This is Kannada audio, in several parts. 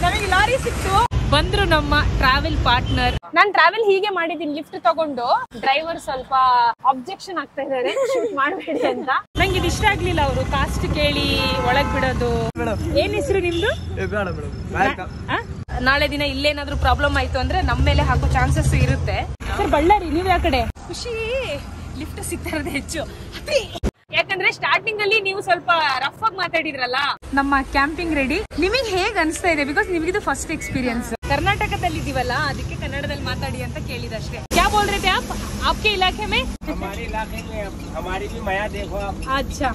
ನಮಗೆ ಲಾರಿ ಸಿಕ್ತು. ಬಂದ್ರು ನಮ್ಮ ಟ್ರಾವೆಲ್ ಪಾರ್ಟ್ನರ್. ನಾನ್ ಟ್ರಾವೆಲ್ ಹೀಗೆ ಮಾಡಿದೀನಿ, ಲಿಫ್ಟ್ ತಗೊಂಡು. ಡ್ರೈವರ್ ಸ್ವಲ್ಪ ಅಬ್ಜೆಕ್ಷನ್ ಆಗ್ತಾ ಇದಾರೆ, ಶೂಟ್ ಮಾಡಬೇಡಿ ಅಂತ. ನಂಗೆ ಇದು ಇಷ್ಟ ಆಗ್ಲಿಲ್ಲ, ಅವರು ಕಾಸ್ಟ್ ಕೇಳಿ ಒಳಗ್ ಬಿಡೋದು. ಏನ್ ಹೆಸರು ನಿಮ್ದು? ನಾಳೆ ದಿನ ಇಲ್ಲೇನಾದ್ರೂ ಪ್ರಾಬ್ಲಮ್ ಆಯ್ತು ಅಂದ್ರೆ ನಮ್ಮ ಮೇಲೆ ಹಾಕೋ ಚಾನ್ಸಸ್ ಇರುತ್ತೆ. ಸರ್ ಬಳ್ಳಾರಿ, ನೀವ್ ಯಾವ ಕಡೆ? ಖುಷಿ ಲಿಫ್ಟ್ ಸಿಗ್ತಾ ಇರೋದು ಹೆಚ್ಚು, ಯಾಕಂದ್ರೆ ಸ್ಟಾರ್ಟಿಂಗ್ ಅಲ್ಲಿ ನೀವು ಸ್ವಲ್ಪ ರಫ್ ಆಗಿ ಮಾತಾಡಿದ್ರಲ್ಲ. ನಮ್ಮ ಕ್ಯಾಂಪಿಂಗ್ ರೆಡಿ. ನಿಮಗೆ ಹೇಗ್ ಅನಿಸ್ತಾ ಇದೆ? ಬಿಕಾಸ್ ನಿಮಗಿದು ಫಸ್ಟ್ ಎಕ್ಸ್ಪೀರಿಯನ್ಸ್. ಕರ್ನಾಟಕದಲ್ಲಿ ಇದೀವಲ್ಲ, ಅದಕ್ಕೆ ಕನ್ನಡದಲ್ಲಿ ಮಾತಾಡಿ ಅಂತ ಕೇಳಿದಷ್ಟೇ. क्या बोल रहे थे आप? आपके इलाके में? हमारे इलाके में हमारी भी माया देखो आप. अच्छा,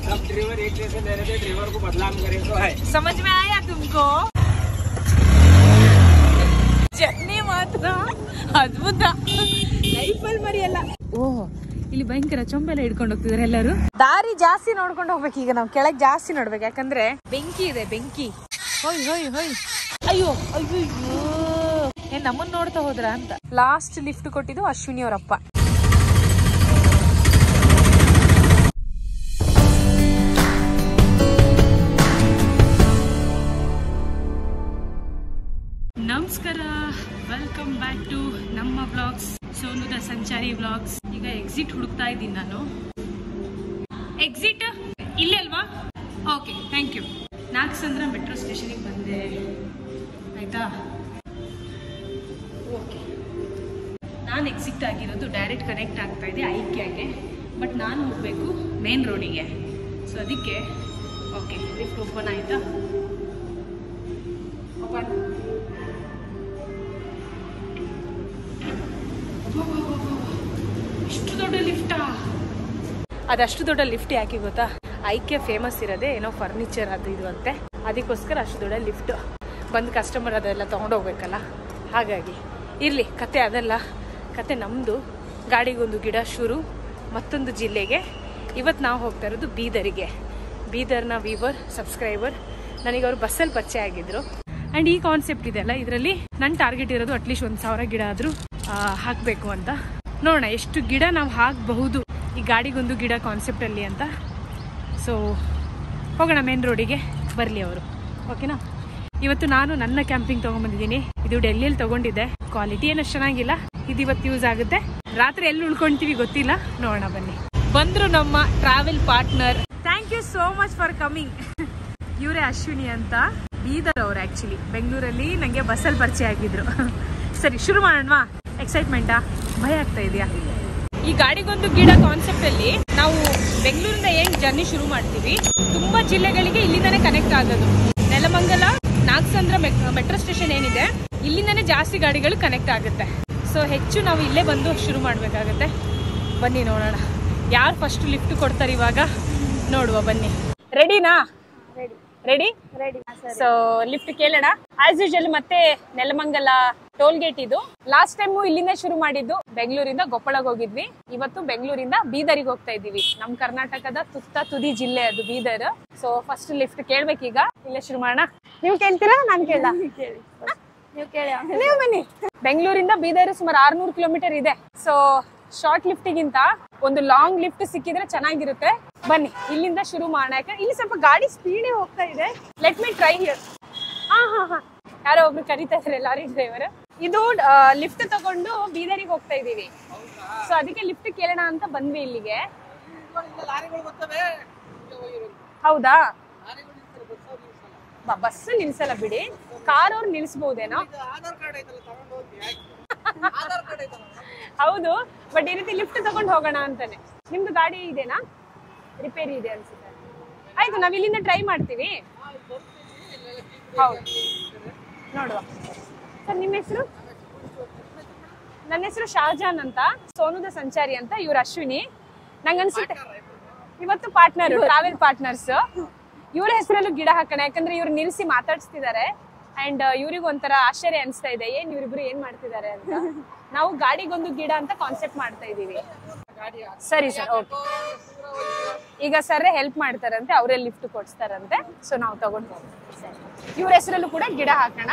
सब ड्राइवर एक जैसे ले रहे थे, ड्राइवर को बदनाम करे तो है. समझ में आया तुमको? ಜರ್ನಿ ಮಾತ್ರ ಅದ್ಭುತ, ಲೈಫಲ್ಲಿ ಮರಿಯಲ್ಲ. ಓಹ್, ಇಲ್ಲಿ ಭಯಂಕರ ಚೊಂಬೆಲ್ಲ ಹಿಡ್ಕೊಂಡು ಹೋಗ್ತಿದಾರೆ ಎಲ್ಲರೂ. ದಾರಿ ಜಾಸ್ತಿ ನೋಡ್ಕೊಂಡು ಹೋಗ್ಬೇಕು ಈಗ ನಾವು. ಕೆಳಗ್ ಜಾಸ್ತಿ ನೋಡ್ಬೇಕು, ಯಾಕಂದ್ರೆ ಬೆಂಕಿ ಇದೆ, ಬೆಂಕಿ. ಹೋಯ್ ಹೋಯ್ ಹೋಯ್, ಅಯ್ಯೋ ಅಯ್ಯೋ, ಏನ್ ನಮ್ಮನ್ನ ನೋಡ್ತಾ ಹೋದ್ರ ಅಂತ. ಲಾಸ್ಟ್ ಲಿಫ್ಟ್ ಕೊಟ್ಟಿದ್ದು ಅಶ್ವಿನಿ ಅವರಪ್ಪ. ನಮಸ್ಕಾರ, ವೆಲ್ಕಮ್ ಬ್ಯಾಕ್ ಟು ನಮ್ಮ ಬ್ಲಾಗ್ಸ್, ಸೋನುದ ಸಂಚಾರಿ ಬ್ಲಾಗ್ಸ್. ಈಗ ಎಕ್ಸಿಟ್ ಹುಡುಕ್ತಾ ಇದ್ದೀನಿ ನಾನು. ಎಕ್ಸಿಟ್ ಇಲ್ಲೇ ಅಲ್ವಾ? Okay, thank you. Nagasandra metro ಸ್ಟೇಷನ್ಗೆ ಬಂದೆ, ಆಯ್ತಾ? ಓಕೆ, ನಾನು ಎಕ್ಸಿಟ್ ಆಗಿರೋದು ಡೈರೆಕ್ಟ್ ಕನೆಕ್ಟ್ ಆಗ್ತಾ ಇದೆ ಐಕ್ಯಾಗೆ, ಬಟ್ ನಾನು ಹೋಗಬೇಕು ಮೇನ್ ರೋಡಿಗೆ. ಸೊ ಅದಕ್ಕೆ ಓಕೆ, ಲಿಫ್ಟ್ ಓಪನ್ ಆಯಿತಾ? ಓಪನ್. ಅಷ್ಟು ದೊಡ್ಡ ಲಿಫ್ಟಾ? ಅದಷ್ಟು ದೊಡ್ಡ ಲಿಫ್ಟ್ ಯಾಕೆ ಗೊತ್ತಾ? ಐಕ್ಯ ಫೇಮಸ್ ಇರೋದೇ ಏನೋ ಫರ್ನಿಚರ್ ಅದು ಇದು ಅಂತೆ, ಅದಕ್ಕೋಸ್ಕರ ಅಷ್ಟು ದೊಡ್ಡ ಲಿಫ್ಟ್. ಬಂದು ಕಸ್ಟಮರ್ ಅದೆಲ್ಲ ತೊಗೊಂಡೋಗ್ಬೇಕಲ್ಲ, ಹಾಗಾಗಿ. ಇರಲಿ, ಕತೆ ಅದೆಲ್ಲ. ಕತೆ ನಮ್ಮದು ಗಾಡಿಗೊಂದು ಗಿಡ ಶುರು, ಮತ್ತೊಂದು ಜಿಲ್ಲೆಗೆ. ಇವತ್ತು ನಾವು ಹೋಗ್ತಾ ಇರೋದು ಬೀದರಿಗೆ. ಬೀದರ್ನ ವೀವರ್ ಸಬ್ಸ್ಕ್ರೈಬರ್ ನನಗೆ ಅವರು ಬಸ್ಸಲ್ಲಿ ಪರಿಚಯ ಆಗಿದ್ರು. ಆ್ಯಂಡ್ ಈ ಕಾನ್ಸೆಪ್ಟ್ ಇದೆಯಲ್ಲ, ಇದರಲ್ಲಿ ನನ್ನ ಟಾರ್ಗೆಟ್ ಇರೋದು ಅಟ್ಲೀಸ್ಟ್ 1000 ಗಿಡ ಆದರೂ ಹಾಕಬೇಕು ಅಂತ. ನೋಡೋಣ ಎಷ್ಟು ಗಿಡ ನಾವು ಹಾಕಬಹುದು ಈ ಗಾಡಿಗೊಂದು ಗಿಡ ಕಾನ್ಸೆಪ್ಟಲ್ಲಿ ಅಂತ. ಸೊ ಹೋಗೋಣ ಮೇನ್ ರೋಡಿಗೆ, ಬರಲಿ ಅವರು. ಓಕೆನಾ? ಇವತ್ತು ನಾನು ನನ್ನ ಕ್ಯಾಂಪಿಂಗ್ ತೊಗೊಂಡ್ಬಂದಿದ್ದೀನಿ. ಇದು ಡೆಲ್ಲಿಯಲ್ಲಿ ತೊಗೊಂಡಿದ್ದೆ, ಕ್ವಾಲಿಟಿ ಏನಷ್ಟು ಚೆನ್ನಾಗಿಲ್ಲ. ಇದು ಇವತ್ತು ಯೂಸ್ ಆಗುತ್ತೆ. ರಾತ್ರಿ ಎಲ್ಲಿ ಉಳ್ಕೊಳ್ತೀವಿ ಗೊತ್ತಿಲ್ಲ, ನೋಡೋಣ ಬನ್ನಿ. ಬಂದರು ನಮ್ಮ travel partner. Thank you so much for coming. ಇವರೇ ಅಶ್ವಿನಿ ಅಂತ, ಬೀದರ್ ಅವರು. ಆ್ಯಕ್ಚುಲಿ ಬೆಂಗಳೂರಲ್ಲಿ ನನಗೆ ಬಸ್ಸಲ್ಲಿ ಪರಿಚಯ ಆಗಿದ್ರು. ಸರಿ, ಶುರು ಮಾಡೋಣವಾ? ಎಕ್ಸೈಟ್ಮೆಂಟಾ? ಭಯ ಆಗ್ತಾ ಇದೆಯಾ? ಈ ಗಾಡಿಗೊಂದು ಗಿಡ ಕಾನ್ಸೆಪ್ಟ್ ಅಲ್ಲಿ ನಾವು ಬೆಂಗಳೂರಿಂದ ಏನ್ ಜರ್ನಿ ಶುರು ಮಾಡ್ತೀವಿ, ತುಂಬಾ ಜಿಲ್ಲೆಗಳಿಗೆ ಇಲ್ಲಿಂದಾನೇ ಕನೆಕ್ಟ್ ಆಗೋದು. ನೆಲಮಂಗಲ, ನಾಗಸಂದ್ರ ಮೆಟ್ರೋ ಸ್ಟೇಷನ್ ಏನಿದೆ, ಇಲ್ಲಿಂದಾನೇ ಜಾಸ್ತಿ ಗಾಡಿಗಳು ಕನೆಕ್ಟ್ ಆಗುತ್ತೆ. ಸೊ ಹೆಚ್ಚು ನಾವು ಇಲ್ಲೇ ಬಂದು ಶುರು ಮಾಡ್ಬೇಕಾಗತ್ತೆ. ಬನ್ನಿ ನೋಡೋಣ ಯಾರು ಫಸ್ಟ್ ಲಿಫ್ಟ್ ಕೊಡ್ತಾರೆ ಇವಾಗ, ನೋಡುವ ಬನ್ನಿ. ರೆಡಿನಾ? Ready ready. ಸೊ ಲಿಫ್ಟ್ ಕೇಳೋಣ. ಆಸ್ ಯೂಶುವಲ್ ಮತ್ತೆ ನೆಲಮಂಗಲ ಟೋಲ್ ಗೇಟ್ ಇದು. ಲಾಸ್ಟ್ ಟೈಮು ಇಲ್ಲಿಂದ ಶುರು ಮಾಡಿದ್ದು, ಬೆಂಗಳೂರಿಂದ ಕೊಪ್ಪಳಗೆ ಹೋಗಿದ್ವಿ. ಇವತ್ತು ಬೆಂಗಳೂರಿಂದ ಬೀದರಿಗೆ ಹೋಗ್ತಾ ಇದ್ದೀವಿ. ನಮ್ಮ ಕರ್ನಾಟಕದ ತುದಿ ಜಿಲ್ಲೆ ಅದು ಬೀದರ್. ಸೊ ಫಸ್ಟ್ ಲಿಫ್ಟ್ ಕೇಳ್ಬೇಕೀಗ. ಇಲ್ಲೇ ಶುರು ಮಾಡೋಣ. ನೀವು ಕೇಳ್ತೀರಾ? ನಾನು ಕೇಳ? ನೀವು ಬನ್ನಿ. ಬೆಂಗಳೂರಿಂದ ಬೀದರ್ ಸುಮಾರು 600 ಕಿಲೋಮೀಟರ್ ಇದೆ. ಸೊ ಶಾರ್ಟ್ ಲಿಫ್ಟಿಗಿಂತ ಒಂದು ಲಾಂಗ್ ಲಿಫ್ಟ್ ಸಿಕ್ಕಿದ್ರೆ ಚೆನ್ನಾಗಿರುತ್ತೆ. ಬನ್ನಿ ಇಲ್ಲಿಂದ ಶುರು ಮಾಡೋಣ. ಯಾಕಂದ್ರೆ ಇಲ್ಲಿ ಸ್ವಲ್ಪ ಗಾಡಿ ಸ್ಪೀಡೇ ಹೋಗ್ತಾ ಇದೆ. Let me try here. ಹಾ, ಯಾರೋ ಒಬ್ರು ಕರೀತಾ ಇದಾರೆ, ಲಾರಿ ಡ್ರೈವರ್. ಇದು ಲಿಫ್ಟ್ ತಗೊಂಡು ಬೀದರಿಗೆ ಹೋಗ್ತಾ ಇದೀವಿ. ಸೊ ಅದಕ್ಕೆ ಲಿಫ್ಟ್ ಕೇಳೋಣ ಅಂತ ಬಂದ್ವಿ ಇಲ್ಲಿಗೆ. ಹೌದಾ? ಬಸ್ ನಿಲ್ಸಲ್ಲ ಬಿಡಿ, ಕಾರ್ ಅವ್ರು ನಿಲ್ಸಬಹುದೇನೋ. ಹೌದು, ಬಟ್ ಈ ರೀತಿ ಲಿಫ್ಟ್ ತಗೊಂಡು ಹೋಗೋಣ ಅಂತಾನೆ. ನಿಮ್ದು ಗಾಡಿ ಇದೆನಾ? ರಿಪೇರಿ ಇದೆ ಅನ್ಸುತ್ತೆ. ಆಯ್ತು, ನಾವ್ ಇಲ್ಲಿಂದ ಟ್ರೈ ಮಾಡ್ತೀವಿ. ಹೌದು, ನೋಡುವ. ಸರ್ ನಿಮ್ಮ ಹೆಸರು? ನನ್ನ ಹೆಸರು ಶಾಹಜಾನ್ ಅಂತ, ಸೋನುದ ಸಂಚಾರಿ ಅಂತ. ಇವ್ರು ಅಶ್ವಿನಿ. ನಂಗನ್ಸುತ್ತೆ ಇವತ್ತು ಪಾರ್ಟ್ನರ್, ಟ್ರಾವೆಲ್ ಪಾರ್ಟ್ನರ್ಸ್. ಇವ್ರ ಹೆಸರಲ್ಲೂ ಗಿಡ ಹಾಕೋಣ, ಯಾಕಂದ್ರೆ ಇವ್ರು ನಿಲ್ಸಿ ಮಾತಾಡ್ಸ್ತಿದ್ದಾರೆ. ಅಂಡ್ ಇವ್ರಿಗೂ ಒಂಥರ ಆಶ್ಚರ್ಯ ಅನಿಸ್ತಾ ಇದೆ, ಏನ್ ಇವ್ರಿಬ್ರು ಏನ್ ಮಾಡ್ತಿದ್ದಾರೆ ಅಂತ. ನಾವು ಗಾಡಿಗೊಂದು ಗಿಡ ಅಂತ ಕಾನ್ಸೆಪ್ಟ್ ಮಾಡ್ತಾ ಇದೀವಿ. ಸರಿ ಸರ್, ಓಕೆ. ಈಗ ಸರ್ ಹೆಲ್ಪ್ ಮಾಡ್ತಾರಂತೆ, ಅವರೇ ಲಿಫ್ಟ್ ಕೊಡ್ಸ್ತಾರಂತೆ. ಸೊ ನಾವು ತಗೊಂಡು ಹೋಗ್ತೀವಿ. ಇವ್ರ ಹೆಸರಲ್ಲೂ ಕೂಡ ಗಿಡ ಹಾಕೋಣ.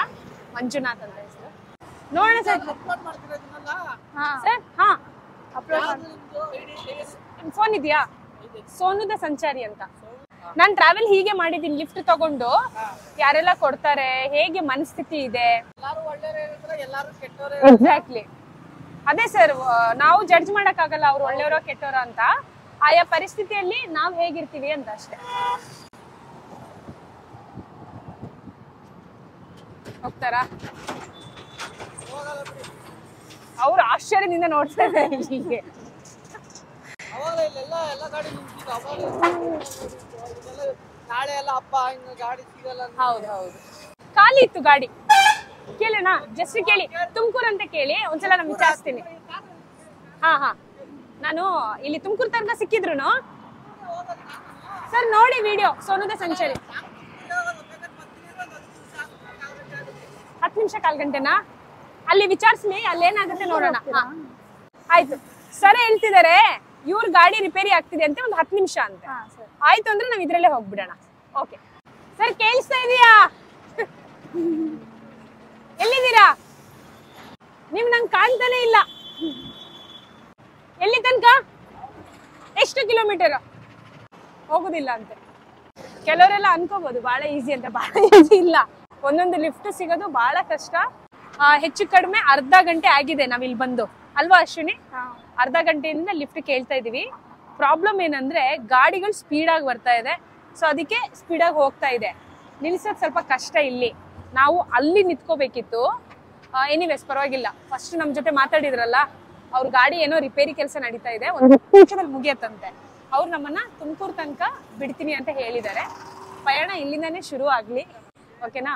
ಮಂಜುನಾಥ್ ಅಂತ ಹೆಸರು. ನೋಡೋಣ ಸರ್. ಸರ್ ಹಾ, ಫೋನ್ ಇದೆಯಾ? ಸೋನುದ ಸಂಚಾರಿ ಅಂತ. ನಾನ್ ಟ್ರಾವೆಲ್ ಹೀಗೆ ಮಾಡಿದೀನಿ, ಲಿಫ್ಟ್ ತಗೊಂಡು ಯಾರೆಲ್ಲ ಕೊಡ್ತಾರೆ, ಹೇಗೆ ಮನಸ್ಥಿತಿ ಇದೆ. ಎಕ್ಸಾಕ್ಟ್ಲಿ ಅದೇ ಸರ್, ನಾವು ಜಡ್ಜ್ ಮಾಡಕ್ ಆಗಲ್ಲ ಅವ್ರು ಒಳ್ಳೆಯವರೋ ಕೆಟ್ಟವರೋ ಅಂತ. ಆಯಾ ಪರಿಸ್ಥಿತಿಯಲ್ಲಿ ನಾವ್ ಹೇಗಿರ್ತೀವಿ ಅಂತ ಅಷ್ಟೇ. ಹೋಗ್ತಾರಾ? ಅವ್ರು ಆಶ್ಚರ್ಯದಿಂದ ನೋಡ್ತಾ ಇದ್ದಾರೆ ಹೀಗೆ. ಹೌದು ಹೌದು, ಖಾಲಿ ಇತ್ತು ಗಾಡಿ. ಕೇಳೋಣ, ಜಸ್ಟ್ ಕೇಳಿ, ತುಮಕೂರು ಅಂತ ಕೇಳಿ ಒಂದ್ಸಲ ನಾನು ವಿಚಾರಿಸ್ತೀನಿ. ಹಾ, ನಾನು ಇಲ್ಲಿ ತುಮಕೂರು ತನಕ ಸಿಕ್ಕಿದ್ರು ಸರ್, ನೋಡಿ ವಿಡಿಯೋ ಸೋನುದ ಸಂಚಾರಿ. 10 ನಿಮಿಷ 1/4 ಗಂಟೆನಾ? ಅಲ್ಲಿ ವಿಚಾರಿಸ್ಲಿ, ಅಲ್ಲೇನಾಗುತ್ತೆ ನೋಡೋಣ. ಆಯ್ತು ಸರ್, ಹೇಳ್ತಿದ್ದಾರೆ ಇವ್ರ ಗಾಡಿ ರಿಪೇರಿ ಆಗ್ತಿದೆ ಅಂತ, ಒಂದು 10 ನಿಮಿಷ ಅಂತ. ಆಯ್ತು ಅಂದ್ರೆ ನಾವ್ ಇದ್ರಲ್ಲೇ ಹೋಗ್ಬಿಡೋಣ. ಓಕೆ ಸರ್, ಕೇಳಿಸ್ತಾ ಇದೀಯಾ? ಎಲ್ಲಿದ್ದೀರಾ ನೀವು? ನಂಗೆ ಕಾಣ್ತಾನೆ ಇಲ್ಲ. ಎಲ್ಲಿ ತನಕ? ಎಷ್ಟು ಕಿಲೋಮೀಟರ್? ಹೋಗುದಿಲ್ಲ ಅಂತೆ. ಕೆಲವರೆಲ್ಲ ಅನ್ಕೋಬಹುದು ಬಹಳ ಈಸಿ ಅಂತ, ಬಹಳ ಈಸಿ ಇಲ್ಲ. ಒಂದೊಂದು ಲಿಫ್ಟ್ ಸಿಗೋದು ಬಹಳ ಕಷ್ಟ. ಹೆಚ್ಚು ಕಡಿಮೆ ಅರ್ಧ ಗಂಟೆ ಆಗಿದೆ ನಾವಿಲ್ಲಿ ಬಂದು, ಅಲ್ವಾ ಅಶ್ವಿನಿ? ಅರ್ಧ ಗಂಟೆಯಿಂದ ಲಿಫ್ಟ್ ಕೇಳ್ತಾ ಇದೀವಿ. ಪ್ರಾಬ್ಲಮ್ ಏನಂದ್ರೆ ಗಾಡಿಗಳು ಸ್ಪೀಡ್ ಆಗಿ ಬರ್ತಾ ಇದೆ, ಸೊ ಅದಕ್ಕೆ ಸ್ಪೀಡ್ ಆಗಿ ಹೋಗ್ತಾ ಇದೆ. ನಿಲ್ಸೋದು ಸ್ವಲ್ಪ ಕಷ್ಟ. ಇಲ್ಲಿ ನಾವು ಅಲ್ಲಿ ನಿಂತ್ಕೋಬೇಕಿತ್ತು. ಎನಿವೇಸ್ ಪರವಾಗಿಲ್ಲ. ಫಸ್ಟ್ ನಮ್ ಜೊತೆ ಮಾತಾಡಿದ್ರಲ್ಲ, ಅವ್ರ ಗಾಡಿ ಏನೋ ರಿಪೇರಿ ಕೆಲಸ ನಡೀತಾ ಇದೆ, ಒಂದು ನಿಮಿಷದಲ್ಲಿ ಮುಗಿಯತ್ತಂತೆ. ಅವ್ರು ನಮ್ಮನ್ನ ತುಮಕೂರು ತನಕ ಬಿಡ್ತೀನಿ ಅಂತ ಹೇಳಿದ್ದಾರೆ. ಪಯಣ ಇಲ್ಲಿಂದಾನೇ ಶುರು ಆಗ್ಲಿ, ಓಕೆನಾ?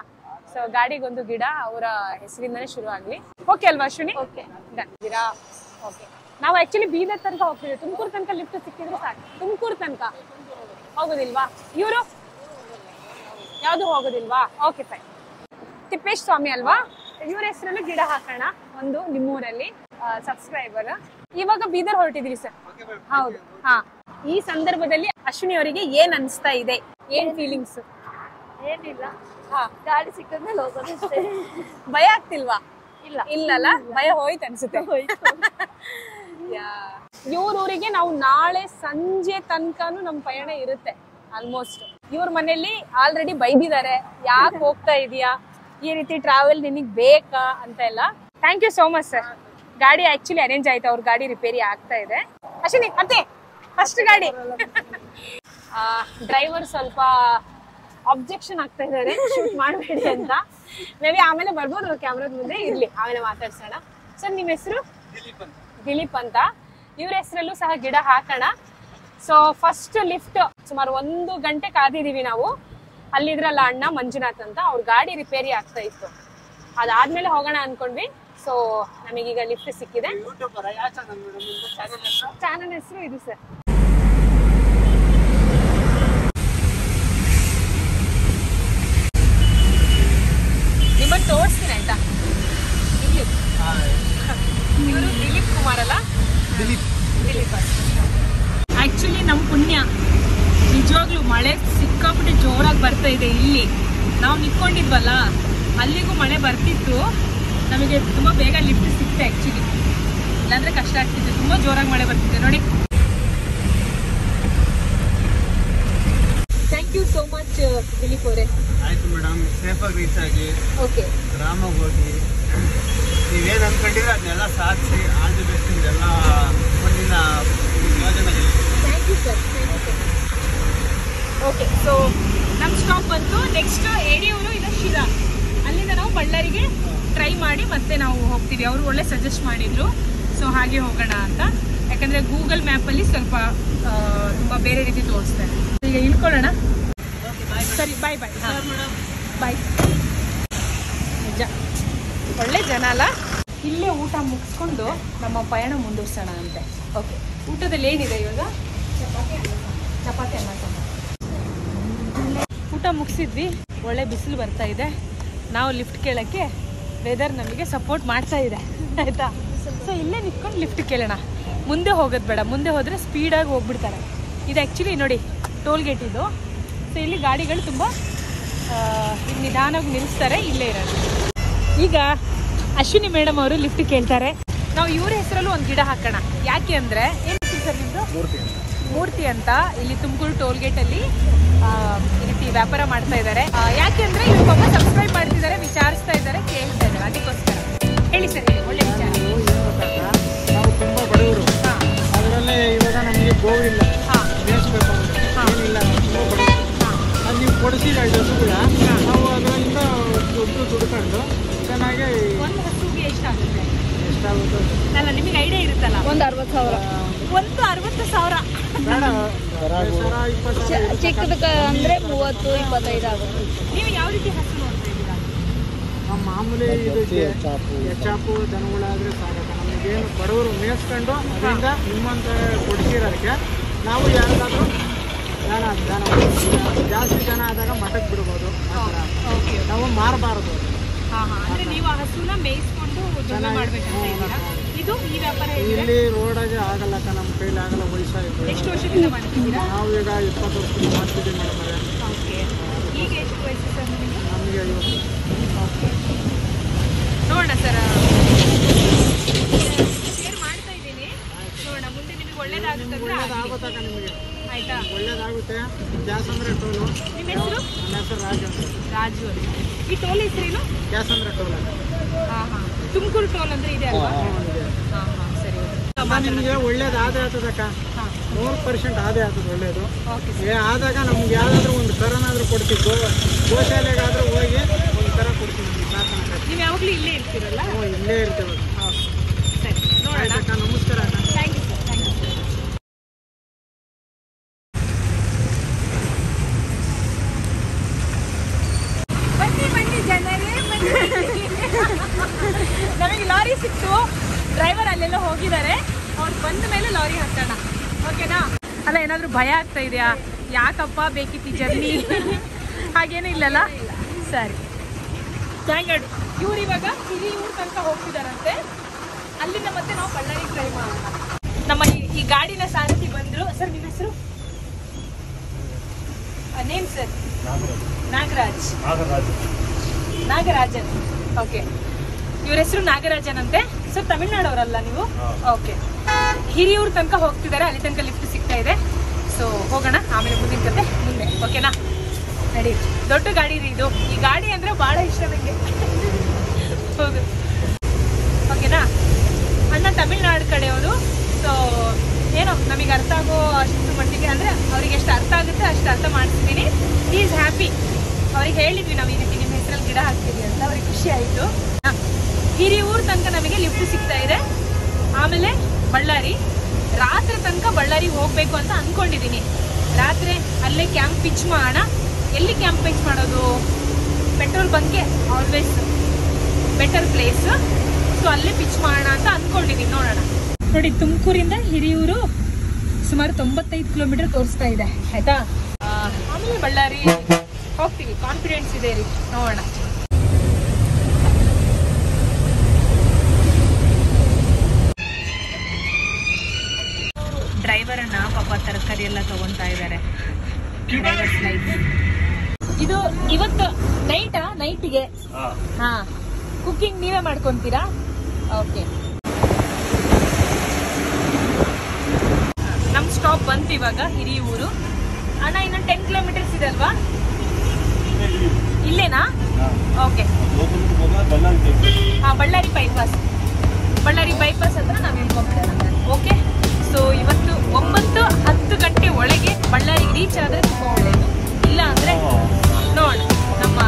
ಸೊ ಗಾಡಿಗೊಂದು ಗಿಡ ಅವರ ಹೆಸರಿಂದಾನೇ ಶುರು ಆಗ್ಲಿ. ಓಕೆ ಅಲ್ವಾ ಅಶ್ವಿನಿ? ಓಕೆ. ಓಕೆ, ನಾವು ಆಕ್ಚುಲಿ ಬೀದರ್ ತನಕ ಹೋಗ್ತಿದ್ವಿ. ತುಮಕೂರು ತನಕ ಲಿಫ್ಟ್ ಸಿಕ್ಕಿದ್ರೆ ಸಾಕು. ತುಮಕೂರು ತನಕ ಹೋಗೋದಿಲ್ವಾ? ಇವರು ಯಾವ್ದು ಹೋಗೋದಿಲ್ವಾ? Okay fine. ತಿಪ್ಪೇಶ್ ಸ್ವಾಮಿ ಅಲ್ವಾ? ಇವ್ರ ಹೆಸರಲ್ಲೂ ಗಿಡ ಹಾಕೋಣ ಒಂದು ನಿಮ್ಮೂರಲ್ಲಿ. ಸಬ್ಸ್ಕ್ರೈಬರ್. ಇವಾಗ ಬೀದರ್ ಹೊರಟಿದ್ರಿ ಸರ್? ಹೌದು. ಹಾ, ಈ ಸಂದರ್ಭದಲ್ಲಿ ಅಶ್ವಿನಿ ಅವರಿಗೆ ಏನ್ ಅನ್ಸ್ತಾ ಇದೆ? ಏನ್ ಫೀಲಿಂಗ್ಸ್? ಏನಿಲ್ಲ, ಗಾಡಿ ಸಿಕ್ಕದ್ಮೇಲೆ ಹೋಗೋದಷ್ಟೇ. ಭಯ ಆಗ್ತಿಲ್ವಾ? ಇಲ್ಲ ಇಲ್ಲಲ್ಲ, ಭಯ ಹೋಯ್ತು ಅನ್ಸುತ್ತೆ. ಇವ್ರೂರಿಗೆ ನಾವು ನಾಳೆ ಸಂಜೆ ತನಕನೂ ನಮ್ ಪಯಣ ಇರುತ್ತೆ ಆಲ್ಮೋಸ್ಟ್. ಇವ್ರ ಮನೇಲಿ ಆಲ್ರೆಡಿ ಬೈದಿದ್ದಾರೆ, ಯಾಕೆ ಹೋಗ್ತಾ ಇದೀಯಾ, ಈ ರೀತಿ ಟ್ರಾವೆಲ್ ನಿನಗ್ ಬೇಕಾ ಅಂತ ಎಲ್ಲ. Thank you so much sir. ಗಾಡಿ ಆಕ್ಚುಲಿ ಅರೇಂಜ್ ಆಯ್ತು, ಅವ್ರ ಗಾಡಿ ರಿಪೇರಿ ಆಗ್ತಾ ಇದೆ. ಅಶ್ವಿನಿ ಮತ್ತೆ ಫಸ್ಟ್ ಗಾಡಿ. ಡ್ರೈವರ್ ಸ್ವಲ್ಪ ಅಬ್ಜೆಕ್ಷನ್ ಆಗ್ತಾ ಇದ್ದಾರೆ, ಶೂಟ್ ಮಾಡಬೇಡಿ ಅಂತ. ಮೇ ಬಿ ಆಮೇಲೆ ಬರ್ಬೋದು ಕ್ಯಾಮ್ರಾದ ಮುಂದೆ, ಇರ್ಲಿ ಆಮೇಲೆ ಮಾತಾಡ್ಸೋಣ. ಸರ್ ನಿಮ್ಮ ಹೆಸರು? ದಿಲೀಪ್ ಅಂತ. ಇವ್ರ ಹೆಸರಲ್ಲೂ ಸಹ ಗಿಡ ಹಾಕೋಣ. ಸೊ ಫಸ್ಟ್ ಲಿಫ್ಟ್ ಸುಮಾರು 1 ಗಂಟೆ ಕಾದಿದೀವಿ ನಾವು. ಅಲ್ಲಿದ್ರಲ್ಲ ಅಣ್ಣ ಮಂಜುನಾಥ್ ಅಂತ, ಅವ್ರ ಗಾಡಿ ರಿಪೇರಿ ಆಗ್ತಾ ಇತ್ತು. ಅದಾದ್ಮೇಲೆ ಹೋಗೋಣ ಅನ್ಕೊಂಡ್ವಿ. ಸೊ ನಮಗೀಗ ಲಿಫ್ಟ್ ಸಿಕ್ಕಿದೆ. ಚಾನಲ್ ಹೆಸರು ಇದು ಸರ್. ನಿಮ್ಮನ್ನು ತೋರಿಸ್ತೀನಿ ಆಯ್ತಾ? ಇವರು ದಿಲೀಪ್ ಕುಮಾರ್ ಅಲ್ಲ? ದಿಲೀಪ್. ಆಕ್ಚುಲಿ ನಮ್ಮ ಪುಣ್ಯ, ನಿಜವಾಗ್ಲೂ ಮಳೆ ಸಿಕ್ಕಾಪಟ್ಟೆ ಜೋರಾಗಿ ಬರ್ತಾ ಇದೆ. ಇಲ್ಲಿ ನಾವು ನಿಂತ್ಕೊಂಡಿದ್ವಲ್ಲ, ಅಲ್ಲಿಗೂ ಮಳೆ ಬರ್ತಿತ್ತು. ನಮಗೆ ತುಂಬಾ ಬೇಗ ಲಿಫ್ಟ್ ಸಿಕ್ತೆ ಆಕ್ಚುಲಿ, ಇಲ್ಲಾಂದ್ರೆ ಕಷ್ಟ ಆಗ್ತಿದೆ. ತುಂಬಾ ಜೋರಾಗಿ ಮಳೆ ಬರ್ತಿದೆ ನೋಡಿ. Thank you so much Dilip ಅವರೇ. ಆಯ್ತು ಮೇಡಮ್, ಸೇಫ್ ಆಗಿ ರೀಚ್ ಆಗಿ, ಓಕೆ, ಆರಾಮಾಗಿ ಹೋಗಿ, ನೀವೇನು ಅನ್ಕೊಂಡಿದ್ರೆ ಅದನ್ನೆಲ್ಲ ಸಾಧಿಸಿ. All the best. ಇದೆಲ್ಲ ಮುಂದಿನ ಯೋಜನೆ. Thank you sir. Okay, so ನಮ್ಮ ಸ್ಟಾಪ್ ಬಂತು ನೆಕ್ಸ್ಟ್ ಯಡಿಯೂರು, ಇಲ್ಲ ಶಿರಾ. ಅಲ್ಲಿಂದ ನಾವು ಬಳ್ಳಾರಿಗೆ ಟ್ರೈ ಮಾಡಿ ಮತ್ತೆ ನಾವು ಹೋಗ್ತೀವಿ. ಅವರು ಒಳ್ಳೆ ಸಜೆಸ್ಟ್ ಮಾಡಿದ್ರು, ಸೊ ಹಾಗೆ ಹೋಗೋಣ ಅಂತ. ಯಾಕಂದರೆ ಗೂಗಲ್ ಮ್ಯಾಪಲ್ಲಿ ಸ್ವಲ್ಪ ತುಂಬ ಬೇರೆ ರೀತಿ ತೋರಿಸ್ತಾರೆ. ಈಗ ಇಳ್ಕೊಳ್ಳೋಣ. ಸರಿ, ಬಾಯ್ ಬಾಯ್. ಬಾಯ್. ನಿಜ ಒಳ್ಳೆ ಜನ ಅಲ್ಲ. ಇಲ್ಲೇ ಊಟ ಮುಗಿಸ್ಕೊಂಡು ನಮ್ಮ ಪಯಣ ಮುಂದುವರ್ಸೋಣ ಅಂತೆ. ಓಕೆ, ಊಟದಲ್ಲಿ ಏನಿದೆ ಇವಾಗ? ಚಪಾತಿ ಅನ್ನ ಸಾಂಬಾರು. ಊಟ ಮುಗಿಸಿದ್ವಿ, ಒಳ್ಳೆ ಬಿಸಿಲು ಬರ್ತಾ ಇದೆ. ನಾವು ಲಿಫ್ಟ್ ಕೇಳೋಕ್ಕೆ ವೆದರ್ ನಮಗೆ ಸಪೋರ್ಟ್ ಮಾಡ್ತಾ ಇದೆ, ಆಯಿತಾ? ಸೊ ಇಲ್ಲೇ ನಿಂತ್ಕೊಂಡು ಲಿಫ್ಟ್ ಕೇಳೋಣ. ಮುಂದೆ ಹೋಗೋದು ಬೇಡ, ಮುಂದೆ ಹೋದರೆ ಸ್ಪೀಡಾಗಿ ಹೋಗ್ಬಿಡ್ತಾರೆ. ಇದು ಆ್ಯಕ್ಚುಲಿ ನೋಡಿ ಟೋಲ್ ಗೇಟ್ ಇದು. ಸೊ ಇಲ್ಲಿ ಗಾಡಿಗಳು ತುಂಬ ನಿಧಾನವಾಗಿ ನಿಲ್ಲಿಸ್ತಾರೆ, ಇಲ್ಲೇ ಇರೋದು. ಈಗ ಅಶ್ವಿನಿ ಮೇಡಮ್ ಅವರು ಲಿಫ್ಟ್ ಕೇಳ್ತಾರೆ. ನಾವು ಇವ್ರ ಹೆಸರಲ್ಲೂ ಒಂದು ಗಿಡ ಹಾಕೋಣ. ಯಾಕೆ ಅಂದರೆ ಏನು ಸರ್ ನಿಮ್ಮದು? ಮೂರ್ತಿ ಅಂತ ಇಲ್ಲಿ ತುಮಕೂರು ಟೋಲ್ ಗೇಟ್ ಅಲ್ಲಿ ಈ ರೀತಿ ವ್ಯಾಪಾರ ಮಾಡ್ತಾ ಇದ್ದಾರೆ. ಯಾಕೆಂದ್ರೆ ಇವ್ರ ಪಾಪ ಸಬ್ಸ್ಕ್ರೈಬ್ ಮಾಡ್ತಿದ್ದಾರೆ, ವಿಚಾರಿಸ್ತಾ ಇದ್ದಾರೆ, ಕೇಳ್ತಾ ಇದ್ದಾರೆ. ಅದಕ್ಕೋಸ್ಕರ ಹೇಳಿ ಸರ್, ಹೇಳಿ ಒಳ್ಳೆ ವಿಚಾರ. ನಾವು ತುಂಬಾ ಬಡವರು, ಅದರಲ್ಲೇ ಇವಾಗ ನಮಗೆ ಗೋವಿಲ್ಲ ಬೇಯಿಸ್ಬೇಕು ಏನಿಲ್ಲ, ತುಂಬ ಬಡವರು. ಅದು ನೀವು ಕೊಡಿಸಿದ ಹಸುಗಳ ನಾವು ಅದರಿಂದ ದುಡ್ಡು ದುಡ್ಕೊಂಡು ಚೆನ್ನಾಗಿ ಒಂದು ಹಸುಗೆ ಎಷ್ಟಾಗುತ್ತೆ? ಎಷ್ಟಾಗುತ್ತೆ ಅಲ್ಲ, ನಿಮಗೆ ಐಡಿಯಾ ಇರುತ್ತಲ್ಲ. ಒಂದು 60,000. ಒಂದು 60,000. ಬೇಡ, 20,000 ಚಿಕ್ಕದಕ್ಕ ಅಂದ್ರೆ 30-25 ಆಗುತ್ತೆ. ನೀವು ಯಾವ ರೀತಿ ಹಸು ನೋಡ್ತಾ ಇದ್ದೀರಾ? ನಮ್ಮ ಮಾಮೂಲಿ ಇದಕ್ಕೆ ಚಾಪು ದನಗಳಾದ್ರೆ ಸಾಕಪ್ಪ. ನಮಗೇನು ಬಡವರು ಮೇಯಿಸ್ಕೊಂಡು ಅದರಿಂದ ನಿಮ್ಮಂತ ಕೊಡ್ಸಿರೋದಕ್ಕೆ ನಾವು ಯಾರಿಗಾದ್ರೂ ದನ ಜಾಸ್ತಿ ಜನ ಆದಾಗ ಮಠಕ್ಕೆ ಬಿಡ್ಬೋದು. ಆ ಥರ ನಾವು ಮಾರಬಾರದು. ಅಂದ್ರೆ ನೀವು ಆ ಹಸುನ ಮೇಯಿಸ್ಕೊಂಡು ದುಡಿಮೆ ಮಾಡ್ಬೇಕಂತ ಇದ್ದೀರಾ? ಇದು ಈ ವ್ಯಾಪಾರ ಇಲ್ಲಿ ರೋಡಾಗೆ ಆಗಲ್ಲಕ್ಕ, ನಮ್ಮ ಕೈಲಿ ಆಗಲ್ಲ, ವಯಸ್ಸಾಯಿತು. ಎಷ್ಟು ವರ್ಷದಿಂದ ಮಾಡ್ತಿದ್ದೀರಾ? ನಾವು ಈಗ 20 ವರ್ಷದಿಂದ ಮಾಡ್ತಿದ್ದೀವಿ ಮೇಡಮ್. ಓಕೆ, ಈಗ ಎಷ್ಟು ವಯಸ್ಸು ಸರ್ ನಿಮಗೆ? ನಮಗೆ 50. ನೋಡೋಣ ಸರ್, ಶೇರ್ ಮಾಡ್ತಾ ಇದ್ದೀನಿ. ನೋಡೋಣ, ಮುಂದೆ ನಿಮಗೆ ಒಳ್ಳೇದಾಗುತ್ತಂದ್ರೆ ಆಗುತ್ತಕ್ಕ ನಿಮಗೆ, ಆಯ್ತಾ? ಒಳ್ಳೇದಾಗುತ್ತೆ. ಗ್ಯಾಸ್ ಅಂದ್ರೆ ಟೋಲು. ನಿಮ್ಮ ಹೆಸರು? ನನ್ನ ಹೆಸರು ರಾಜು ಅಂತ. ರಾಜು ಅಂತ. ಈ ಟೋಲ್ ಹೆಸರೇನು? ಗ್ಯಾಸ್ ಅಂದ್ರೆ ಟೋಲ್. ತುಮಕೂರು ಟೋಲ್ ಅಂದ್ರೆ ಇದೆ ಅಲ್ವಾ? ಸರಿ, ನಿಮಗೆ ಒಳ್ಳೇದು ಆದಾಯ ಆಗ್ತದಕ್ಕ. 100% ಆದಾಯ ಆಗ್ತದೆ ಒಳ್ಳೇದು. ಓಕೆ, ಆದಾಗ ನಮ್ಗೆ ಯಾವ್ದಾದ್ರು ಒಂದು ಕರನಾದ್ರೂ ಕೊಡ್ತೀವಿ. ಗೋಶಾಲೆಗಾದ್ರೂ ಹೋಗಿ ಒಂದು ಕರ ಕೊಡ್ತೀವಿ. ನಮ್ಗೆ ಸಾಕನಕ. ನೀವು ಯಾವಾಗಲೂ ಇಲ್ಲೇ ಇರ್ತೀರಲ್ಲ? ಇಲ್ಲೇ ಇರ್ತೇವೆ. ಸರಿ, ನೋಡೋಣ. ನಮಸ್ಕಾರ ಅಕ್ಕ. Thank you sir, thank you sir. ಬನ್ನಿ ಜನರೇ, ನಮಗೆ ಲಾರಿ ಸಿಕ್ತು. ಡ್ರೈವರ್ ಅಲ್ಲೆಲ್ಲ ಹೋಗಿದ್ದಾರೆ. ಅವ್ರು ಬಂದ ಮೇಲೆ ಲಾರಿ ಹತ್ತೋಣ, ಓಕೆನಾ? ಅಲ್ಲ, ಏನಾದರೂ ಭಯ ಆಗ್ತಾ ಇದೆಯಾ? ಯಾಕಪ್ಪ ಬೇಕಿತ್ತು ಜರ್ನಿ? ಹಾಗೇನೂ ಇಲ್ಲಲ್ಲ? ಸರಿ, ಥ್ಯಾಂಕ್ ಯು. ಇವ್ರು ಇವಾಗ ಹಿರಿಯೂರು ತನಕ ಹೋಗ್ತಿದಾರಂತೆ. ಅಲ್ಲಿಂದ ಮತ್ತೆ ನಾವು ಬಳ್ಳಾರಿಗೆ ಟ್ರೈ ಮಾಡೋಣ. ನಮ್ಮ ಈ ಗಾಡಿನ ಸಾರಥಿ ಬಂದ್ರು. ಸರ್, ನಿಮ್ಮ ಹೆಸರು? Name sir? ನಾಗರಾಜನ್. ಓಕೆ, ಇವ್ರ ಹೆಸರು ನಾಗರಾಜನ್ ಅಂತೆ. ಸರ್, ತಮಿಳ್ನಾಡವರಲ್ಲ ನೀವು? ಓಕೆ. ಹಿರಿಯೂರು ತನಕ ಹೋಗ್ತಿದ್ದಾರೆ, ಅಲ್ಲಿ ತನಕ ಲಿಫ್ಟ್ ಸಿಗ್ತಾ ಇದೆ. ಸೊ ಹೋಗೋಣ, ಆಮೇಲೆ ಮುಂದಿನ ಕತೆ ಮುಂದೆ, ಓಕೆನಾ? ನಡಿ. ದೊಡ್ಡ ಗಾಡಿ ರೀ ಇದು. ಈ ಗಾಡಿ ಅಂದ್ರೆ ಬಹಳ ಇಷ್ಟ ನನಗೆ. ಹೌದು, ಓಕೆನಾ? ಅಣ್ಣ ತಮಿಳ್ನಾಡು ಕಡೆಯವರು. ಸೊ ಏನೋ ನಮಗೆ ಅರ್ಥ ಆಗೋ ಅಷ್ಟು ಮಟ್ಟಿಗೆ, ಅಂದ್ರೆ ಅವ್ರಿಗೆ ಎಷ್ಟು ಅರ್ಥ ಆಗುತ್ತೆ ಅಷ್ಟು ಅರ್ಥ ಮಾಡ್ತಿದ್ದೀನಿ. He is happy. ಅವ್ರಿಗೆ ಹೇಳಿದ್ವಿ ನಾವು ಈ ರೀತಿ ನಿಮ್ಮ ಹೆಸರಲ್ಲಿ ಗಿಡ ಹಾಕ್ತೀವಿ ಅಂತ. ಅವ್ರಿಗೆ ಖುಷಿ ಆಯಿತು. ಹಿರಿಯೂರು ತನಕ ನಮಗೆ ಲಿಫ್ಟ್ ಸಿಗ್ತಾ ಇದೆ. ಆಮೇಲೆ ಬಳ್ಳಾರಿ, ರಾತ್ರಿ ತನಕ ಬಳ್ಳಾರಿಗೆ ಹೋಗಬೇಕು ಅಂತ ಅಂದ್ಕೊಂಡಿದ್ದೀನಿ. ರಾತ್ರಿ ಅಲ್ಲೇ ಕ್ಯಾಂಪ್ ಪಿಚ್ ಮಾಡೋಣ. ಎಲ್ಲಿ ಕ್ಯಾಂಪ್ ಪಿಚ್ ಮಾಡೋದು? ಪೆಟ್ರೋಲ್ ಬಂಕ್ಗೆ ಆಲ್ವೇಸ್ ಬೆಟರ್ ಪ್ಲೇಸ್. ಸೊ ಅಲ್ಲೇ ಪಿಚ್ ಮಾಡೋಣ ಅಂತ ಅಂದ್ಕೊಂಡಿದ್ದೀನಿ. ನೋಡೋಣ. ನೋಡಿ, ತುಮಕೂರಿಂದ ಹಿರಿಯೂರು ಸುಮಾರು 95 ಕಿಲೋಮೀಟರ್ ತೋರಿಸ್ತಾ ಇದೆ, ಆಯ್ತಾ? ಆಮೇಲೆ ಬಳ್ಳಾರಿ ಹೋಗ್ತೀವಿ, ಕಾನ್ಫಿಡೆನ್ಸ್ ಇದೆ ರೀ. ನೋಡೋಣ. ಡ್ರೈವರ್ ಅನ್ನ ಪಾಪ ತರಕಾರಿ ಎಲ್ಲ ತಗೊಂತಾ ಇದ್ದಾರೆ. ಇದು ಇವತ್ತು ನೈಟಿಗೆ ಹಾ ಕುಕಿಂಗ್ ನೀವೇ ಮಾಡ್ಕೊಂತೀರಾ? ಓಕೆ. ನಮ್ ಸ್ಟಾಪ್ ಬಂತು ಇವಾಗ, ಹಿರಿಯೂರು. ಅಣ್ಣ, ಇನ್ನು 10 ಕಿಲೋಮೀಟರ್ಸ್ ಇದೆ ಅಲ್ವಾ? ಇಲ್ಲೇನಾ? ಓಕೆ. ಹಾ, ಬಳ್ಳಾರಿ ಬೈಪಾಸ್ ಹತ್ರ ನಾವು ಇಳ್ಕೊಂಡ್ಬಿಡೋಣ. ಓಕೆ. ಸೊ ಇವತ್ತು 9-10 ಗಂಟೆ ಒಳಗೆ ಬಳ್ಳಾರಿಗೆ ರೀಚ್ ಆದ್ರೆ ತುಂಬಾ ಒಳ್ಳೆಯದು. ಇಲ್ಲ ಅಂದ್ರೆ ನೋಡ, ನಮ್ಮ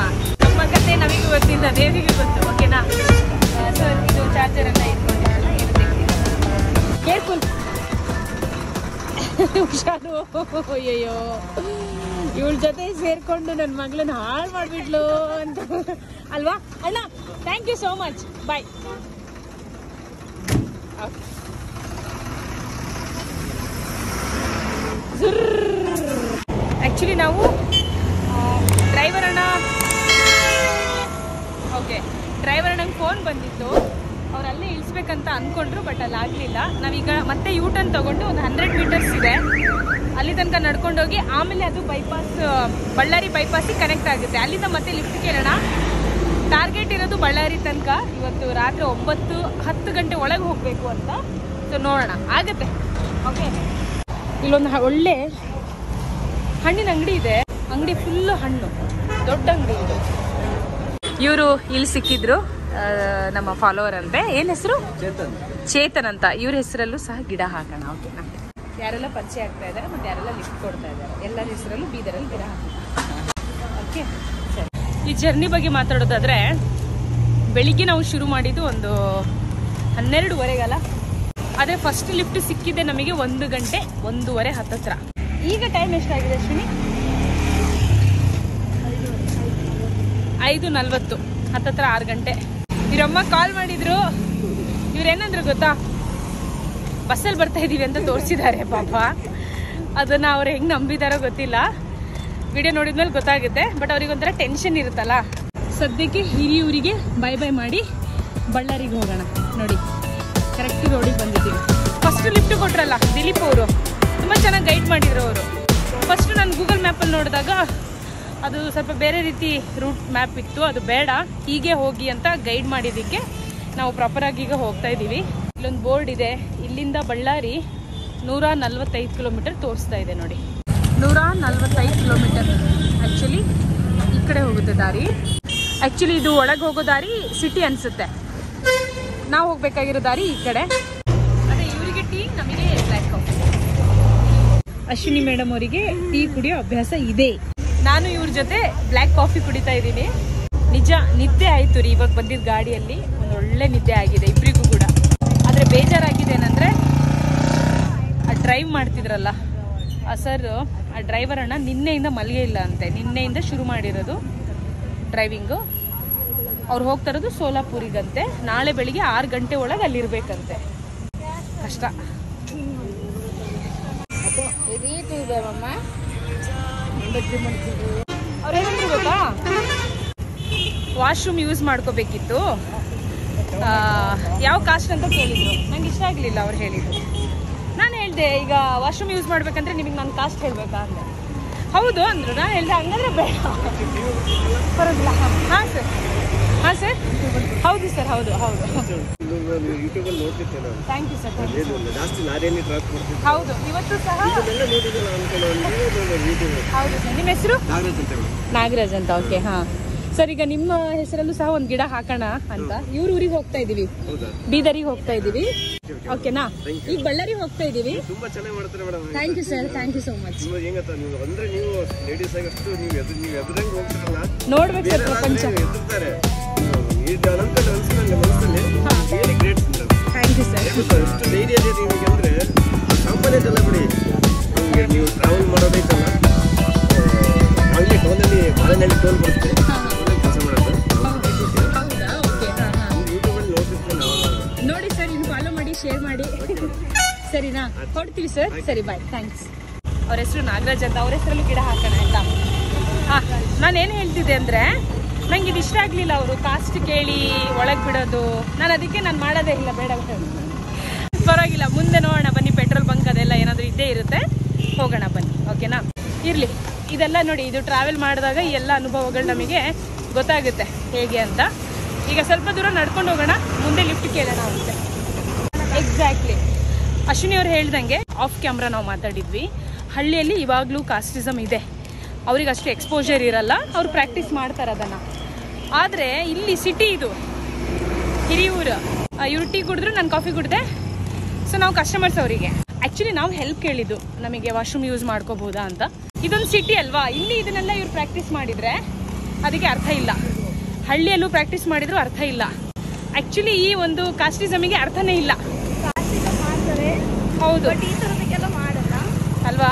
ಕತೆ ನಮಗೂ ಗೊತ್ತಿಲ್ಲ, ದೇವಿಗೂ ಗೊತ್ತು, ಓಕೆನಾ? ಸೊ ಇದು ಚಾರ್ಜರ್ ಎಲ್ಲ ಇಟ್ಕೊಂಡಿರಲ್ಲ, ಕೇರ್ಫುಲ್, ಹುಷಾರು. ಅಯ್ಯಯ್ಯೋ, ಇವಳ ಜೊತೆ ಸೇರ್ಕೊಂಡು ನನ್ನ ಮಗಳನ್ನ ಹಾಳು ಮಾಡ್ಬಿಡ್ಲು ಅಂತ ಅಲ್ವಾ ಅಣ್ಣ? Thank you so much, bye. Actually ನಾವು ಡ್ರೈವರ್ ಅಣ್ಣಂಗೆ ಫೋನ್ ಬಂದಿತ್ತು. ಅವ್ರು ಅಲ್ಲೇ ಇಳಿಸ್ಬೇಕಂತ ಅಂದ್ಕೊಂಡ್ರು, ಬಟ್ ಅಲ್ಲಿ ಆಗಲಿಲ್ಲ. ನಾವೀಗ ಮತ್ತೆ ಯೂಟರ್ನ್ ತಗೊಂಡು ಒಂದು 100 ಮೀಟರ್ಸ್ ಇದೆ, ಅಲ್ಲಿ ತನಕ ನಡ್ಕೊಂಡೋಗಿ ಆಮೇಲೆ ಅದು ಬೈಪಾಸ್, ಬಳ್ಳಾರಿ ಬೈಪಾಸಿಗೆ ಕನೆಕ್ಟ್ ಆಗುತ್ತೆ. ಅಲ್ಲಿಂದ ಮತ್ತೆ ಲಿಫ್ಟ್ ಕೇಳೋಣ. ಟಾರ್ಗೆಟ್ ಇರೋದು ಬಳ್ಳಾರಿ ತನಕ. ಇವತ್ತು ರಾತ್ರಿ 9-10 ಗಂಟೆ ಒಳಗೆ ಹೋಗಬೇಕು ಅಂತ. ಸೊ ನೋಡೋಣ, ಆಗುತ್ತೆ. ಓಕೆ. ಇಲ್ಲೊಂದು ಒಳ್ಳೆ ಹಣ್ಣಿನ ಅಂಗಡಿ ಇದೆ. ಅಂಗಡಿ ಫುಲ್ಲು ಹಣ್ಣು, ದೊಡ್ಡ ಅಂಗಡಿ ಇದೆ. ಇವರು ಇಲ್ಲಿ ಸಿಕ್ಕಿದ್ರು, ನಮ್ಮ ಫಾಲೋವರ್ ಅಂತೆ. ಏನ್ ಹೆಸರು? ಚೇತನ್ ಅಂತ. ಇವ್ರ ಹೆಸರಲ್ಲೂ ಸಹ ಗಿಡ ಹಾಕೋಣ. ಓಕೆನಾ? ಯಾರೆಲ್ಲ ಪರಿಚಯ ಆಗ್ತಾ ಇದ್ದಾರೆ ಮತ್ತೆ ಯಾರೆಲ್ಲ ಲಿಫ್ಟ್ ಕೊಡ್ತಾ ಇದ್ದಾರೆ, ಎಲ್ಲರ ಹೆಸರಲ್ಲೂ ಬೀದರಲ್ಲಿ ಗಿಡ ಹಾಕೋಣ. ಓಕೆ, ಸರಿ. ಈ ಜರ್ನಿ ಬಗ್ಗೆ ಮಾತಾಡೋದಾದ್ರೆ, ಬೆಳಿಗ್ಗೆ ನಾವು ಶುರು ಮಾಡಿದ್ದು ಒಂದು 12:30ಗಲ್ಲ. ಅದೇ ಫಸ್ಟ್ ಲಿಫ್ಟ್ ಸಿಕ್ಕಿದೆ ನಮಗೆ 1 ಗಂಟೆ 1:15 ಹತ್ತತ್ರ. ಈಗ ಟೈಮ್ ಎಷ್ಟಾಗಿದೆ ಅಶ್ವಿನಿ? 5:40 ಹತ್ತತ್ರ 6 ಗಂಟೆ. ಇವರಮ್ಮ ಕಾಲ್ ಮಾಡಿದ್ರು. ಇವ್ರೇನಂದ್ರು ಗೊತ್ತಾ, ಬಸ್ಸಲ್ಲಿ ಬರ್ತಾ ಇದೀವಿ ಅಂತ ತೋರಿಸಿದ್ದಾರೆ ಪಾಪ. ಅದನ್ನ ಅವ್ರು ಹೆಂಗ್ ನಂಬಿದಾರೋ ಗೊತ್ತಿಲ್ಲ, ವಿಡಿಯೋ ನೋಡಿದ್ಮೇಲೆ ಗೊತ್ತಾಗುತ್ತೆ. ಬಟ್ ಅವ್ರಿಗೆ ಒಂಥರ ಟೆನ್ಷನ್ ಇರುತ್ತಲ್ಲ. ಸದ್ಯಕ್ಕೆ ಹಿರಿಯೂರಿಗೆ ಬೈ ಬೈ ಮಾಡಿ ಬಳ್ಳಾರಿಗೆ ಹೋಗೋಣ. ನೋಡಿ, ಕರೆಕ್ಟ್ ರೋಡಿಗೆ ಬಂದಿದ್ದೀವಿ. ಫಸ್ಟ್ ಲಿಫ್ಟ್ ಕೊಟ್ರಲ್ಲ ದಿಲೀಪ್ ಅವರು, ತುಂಬ ಚೆನ್ನಾಗಿ ಗೈಡ್ ಮಾಡಿದ್ರು ಅವರು. ಫಸ್ಟ್ ನಾನು ಗೂಗಲ್ ಮ್ಯಾಪಲ್ಲಿ ನೋಡಿದಾಗ ಅದು ಸ್ವಲ್ಪ ಬೇರೆ ರೀತಿ ರೂಟ್ ಮ್ಯಾಪ್ ಇತ್ತು, ಅದು ಬೇಡ ಹೀಗೆ ಹೋಗಿ ಅಂತ ಗೈಡ್ ಮಾಡಿದ್ದಕ್ಕೆ ನಾವು ಪ್ರಾಪರಾಗಿ ಈಗ ಹೋಗ್ತಾ ಇದ್ದೀವಿ. ಇಲ್ಲೊಂದು ಬೋರ್ಡ್ ಇದೆ, ಇಲ್ಲಿಂದ ಬಳ್ಳಾರಿ 145 ಕಿಲೋಮೀಟರ್ ತೋರಿಸ್ತಾ ಇದೆ ನೋಡಿ. 145 ಕಿಲೋಮೀಟರ್ ಆ್ಯಕ್ಚುಲಿ ಈ ಕಡೆ ಹೋಗುತ್ತೆ ದಾರಿ. ಆ್ಯಕ್ಚುಲಿ ಇದು ಒಳಗೆ ಹೋಗೋ ದಾರಿ ಸಿಟಿ ಅನಿಸುತ್ತೆ, ನಾವು ಹೋಗ್ಬೇಕಾಗಿರೋ ದಾರಿ ಈ ಕಡೆ. ಅದೇ ಇವರಿಗೆ ಟೀ, ನಮಗೆ ಬ್ಲ್ಯಾಕ್ ಕಾಫಿ. ಅಶ್ವಿನಿ ಮೇಡಮ್ ಅವರಿಗೆ ಟೀ ಕುಡಿಯೋ ಅಭ್ಯಾಸ ಇದೆ. ನಾನು ಇವ್ರ ಜೊತೆ ಬ್ಲ್ಯಾಕ್ ಕಾಫಿ ಕುಡಿತಾ ಇದ್ದೀನಿ. ನಿಜ ನಿದ್ದೆ ಆಯಿತು ರೀ ಇವಾಗ ಬಂದಿದ್ದ ಗಾಡಿಯಲ್ಲಿ. ಒಂದು ಒಳ್ಳೆ ನಿದ್ದೆ ಆಗಿದೆ ಇಬ್ಬರಿಗೂ ಕೂಡ. ಆದರೆ ಬೇಜಾರಾಗಿದೆ ಏನಂದರೆ, ಆ ಡ್ರೈವ್ ಮಾಡ್ತಿದ್ರಲ್ಲ ಆ ಸರ್, ಆ ಡ್ರೈವರ್ ಅಣ್ಣ ನಿನ್ನೆಯಿಂದ ಮಲ್ಗೆ ಇಲ್ಲ ಅಂತೆ. ನಿನ್ನೆಯಿಂದ ಶುರು ಮಾಡಿರೋದು ಡ್ರೈವಿಂಗು. ಅವ್ರು ಹೋಗ್ತಾ ಇರೋದು ಸೋಲಾಪುರಿಗಂತೆ. ನಾಳೆ ಬೆಳಿಗ್ಗೆ 6 ಗಂಟೆ ಒಳಗೆ ಅಲ್ಲಿರ್ಬೇಕಂತೆ. ಕಷ್ಟ. ಅವ್ರೇನಂದ್ರು ಗೊತ್ತಾ, ವಾಶ್ರೂಮ್ ಯೂಸ್ ಮಾಡ್ಕೋಬೇಕಿತ್ತು, ಯಾವ ಕಾಸ್ಟ್ ಅಂತ ಕೇಳಿದ್ರು. ನಂಗೆ ಇಷ್ಟ ಆಗಲಿಲ್ಲ ಅವ್ರು ಹೇಳಿದ್ರು. ನಾನು ಹೇಳಿದೆ, ಈಗ ವಾಶ್ರೂಮ್ ಯೂಸ್ ಮಾಡ್ಬೇಕಂದ್ರೆ ನಿಮಗೆ ನಾನು ಕಾಸ್ಟ್ ಹೇಳಬೇಕಾ ಅಂದೆ. ಹೌದು ಅಂದರು. ನಾನು ಹೇಳಿದೆ ಹಂಗಂದ್ರೆ ಬೇಡ, ಬರೋದಿಲ್ಲ. ಹಾಂ ಸರ್, ಹಾಂ ಸರ್, ಹೌದು ಸರ್, ಹೌದು ಹೌದು. Thank you sir. ಹೌದು, ಇವತ್ತು ಸಹ ಹೌದು ಸರ್. ನಿಮ್ಮ ಹೆಸರು? ನಾಗರಾಜ್ ಅಂತ. ಓಕೆ, ಹಾಂ ಸರ್. ಈಗ ನಿಮ್ಮ ಹೆಸರಲ್ಲೂ ಸಹ ಒಂದು ಗಿಡ ಹಾಕೋಣ ಅಂತ ಇವ್ರ ಊರಿಗೆ ಹೋಗ್ತಾ ಇದೀವಿ, ಬೀದರಿಗೆ ಹೋಗ್ತಾ ಇದೀವಿ. ಓಕೆನಾ? ಈಗ ಬಳ್ಳಾರಿಗೆ ಹೋಗ್ತಾ ಇದೀವಿ. Thank you sir, thank you so much. ನೋಡ್ಬೇಕು ಸರ್ ಪ್ರಪಂಚ. Thank you sir. ನೀವು ಟ್ರಾವೆಲ್ ಮಾಡೋದೈತಲ್ಲ, ಅಲ್ಲಿ ಟೋನಲ್ಲಿ ಬಾಳೆನಹಳ್ಳಿ ಟೋಲ್ ಬರುತ್ತೆ, ಕೆಲಸ ಮಾಡೋದು. ನೋಡಿ ಸರ್, ಇನ್ನು ಫಾಲೋ ಮಾಡಿ, ಶೇರ್ ಮಾಡಿ, ಸರಿನಾ? ಹೊಡ್ತೀವಿ ಸರ್. ಸರಿ, ಬಾಯ್, ಥ್ಯಾಂಕ್ಸ್. ಅವ್ರ ಹೆಸರು ನಾಗರಾಜ್ ಅಂತ. ಅವ್ರ ಹೆಸರಲ್ಲೂ ಗಿಡ ಹಾಕೋಣ ಆಯ್ತಾ? ಹಾಂ, ನಾನೇನು ಹೇಳ್ತಿದ್ದೆ ಅಂದರೆ, ನಂಗೆ ಇದು ಇಷ್ಟ ಆಗಲಿಲ್ಲ. ಅವರು ಕಾಸ್ಟ್ ಕೇಳಿ ಒಳಗೆ ಬಿಡೋದು. ನಾನು ಅದಕ್ಕೆ ನಾನು ಮಾಡೋದೇ ಇಲ್ಲ, ಬೇಡ ಪರವಾಗಿಲ್ಲ, ಮುಂದೆ ನೋಡೋಣ ಬನ್ನಿ. ಪೆಟ್ರೋಲ್ ಬಂಕ್ ಅದೆಲ್ಲ ಏನಾದರೂ ಇದ್ದೇ ಇರುತ್ತೆ, ಹೋಗೋಣ ಬನ್ನಿ. ಓಕೆನಾ? ಇರಲಿ. ಇದೆಲ್ಲ ನೋಡಿ, ಇದು ಟ್ರಾವೆಲ್ ಮಾಡಿದಾಗ ಈ ಎಲ್ಲ ಅನುಭವಗಳು ನಮಗೆ ಗೊತ್ತಾಗುತ್ತೆ ಹೇಗೆ ಅಂತ. ಈಗ ಸ್ವಲ್ಪ ದೂರ ನಡ್ಕೊಂಡು ಹೋಗೋಣ, ಮುಂದೆ ಲಿಫ್ಟ್ ಕೇಳೋಣ ಆಗುತ್ತೆ. ಎಕ್ಸಾಕ್ಟ್ಲಿ. ಅಶ್ವಿನಿ ಅವ್ರು ಹೇಳ್ದಂಗೆ ಆಫ್ ಕ್ಯಾಮ್ರಾ ನಾವು ಮಾತಾಡಿದ್ವಿ. ಹಳ್ಳಿಯಲ್ಲಿ ಇವಾಗಲೂ ಕಾಸ್ಟಿಸಮ್ ಇದೆ, ಅವ್ರಿಗೆ ಅಷ್ಟು ಎಕ್ಸ್ಪೋಜರ್ ಇರಲ್ಲ, ಅವ್ರು ಪ್ರಾಕ್ಟೀಸ್ ಮಾಡ್ತಾರೆ ಅದನ್ನು. ಆದರೆ ಇಲ್ಲಿ ಸಿಟಿ, ಇದು ಹಿರಿಯೂರು. ಇವ್ರು ಟೀ ಕುಡಿದ್ರು, ನಾನು ಕಾಫಿ ಕುಡಿದೆ. ಸೊ ನಾವು ಕಸ್ಟಮರ್ಸ್ ಅವರಿಗೆ. ಆ್ಯಕ್ಚುಲಿ ನಾವು ಹೆಲ್ಪ್ ಕೇಳಿದ್ದು, ನಮಗೆ ವಾಶ್ರೂಮ್ ಯೂಸ್ ಮಾಡ್ಕೋಬೋದಾ ಅಂತ. ಇದೊಂದು ಸಿಟಿ ಅಲ್ವಾ, ಇಲ್ಲಿ ಇದನ್ನೆಲ್ಲ ಇವ್ರು ಪ್ರಾಕ್ಟೀಸ್ ಮಾಡಿದರೆ ಅದಕ್ಕೆ ಅರ್ಥ ಇಲ್ಲ. ಹಳ್ಳಿಯಲ್ಲೂ ಪ್ರಾಕ್ಟೀಸ್ ಮಾಡಿದ್ರು ಅರ್ಥ ಇಲ್ಲ. ಆ್ಯಕ್ಚುಲಿ ಈ ಒಂದು ಕಾಸ್ಟಿಸಮಿಗೆ ಅರ್ಥನೇ ಇಲ್ಲ. ಹೌದು ಅಲ್ವಾ?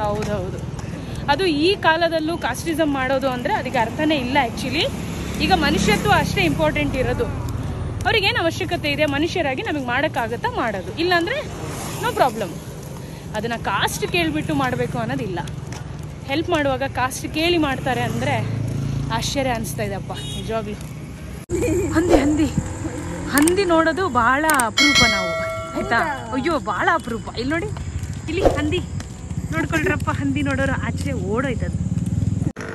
ಹೌದೌದು. ಅದು ಈ ಕಾಲದಲ್ಲೂ ಕಾಸ್ಟಿಸಮ್ ಮಾಡೋದು ಅಂದರೆ ಅದಕ್ಕೆ ಅರ್ಥನೇ ಇಲ್ಲ. ಆ್ಯಕ್ಚುಲಿ ಈಗ ಮನುಷ್ಯತ್ವ ಅಷ್ಟೇ ಇಂಪಾರ್ಟೆಂಟ್ ಇರೋದು. ಅವ್ರಿಗೇನು ಅವಶ್ಯಕತೆ ಇದೆ, ಮನುಷ್ಯರಾಗಿ ನಮಗೆ ಮಾಡೋಕ್ಕಾಗತ್ತಾ ಮಾಡೋದು, ಇಲ್ಲಾಂದರೆ ನೋ ಪ್ರಾಬ್ಲಮ್. ಅದನ್ನು ಕಾಸ್ಟ್ ಕೇಳಿಬಿಟ್ಟು ಮಾಡಬೇಕು ಅನ್ನೋದಿಲ್ಲ. ಹೆಲ್ಪ್ ಮಾಡುವಾಗ ಕಾಸ್ಟ್ ಕೇಳಿ ಮಾಡ್ತಾರೆ ಅಂದರೆ ಆಶ್ಚರ್ಯ ಅನಿಸ್ತಾ ಇದೆಪ್ಪ ನಿಜವಾಗ್ಲೂ. ಹಂದಿ ನೋಡೋದು ಭಾಳ ಅಪರೂಪ ನಾವು, ಆಯಿತಾ? ಅಯ್ಯೋ, ಭಾಳ ಅಪರೂಪ. ಇಲ್ಲಿ ನೋಡಿ, ಇಲ್ಲಿ ಹಂದಿ ನೋಡ್ಕೊಳ್ರಪ್ಪ. ಹಂದಿ ನೋಡೋರು ಆಚೆ ಓಡೋಯ್ತದು.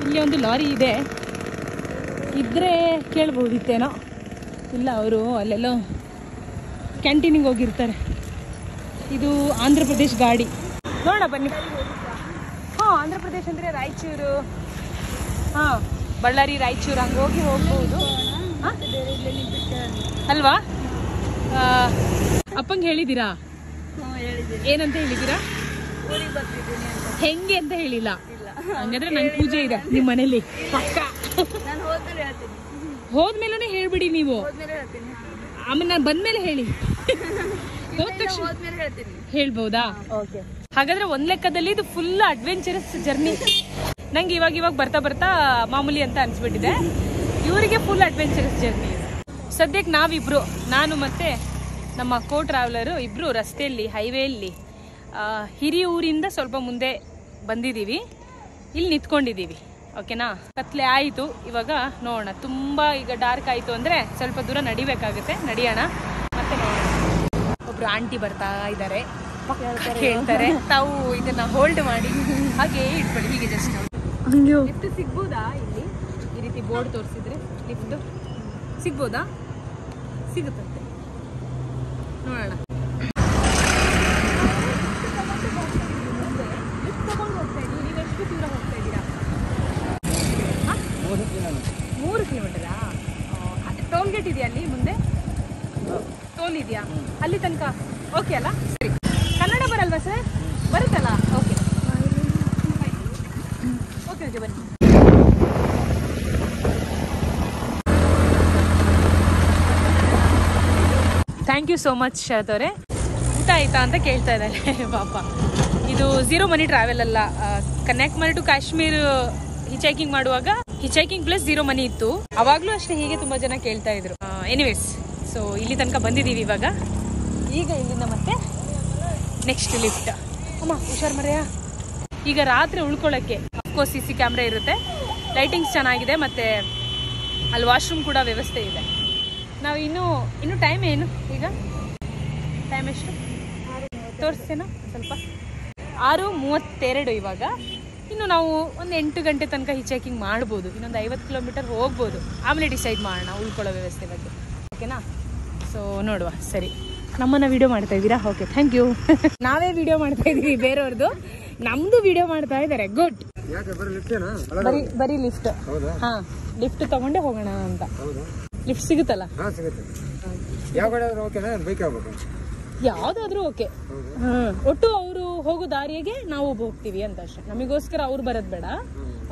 ಇಲ್ಲಿ ಒಂದು ಲಾರಿ ಇದೆ, ಇದ್ದರೆ ಕೇಳ್ಬೋದಿತ್ತೇನೋ. ಇಲ್ಲ, ಅವರು ಅಲ್ಲೆಲ್ಲೋ ಕ್ಯಾಂಟೀನಿಗೆ ಹೋಗಿರ್ತಾರೆ. ಇದು ಆಂಧ್ರ ಪ್ರದೇಶ್ ಗಾಡಿ ನೋಡ ಬನ್ನಿ. ಹಾ, ಆಂಧ್ರ ಪ್ರದೇಶ್ ಅಂದ್ರೆ ರಾಯಚೂರು, ಹಾ ಬಳ್ಳಾರಿ ರಾಯಚೂರು ಹಂಗೆ ಹೋಗ್ಬೋದು ಅಲ್ವಾ? ಅಪ್ಪಂಗೆ ಹೇಳಿದ್ದೀರಾ? ಏನಂತ ಹೇಳಿದ್ದೀರಾ? ಹೆಂಗೆ ಅಂತ ಹೇಳಿಲ್ಲ. ಹಂಗಂದ್ರೆ ನಂಗೆ ಪೂಜೆ ಇದೆ ನಿಮ್ಮ ಮನೇಲಿ ಪಕ್ಕ. ಹೋದ್ಮೇಲೆ ಹೇಳ್ಬಿಡಿ ನೀವು, ಆಮೇಲೆ ನಾನು ಬಂದ್ಮೇಲೆ ಹೇಳಿ. ಹೋದ ತಕ್ಷಣ ಹೇಳ್ಬಹುದಾ? ಓಕೆ. ಹಾಗಾದ್ರೆ ಒಂದ್ ಲೆಕ್ಕದಲ್ಲಿ ಇದು ಫುಲ್ ಅಡ್ವೆಂಚರಸ್ ಜರ್ನಿ. ನಂಗೆ ಇವಾಗ ಬರ್ತಾ ಬರ್ತಾ ಮಾಮೂಲಿ ಅಂತ ಅನ್ಸ್ಬಿಟ್ಟಿದೆ. ಇವರಿಗೆ ಫುಲ್ ಅಡ್ವೆಂಚರಸ್ ಜರ್ನಿ. ಸದ್ಯಕ್ಕೆ ನಾವಿಬ್ರು, ನಾನು ಮತ್ತೆ ನಮ್ಮ ಕೋ ಟ್ರಾವೆಲರು ಇಬ್ರು ರಸ್ತೆಯಲ್ಲಿ ಹೈವೇಯಲ್ಲಿ ಹಿರಿಯೂರಿಂದ ಸ್ವಲ್ಪ ಮುಂದೆ ಬಂದಿದ್ದೀವಿ. ಇಲ್ಲಿ ನಿಂತ್ಕೊಂಡಿದ್ದೀವಿ. ಓಕೆನಾ? ಕತ್ಲೆ ಆಯಿತು. ಇವಾಗ ನೋಡೋಣ. ತುಂಬಾ ಈಗ ಡಾರ್ಕ್ ಆಯಿತು ಅಂದರೆ ಸ್ವಲ್ಪ ದೂರ ನಡಿಬೇಕಾಗುತ್ತೆ. ನಡಿಯೋಣ ಮತ್ತೆ ನೋಡೋಣ. ಒಬ್ರು ಆಂಟಿ ಬರ್ತಾ ಇದ್ದಾರೆ, ಹೇಳ್ತಾರೆ. ತಾವು ಇದನ್ನ ಹೋಲ್ಡ್ ಮಾಡಿ ಹಾಗೆ ಇಟ್ಕೊಳ್ಳಿ. ಹೀಗೆ ಜಸ್ಟ್ ಲಿಫ್ಟ್ ಸಿಗ್ಬೋದಾ? ಇಲ್ಲಿ ಈ ರೀತಿ ಬೋರ್ಡ್ ತೋರಿಸಿದ್ರೆ ಲಿಫ್ಟ್ ಸಿಗ್ಬೋದಾ? ಸಿಗುತ್ತಂತೆ, ನೋಡೋಣ. ಲಿಫ್ಟ್ ತಗೊಂಡು ಹೋಗ್ತಾ ಇದ್ದೀವಿ. ನೀವು ಎಷ್ಟು ದೂರ ಹೋಗ್ತಾ ಇದ್ದೀರಾ? 3 ಕಿಲೋಮೀಟರಾ? ಟೋಲ್ ಗೇಟ್ ಇದೆಯಾ ಅಲ್ಲಿ ಮುಂದೆ? ಟೋಲ್ ಇದೆಯಾ ಅಲ್ಲಿ ತನಕ? ಓಕೆ ಅಲ್ಲ? ಸರಿ. ಕನ್ನಡ ಬರಲ್ವಾ ಸರ್? ಬರುತ್ತಲ್ಲ? ಓಕೆ ಓಕೆ ಓಕೆ ಬನ್ನಿ. ಥ್ಯಾಂಕ್ ಯು ಸೋ ಮಚ್ ಶರತ್ ಅವರೇ. ಊಟ ಆಯ್ತಾ ಅಂತ ಕೇಳ್ತಾ ಇದ್ದಾರೆ ಪಾಪ. ಇದು 0 ಮನಿ ಟ್ರಾವೆಲ್ ಅಲ್ಲ. ಕನ್ಯಾಕುಮಾರಿ ಟು ಕಾಶ್ಮೀರ್ ಹಿಚೈಕಿಂಗ್ ಮಾಡುವಾಗ ಹಿಚೈಕಿಂಗ್ ಪ್ಲಸ್ 0 ಮನಿ ಇತ್ತು. ಅವಾಗ್ಲೂ ಅಷ್ಟೇ ಹೀಗೆ ತುಂಬಾ ಜನ ಕೇಳ್ತಾ ಇದ್ರು. ಎನಿವೇಸ್, ಸೊ ಇಲ್ಲಿ ತನಕ ಬಂದಿದ್ದೀವಿ ಇವಾಗ. ಈಗ ಇಲ್ಲಿಂದ ಮತ್ತೆ ನೆಕ್ಸ್ಟ್ ಲಿಫ್ಟ್. ಅಮ್ಮ ಹುಷಾರ್ ಮರೆಯ. ಈಗ ರಾತ್ರಿ ಉಳ್ಕೊಳ್ಳೋಕ್ಕೆ ಅಫ್ಕೋರ್ಸ್ CC ಕ್ಯಾಮ್ರಾ ಇರುತ್ತೆ, ಲೈಟಿಂಗ್ಸ್ ಚೆನ್ನಾಗಿದೆ, ಮತ್ತು ಅಲ್ಲಿ ವಾಶ್ರೂಮ್ ಕೂಡ ವ್ಯವಸ್ಥೆ ಇದೆ. ನಾವು ಇನ್ನೂ ಟೈಮ್ ಏನು? ಈಗ ಟೈಮ್ ಎಷ್ಟು ತೋರಿಸ್ತೇನೋ ಸ್ವಲ್ಪ? 6:32 ಇವಾಗ. ಇನ್ನು ನಾವು ಒಂದು 8 ಗಂಟೆ ತನಕ ಹಿಚೈಕಿಂಗ್ ಮಾಡ್ಬೋದು. ಇನ್ನೊಂದು 50 ಕಿಲೋಮೀಟರ್ ಹೋಗ್ಬೋದು. ಆಮೇಲೆ ಡಿಸೈಡ್ ಮಾಡೋಣ ಉಳ್ಕೊಳ್ಳೋ ವ್ಯವಸ್ಥೆ ಬಗ್ಗೆ. ಓಕೆನಾ? ಸೊ ನೋಡುವ. ಸರಿ, ನಮ್ಮನ್ನ ವಿಡಿಯೋ ಮಾಡ್ತಾ ಇದ್ದೀರಾ? Okay, thank you. ನಾವೇ ವಿಡಿಯೋ ಮಾಡ್ತಾ ಇದೀವಿ, ಬೇರೆಯವ್ರದ್ದು ನಮ್ದು ವಿಡಿಯೋ ಮಾಡ್ತಾ ಇದ್ದಾರೆ. ಗುಡ್. ಬರೀ ಲಿಫ್ಟ್. ಹಾ, ಲಿಫ್ಟ್ ತಗೊಂಡೇ ಹೋಗೋಣ ಅಂತ. ಲಿಫ್ಟ್ ಸಿಗುತ್ತಲ್ಲ? ಯಾವ್ದಾದ್ರು ಓಕೆ. ಒಟ್ಟು ಅವರು ಹೋಗೋ ದಾರಿಗೆ ನಾವು ಹೋಗ್ತೀವಿ ಅಂತ ಅಷ್ಟೇ. ನಮಗೋಸ್ಕರ ಅವ್ರು ಬರೋದ್ ಬೇಡ.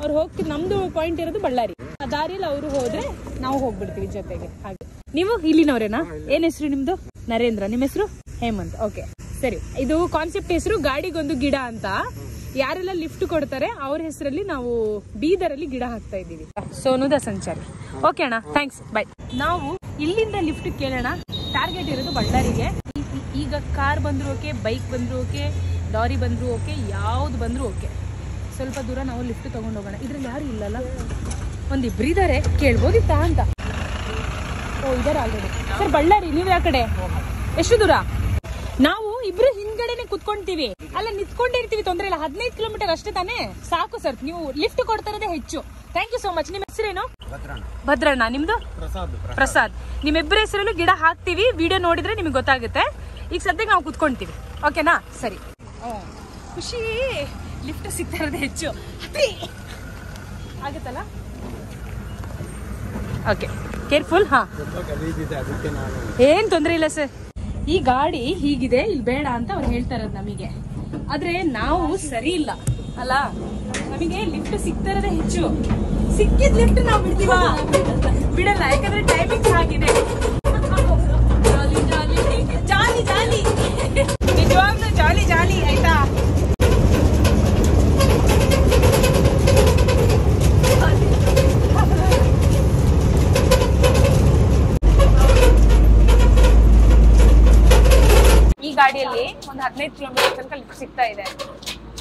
ಅವ್ರು ಹೋಗ್ತೀವಿ. ನಮ್ದು ಪಾಯಿಂಟ್ ಇರೋದು ಬಳ್ಳಾರಿ. ಆ ದಾರಿಯಲ್ಲಿ ಅವರು ಹೋದ್ರೆ ನಾವು ಹೋಗ್ಬಿಡ್ತೀವಿ ಜೊತೆಗೆ. ಹಾಗೆ. ನೀವು ಇಲ್ಲಿನವ್ರೇನಾ? ಏನ್ ಹೆಸರು ನಿಮ್ದು? ನರೇಂದ್ರ. ನಿಮ್ಮ ಹೆಸರು? ಹೇಮಂತ್. ಓಕೆ, ಸರಿ. ಇದು ಕಾನ್ಸೆಪ್ಟ್ ಹೆಸರು ಗಾಡಿಗೊಂದು ಗಿಡ ಅಂತ. ಯಾರೆಲ್ಲ ಲಿಫ್ಟ್ ಕೊಡ್ತಾರೆ ಅವ್ರ ಹೆಸರಲ್ಲಿ ನಾವು ಬೀದರಲ್ಲಿ ಗಿಡ ಹಾಕ್ತಾ ಇದ್ದೀವಿ. ಸೋನುದ ಸಂಚಾರಿ. ಓಕೆ ಅಣ್ಣ, ಥ್ಯಾಂಕ್ಸ್, ಬಾಯ್. ನಾವು ಇಲ್ಲಿಂದ ಲಿಫ್ಟ್ ಕೇಳೋಣ. ಟಾರ್ಗೆಟ್ ಇರೋದು ಬಳ್ಳಾರಿಗೆ. ಈಗ ಕಾರ್ ಬಂದ್ರು ಓಕೆ, ಬೈಕ್ ಬಂದ್ರು ಓಕೆ, ಲಾರಿ ಬಂದ್ರು ಓಕೆ, ಯಾವ್ದು ಬಂದ್ರು ಓಕೆ. ಸ್ವಲ್ಪ ದೂರ ನಾವು ಲಿಫ್ಟ್ ತಗೊಂಡು ಹೋಗೋಣ. ಇದ್ರಲ್ಲಿ ಯಾರು ಇಲ್ಲಲ್ಲ? ಒಂದಿಬ್ರು ಇದ್ದಾರೆ, ಕೇಳ್ಬೋದಿತ್ತಾ ಅಂತ. ಓ, ಇದಾರೆ ಆಲ್ರೆಡಿ. ಸರ್, ಬಳ್ಳಾರಿ. ನೀವು ಯಾವ ಕಡೆ? ಎಷ್ಟು ದೂರ? ನಾವು ಇಬ್ರು ಹಿಂದ್ಗಡೆನೆ ಕುತ್ಕೊಂತೀವಿ. ಅಲ್ಲ, ನಿಂತ್ಕೊಂಡಿರ್ತೀವಿ, ತೊಂದರೆ ಇಲ್ಲ. 15 ಕಿಲೋಮೀಟರ್ ಅಷ್ಟೇ ತಾನೇ? ಸಾಕು ಸರ್. ನೀವು ಲಿಫ್ಟ್ ಕೊಡ್ತಾ ಇರೋದೇ ಹೆಚ್ಚು. Thank you so much. ನಿಮ್ಮ ಹೆಸರೇನು? ಭದ್ರಣ್ಣ. ನಿಮ್ದು? ಪ್ರಸಾದ್. ನಿಮ್ಮಿಬ್ಬರ ಹೆಸರಲ್ಲೂ ಗಿಡ ಹಾಕ್ತಿವಿ. ವಿಡಿಯೋ ನೋಡಿದ್ರೆ ನಿಮ್ಗೆ ಗೊತ್ತಾಗುತ್ತೆ. ಈಗ ಸದ್ಯಕ್ಕೆ ನಾವು ಕುತ್ಕೊಂತೀವಿ. ಓಕೆನಾ? ಸರಿ. ಖುಷಿ. ಲಿಫ್ಟ್ ಸಿಗ್ತಾ ಇರೋದೇ ಹೆಚ್ಚು. ಆಗುತ್ತಲ್ಲ? Okay, careful. ಹಾ, ಏನ್ ತೊಂದರೆ ಇಲ್ಲ ಸರ್. ಈ ಗಾಡಿ ಹೀಗಿದೆ, ಇಲ್ಲಿ ಬೇಡ ಅಂತ ಅವ್ರು ಹೇಳ್ತಾ ಇರೋದು ನಮಗೆ. ಆದ್ರೆ ನಾವು ಸರಿ ಇಲ್ಲ ಅಲ್ಲ. ನಮಗೆ ಲಿಫ್ಟ್ ಸಿಗ್ತಾ ಇರೋದೇ ಹೆಚ್ಚು. ಸಿಕ್ಕಿದ್ ಲಿಫ್ಟ್ ನಾವು ಬಿಡ್ತೀವ? ಬಿಡಲ್ಲ. ಯಾಕಂದ್ರೆ ಟೈಮಿಂಗ್ಸ್ ಆಗಿದೆ. ಜಾಲಿ ಜಾಲಿ, ನಿಜವಾಗ್ಲೂ ಜಾಲಿ ಜಾಲಿ. ಆಯ್ತಾ? ಈ ಗಾಡಿಯಲ್ಲಿ ಒಂದು 15 ಕಿಲೋಮೀಟರ್ ತನಕ ಲಿಫ್ಟ್ ಸಿಗ್ತಾ ಇದೆ.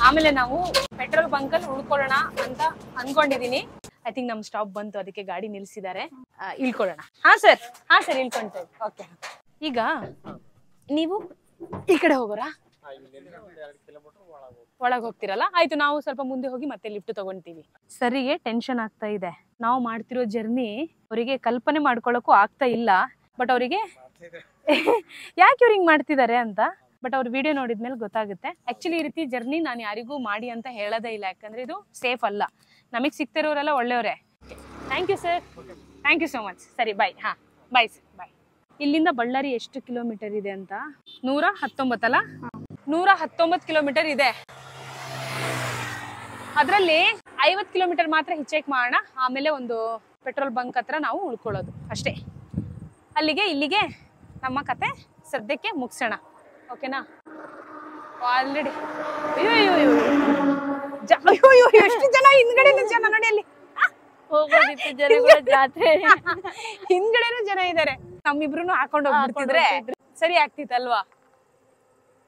ಆಮೇಲೆ ನಾವು ಪೆಟ್ರೋಲ್ ಬಂಕ್ ಅಲ್ಲಿ ಉಳ್ಕೊಳ್ಳೋಣ ಅಂತ ಅನ್ಕೊಂಡಿದೀನಿ. ಐ ಥಿಂಕ್ ನಮ್ ಸ್ಟಾಪ್ ಬಂತು, ಅದಕ್ಕೆ ಗಾಡಿ ನಿಲ್ಸಿದ್ದಾರೆ. ಇಳ್ಕೊಳ್ಳೋಣ. ಹಾ ಸರ್, ಇಳ್ಕೊಂತ. ಓಕೆ. ಈಗ ನೀವು ಈ ಕಡೆ ಹೋಗೋರಾ? ಒಳಗೆ ಹೋಗ್ತಿರಲ್ಲ? ಆಯ್ತು, ನಾವು ಸ್ವಲ್ಪ ಮುಂದೆ ಹೋಗಿ ಮತ್ತೆ ಲಿಫ್ಟ್ ತಗೊಂತೀವಿ. ಸರಿಗೆ ಟೆನ್ಷನ್ ಆಗ್ತಾ ಇದೆ. ನಾವು ಮಾಡ್ತಿರೋ ಜರ್ನಿ ಅವರಿಗೆ ಕಲ್ಪನೆ ಮಾಡ್ಕೊಳ್ಳೋಕ್ಕೂ ಆಗ್ತಾ ಇಲ್ಲ. ಬಟ್ ಅವರಿಗೆ ಯಾಕೆ ಇವ್ರು ಹಿಂಗ್ ಮಾಡ್ತಿದ್ದಾರೆ ಅಂತ ಬಟ್ ಅವ್ರ ವಿಡಿಯೋ ನೋಡಿದ್ಮೇಲೆ ಗೊತ್ತಾಗುತ್ತೆ. ಆಕ್ಚುಲಿ ಈ ರೀತಿ ಜರ್ನಿ ನಾನು ಯಾರಿಗೂ ಮಾಡಿ ಅಂತ ಹೇಳೋದೇ ಇಲ್ಲ, ಯಾಕಂದ್ರೆ ಇದು ಸೇಫ್ ಅಲ್ಲ. ನಮಗೆ ಸಿಗ್ತಿರೋರೆಲ್ಲ ಒಳ್ಳೆಯವರೇ. Thank you sir, thank you so much. ಸರಿ ಬಾಯ್. ಹಾಂ ಬಾಯ್ ಸರ್, ಬಾಯ್. ಇಲ್ಲಿಂದ ಬಳ್ಳಾರಿ ಎಷ್ಟು ಕಿಲೋಮೀಟರ್ ಇದೆ ಅಂತ 119 ಅಲ್ಲ, 119 ಕಿಲೋಮೀಟರ್ ಇದೆ. ಅದರಲ್ಲಿ 50 ಕಿಲೋಮೀಟರ್ ಮಾತ್ರ ಹಿಚೇಕ್ ಮಾಡೋಣ, ಆಮೇಲೆ ಒಂದು ಪೆಟ್ರೋಲ್ ಬಂಕ್ ಹತ್ರ ನಾವು ಉಳ್ಕೊಳ್ಳೋದು ಅಷ್ಟೇ. ಅಲ್ಲಿಗೆ ಇಲ್ಲಿಗೆ ನಮ್ಮ ಕತೆ ಸದ್ಯಕ್ಕೆ ಮುಗಿಸೋಣ, ಓಕೆನಾ? ಆಲ್ರೆಡಿ ಅಯ್ಯೋ ಎಷ್ಟು ಜನ ಹಿಂದ್ಗಡೆ ಜನ ನೋಡಿ, ಅಲ್ಲಿ ಹೋಗೋದಿತ್ತು ಜನಗಳ ಜಾತ್ರೆ. ಹಿಂದ್ಗಡೆನೂ ಜನ ಇದಾರೆ. ನಮ್ಮಿಬ್ರು ಹಾಕೊಂಡು ಹೋಗ್ಬಿಡ್ತಿದ್ರೆ ಸರಿ ಆಗ್ತಿತ್ತಲ್ವಾ?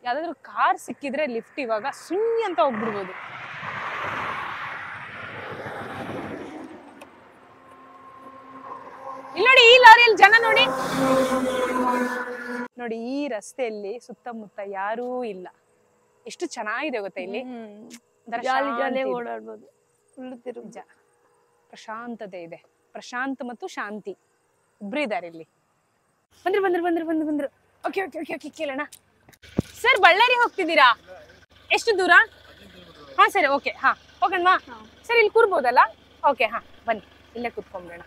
ಯಾವ್ದಾದ್ರು ಕಾರ್ ಸಿಕ್ಕಿದ್ರೆ ಲಿಫ್ಟ್ ಇವಾಗ ಸುಮ್ಮನೆ ಅಂತ ಹೋಗ್ಬಿಡ್ಬೋದು. ಇಲ್ಲಿ ನೋಡಿ, ಈ ಲಾರಿಯಲ್ಲಿ ಜನ ನೋಡಿ ನೋಡಿ, ಈ ರಸ್ತೆಯಲ್ಲಿ ಸುತ್ತಮುತ್ತ ಯಾರೂ ಇಲ್ಲ. ಎಷ್ಟು ಚೆನ್ನಾಗಿದೆ ಗೊತ್ತಾ ಇಲ್ಲಿ, ಓಡಾಡ್ಬೋದು. ನಿಜ, ಪ್ರಶಾಂತತೆ ಇದೆ. ಪ್ರಶಾಂತ ಮತ್ತು ಶಾಂತಿ ಇಬ್ರು ಇದಾರೆ ಇಲ್ಲಿ. ಬಂದ್ರು. ಓಕೆ ಓಕೆ ಓಕೆ ಓಕೆ ಕೇಳೋಣ. ಸರ್ ಬಳ್ಳಾರಿ ಹೋಗ್ತಿದ್ದೀರಾ? ಎಷ್ಟು ದೂರ? ಹಾ ಸರಿ, ಓಕೆ. ಹಾ ಹೋಗೋಣವಾ? ಸರ್ ಇಲ್ಲಿ ಕೂರ್ಬೋದಲ್ಲ? ಓಕೆ, ಹಾ ಬನ್ನಿ, ಇಲ್ಲೇ ಕೂತ್ಕೊಂಡ್ಬಿಡೋಣ.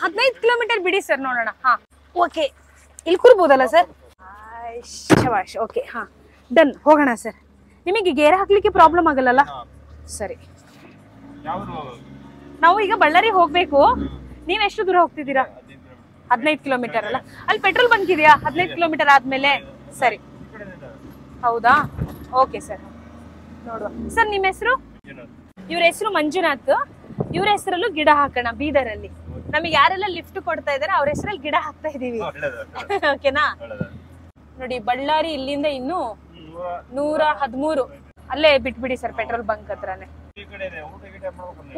15 ಕಿಲೋಮೀಟರ್ ಬಿಡಿ ಸರ್, ನೋಡೋಣ. ಹಾ ಓಕೆ, ಇಲ್ಲಿ ಕೂರ್ಬೋದಲ್ಲ ಸರ್? ಶಬಾಷ್. ಓಕೆ, ಹಾ ಡನ್, ಹೋಗೋಣ ಸರ್. ನಿಮಗೆ ಗೇರ್ ಹಾಕ್ಲಿಕ್ಕೆ ಪ್ರಾಬ್ಲಮ್ ಆಗಲ್ಲ? ಸರಿ, ನಾವು ಈಗ ಬಳ್ಳಾರಿ ಹೋಗ್ಬೇಕು. ನೀವ್ ಎಷ್ಟು ದೂರ ಹೋಗ್ತಿದ್ದೀರಾ? 15 ಕಿಲೋಮೀಟರ್ ಅಲ್ಲ? ಅಲ್ಲಿ ಪೆಟ್ರೋಲ್ ಬಂಕ್ ಇದೆಯಾ 15 ಕಿಲೋಮೀಟರ್ ಆದ್ಮೇಲೆ? ಸರಿ, ಹೌದಾ? ಓಕೆ ಸರ್, ನೋಡುವ. ಸರ್ ನಿಮ್ಮ ಹೆಸರು? ಇವ್ರ ಹೆಸರು ಮಂಜುನಾಥ್. ಇವ್ರ ಹೆಸರಲ್ಲೂ ಗಿಡ ಹಾಕೋಣ ಬೀದರಲ್ಲಿ. ನಮಗೆ ಯಾರೆಲ್ಲ ಲಿಫ್ಟ್ ಕೊಡ್ತಾ ಇದಾರೆ ಅವ್ರ ಹೆಸರಲ್ಲಿ ಗಿಡ ಹಾಕ್ತಾ ಇದೀವಿ, ಓಕೆನಾ? ನೋಡಿ, ಬಳ್ಳಾರಿ ಇಲ್ಲಿಂದ ಇನ್ನು 113 ಅಲ್ಲೇ ಬಿಟ್ಬಿಡಿ ಸರ್, ಪೆಟ್ರೋಲ್ ಬಂಕ್ ಹತ್ರನೇ.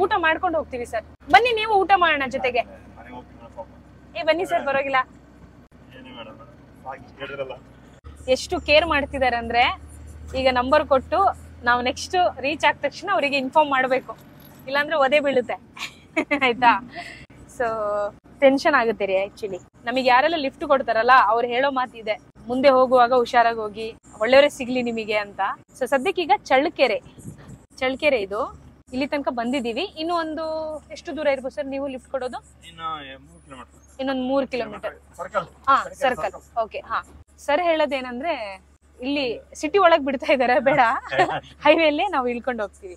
ಊಟ ಮಾಡ್ಕೊಂಡು ಹೋಗ್ತೀವಿ ಸರ್. ಬನ್ನಿ, ನೀವು ಊಟ ಮಾಡೋಣ ಜೊತೆಗೆ. ಬನ್ನಿ ಸರ್, ಪರವಾಗಿಲ್ಲ. ಎಷ್ಟು ಕೇರ್ ಮಾಡ್ತಿದಾರೆ ಅಂದ್ರೆ, ಈಗ ನಂಬರ್ ಕೊಟ್ಟು ನಾವು ನೆಕ್ಸ್ಟ್ ರೀಚ್ ಆದ ತಕ್ಷಣ ಅವರಿಗೆ ಇನ್ಫಾರ್ಮ್ ಮಾಡ್ಬೇಕು, ಇಲ್ಲಾಂದ್ರೆ ಒದೆ ಬೀಳುತ್ತೆ. ಆಯ್ತಾ? ಸೊ ಟೆನ್ಷನ್ ಆಗುತ್ತೆ ರೀ. ಆಕ್ಚುಲಿ ನಮಗೆ ಯಾರೆಲ್ಲ ಲಿಫ್ಟ್ ಕೊಡ್ತಾರಲ್ಲ ಅವ್ರು ಹೇಳೋ ಮಾತಿದೆ, ಮುಂದೆ ಹೋಗುವಾಗ ಹುಷಾರಾಗಿ ಹೋಗಿ, ಒಳ್ಳೆಯವರೇ ಸಿಗ್ಲಿ ನಿಮಗೆ ಅಂತ. ಸೊ ಸದ್ಯಕ್ಕೆ ಈಗ ಚಳ್ಳಕೆರೆ ಇದು, ಇಲ್ಲಿ ತನಕ ಬಂದಿದೀವಿ. ಇನ್ನು ಒಂದು ಎಷ್ಟು ದೂರ ಇರ್ಬೋದು ಸರ್ ನೀವು ಲಿಫ್ಟ್ ಕೊಡೋದು? ಇನ್ನೊಂದು 3 ಕಿಲೋಮೀಟರ್. ಹಾ, ಸರ್ಕಲ್. ಓಕೆ, ಹಾ. ಸರ್ ಹೇಳೋದೇನಂದ್ರೆ, ಇಲ್ಲಿ ಸಿಟಿ ಒಳಗ್ ಬಿಡ್ತಾ ಇದಾರೆ, ಬೇಡ ಹೈವೇಲಿ ನಾವು ಇಳ್ಕೊಂಡು ಹೋಗ್ತೀವಿ.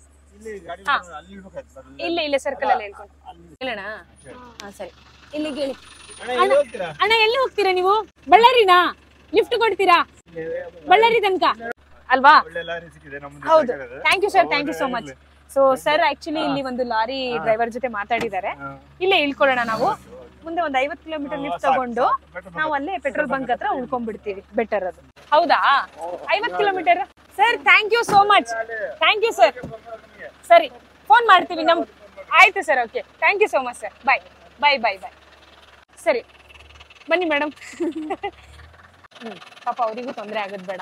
ಇಲ್ಲ ಸರ್ಕಲ್ ಅಲ್ಲಿ ಹೇಳ್ಕೊಂಡು ಹೇಳೋಣ. ಹಾ ಸರಿ, ಇಲ್ಲಿಗೆ ಹೇಳಿ. ಅಣ್ಣ ಎಲ್ಲಿ ಹೋಗ್ತೀರಾ ನೀವು? ಬಳ್ಳಾರಿನಾ? ಲಿಫ್ಟ್ ಕೊಡ್ತೀರಾ ಬಳ್ಳಾರಿ ತನಕ ಅಲ್ವಾ? ಹೌದು, thank you sir, thank you so much. So sir actually ಇಲ್ಲಿ ಒಂದು ಲಾರಿ ಡ್ರೈವರ್ ಜೊತೆ ಮಾತಾಡಿದ್ದಾರೆ. ಇಲ್ಲೇ ಇಳ್ಕೊಳ್ಳೋಣ ನಾವು. ಮುಂದೆ ಒಂದು 50 ಕಿಲೋಮೀಟರ್ ಲಿಫ್ಟ್ ತಗೊಂಡು ನಾವು ಅಲ್ಲೇ ಪೆಟ್ರೋಲ್ ಬಂಕ್ ಹತ್ರ ಉಳ್ಕೊಂಡ್ಬಿಡ್ತೀವಿ. ಬೆಟರ್ ಅದು. ಹೌದಾ? 50 kilometre. Sir thank you so much. Thank you sir. ಸರಿ, ಫೋನ್ ಮಾಡ್ತೀವಿ ನಮ್. ಆಯ್ತು sir, okay, thank you so much sir. Bye bye bye bye. ಸರಿ ಬನ್ನಿ ಮೇಡಮ್. ಪಾಪ ಅವರಿಗೂ ತೊಂದರೆ ಆಗೋದು ಬೇಡ.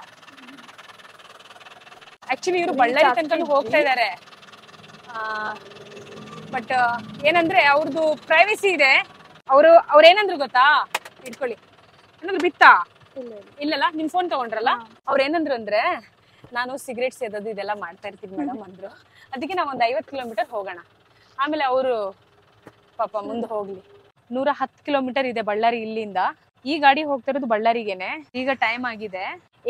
ಆಕ್ಚುಲಿ ಇವರು ಬಳ್ಳಾರಿ ತನಕ ಹೋಗ್ತಾ ಇದ್ದಾರೆ. ಬಟ್ ಏನಂದ್ರೆ ಅವ್ರದ್ದು ಪ್ರೈವೇಸಿ ಇದೆ. ಅವ್ರೇನಂದ್ರು ಗೊತ್ತಾ? ಇಟ್ಕೊಳ್ಳಿ. ಏನಾದ್ರು ಬಿತ್ತಾ? ಇಲ್ಲಲ್ಲ, ನಿಮ್ ಫೋನ್ ತಗೊಂಡ್ರಲ್ಲ. ಅವ್ರೇನಂದ್ರು ಅಂದ್ರೆ, ನಾನು ಸಿಗರೇಟ್ ಸೇದೋದು ಇದೆಲ್ಲ ಮಾಡ್ತಾ ಇರ್ತೀನಿ ಮೇಡಮ್ ಅಂದ್ರು. ಅದಕ್ಕೆ ನಾವು ಒಂದು 50 ಕಿಲೋಮೀಟರ್ ಹೋಗೋಣ, ಆಮೇಲೆ ಅವರು ಪಾಪ ಮುಂದೆ ಹೋಗ್ಲಿ. 110 ಕಿಲೋಮೀಟರ್ ಇದೆ ಬಳ್ಳಾರಿ ಇಲ್ಲಿಂದ. ಈ ಗಾಡಿ ಹೋಗ್ತಾ ಇರೋದು ಬಳ್ಳಾರಿಗೆನೆ. ಈಗ ಟೈಮ್ ಆಗಿದೆ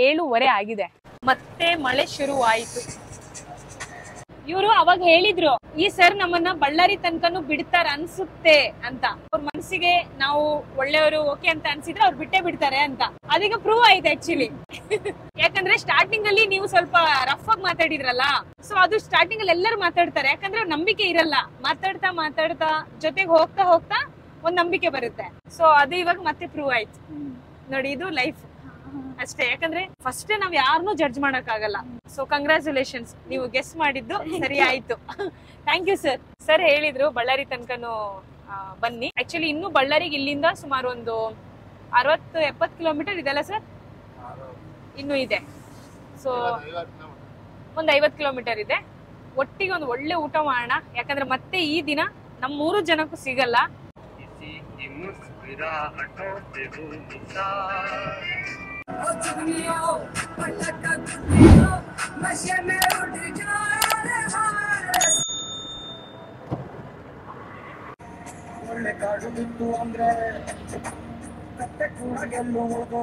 7:15 ಆಗಿದೆ. ಮತ್ತೆ ಮಳೆ ಶುರು ಆಯ್ತು. ಇವರು ಅವಾಗ ಹೇಳಿದ್ರು, ಈ ಸರ್ ನಮ್ಮನ್ನ ಬಳ್ಳಾರಿ ತನಕನು ಬಿಡ್ತಾರ ಅನ್ಸುತ್ತೆ ಅಂತ. ಅವ್ರ ಮನಸ್ಸಿಗೆ ನಾವು ಒಳ್ಳೆಯವರು ಓಕೆ ಅಂತ ಅನ್ಸಿದ್ರೆ ಅವ್ರು ಬಿಟ್ಟೇ ಬಿಡ್ತಾರೆ ಅಂತ. ಅದೀಗ ಪ್ರೂವ್ ಆಯ್ತು ಆಕ್ಚುಲಿ. ಯಾಕಂದ್ರೆ ಸ್ಟಾರ್ಟಿಂಗ್ ಅಲ್ಲಿ ನೀವು ಸ್ವಲ್ಪ ರಫ್ ಆಗಿ ಮಾತಾಡಿದ್ರಲ್ಲ, ಸೊ ಅದು ಸ್ಟಾರ್ಟಿಂಗ್ ಅಲ್ಲಿ ಎಲ್ಲರೂ ಮಾತಾಡ್ತಾರೆ. ಯಾಕಂದ್ರೆ ನಂಬಿಕೆ ಇರಲ್ಲ. ಮಾತಾಡ್ತಾ ಜೊತೆಗೆ ಹೋಗ್ತಾ ಒಂದ್ ನಂಬಿಕೆ ಬರುತ್ತೆ. ಸೊ ಅದು ಇವಾಗ ಮತ್ತೆ ಪ್ರೂವ್ ಆಯ್ತು ನೋಡಿ. ಇದು ಲೈಫ್ ಅಷ್ಟೇ. ಯಾಕಂದ್ರೆ ಫಸ್ಟ್ ನಾವ್ ಯಾರನ್ನೂ ಜಡ್ಜ್ ಮಾಡಕ್ ಆಗಲ್ಲ. ಸೊ ಕಂಗ್ರಾಚುಲೇಷನ್ಸ್, ನೀವು ಗೆಸ್ ಮಾಡಿದ್ದು ಸರಿ ಆಯ್ತು. Thank you sir. ಸರ್ ಹೇಳಿದ್ರು ಬಳ್ಳಾರಿ ತನಕನು ಬನ್ನಿ. ಆಕ್ಚುಲಿ ಇನ್ನು ಬಳ್ಳಾರಿಗೆ ಇಲ್ಲಿಂದ ಸುಮಾರು ಒಂದು 60-70 ಕಿಲೋಮೀಟರ್ ಇದೆಲ್ಲ ಸರ್, ಇನ್ನು ಇದೆ. ಸೊ ಒಂದು 50 ಕಿಲೋಮೀಟರ್ ಇದೆ. ಒಟ್ಟಿಗೆ ಒಂದು ಒಳ್ಳೆ ಊಟ ಮಾಡೋಣ. ಯಾಕಂದ್ರೆ ಮತ್ತೆ ಈ ದಿನ ನಮ್ 3 ಜನಕ್ಕೂ ಸಿಗಲ್ಲ. ಒಳ್ಳೆ ಕಾಡು ಬಿತ್ತು ಅಂದ್ರೆ ಕತ್ತೆ ಕೂಡ ಗೆಲ್ಲುವುದು.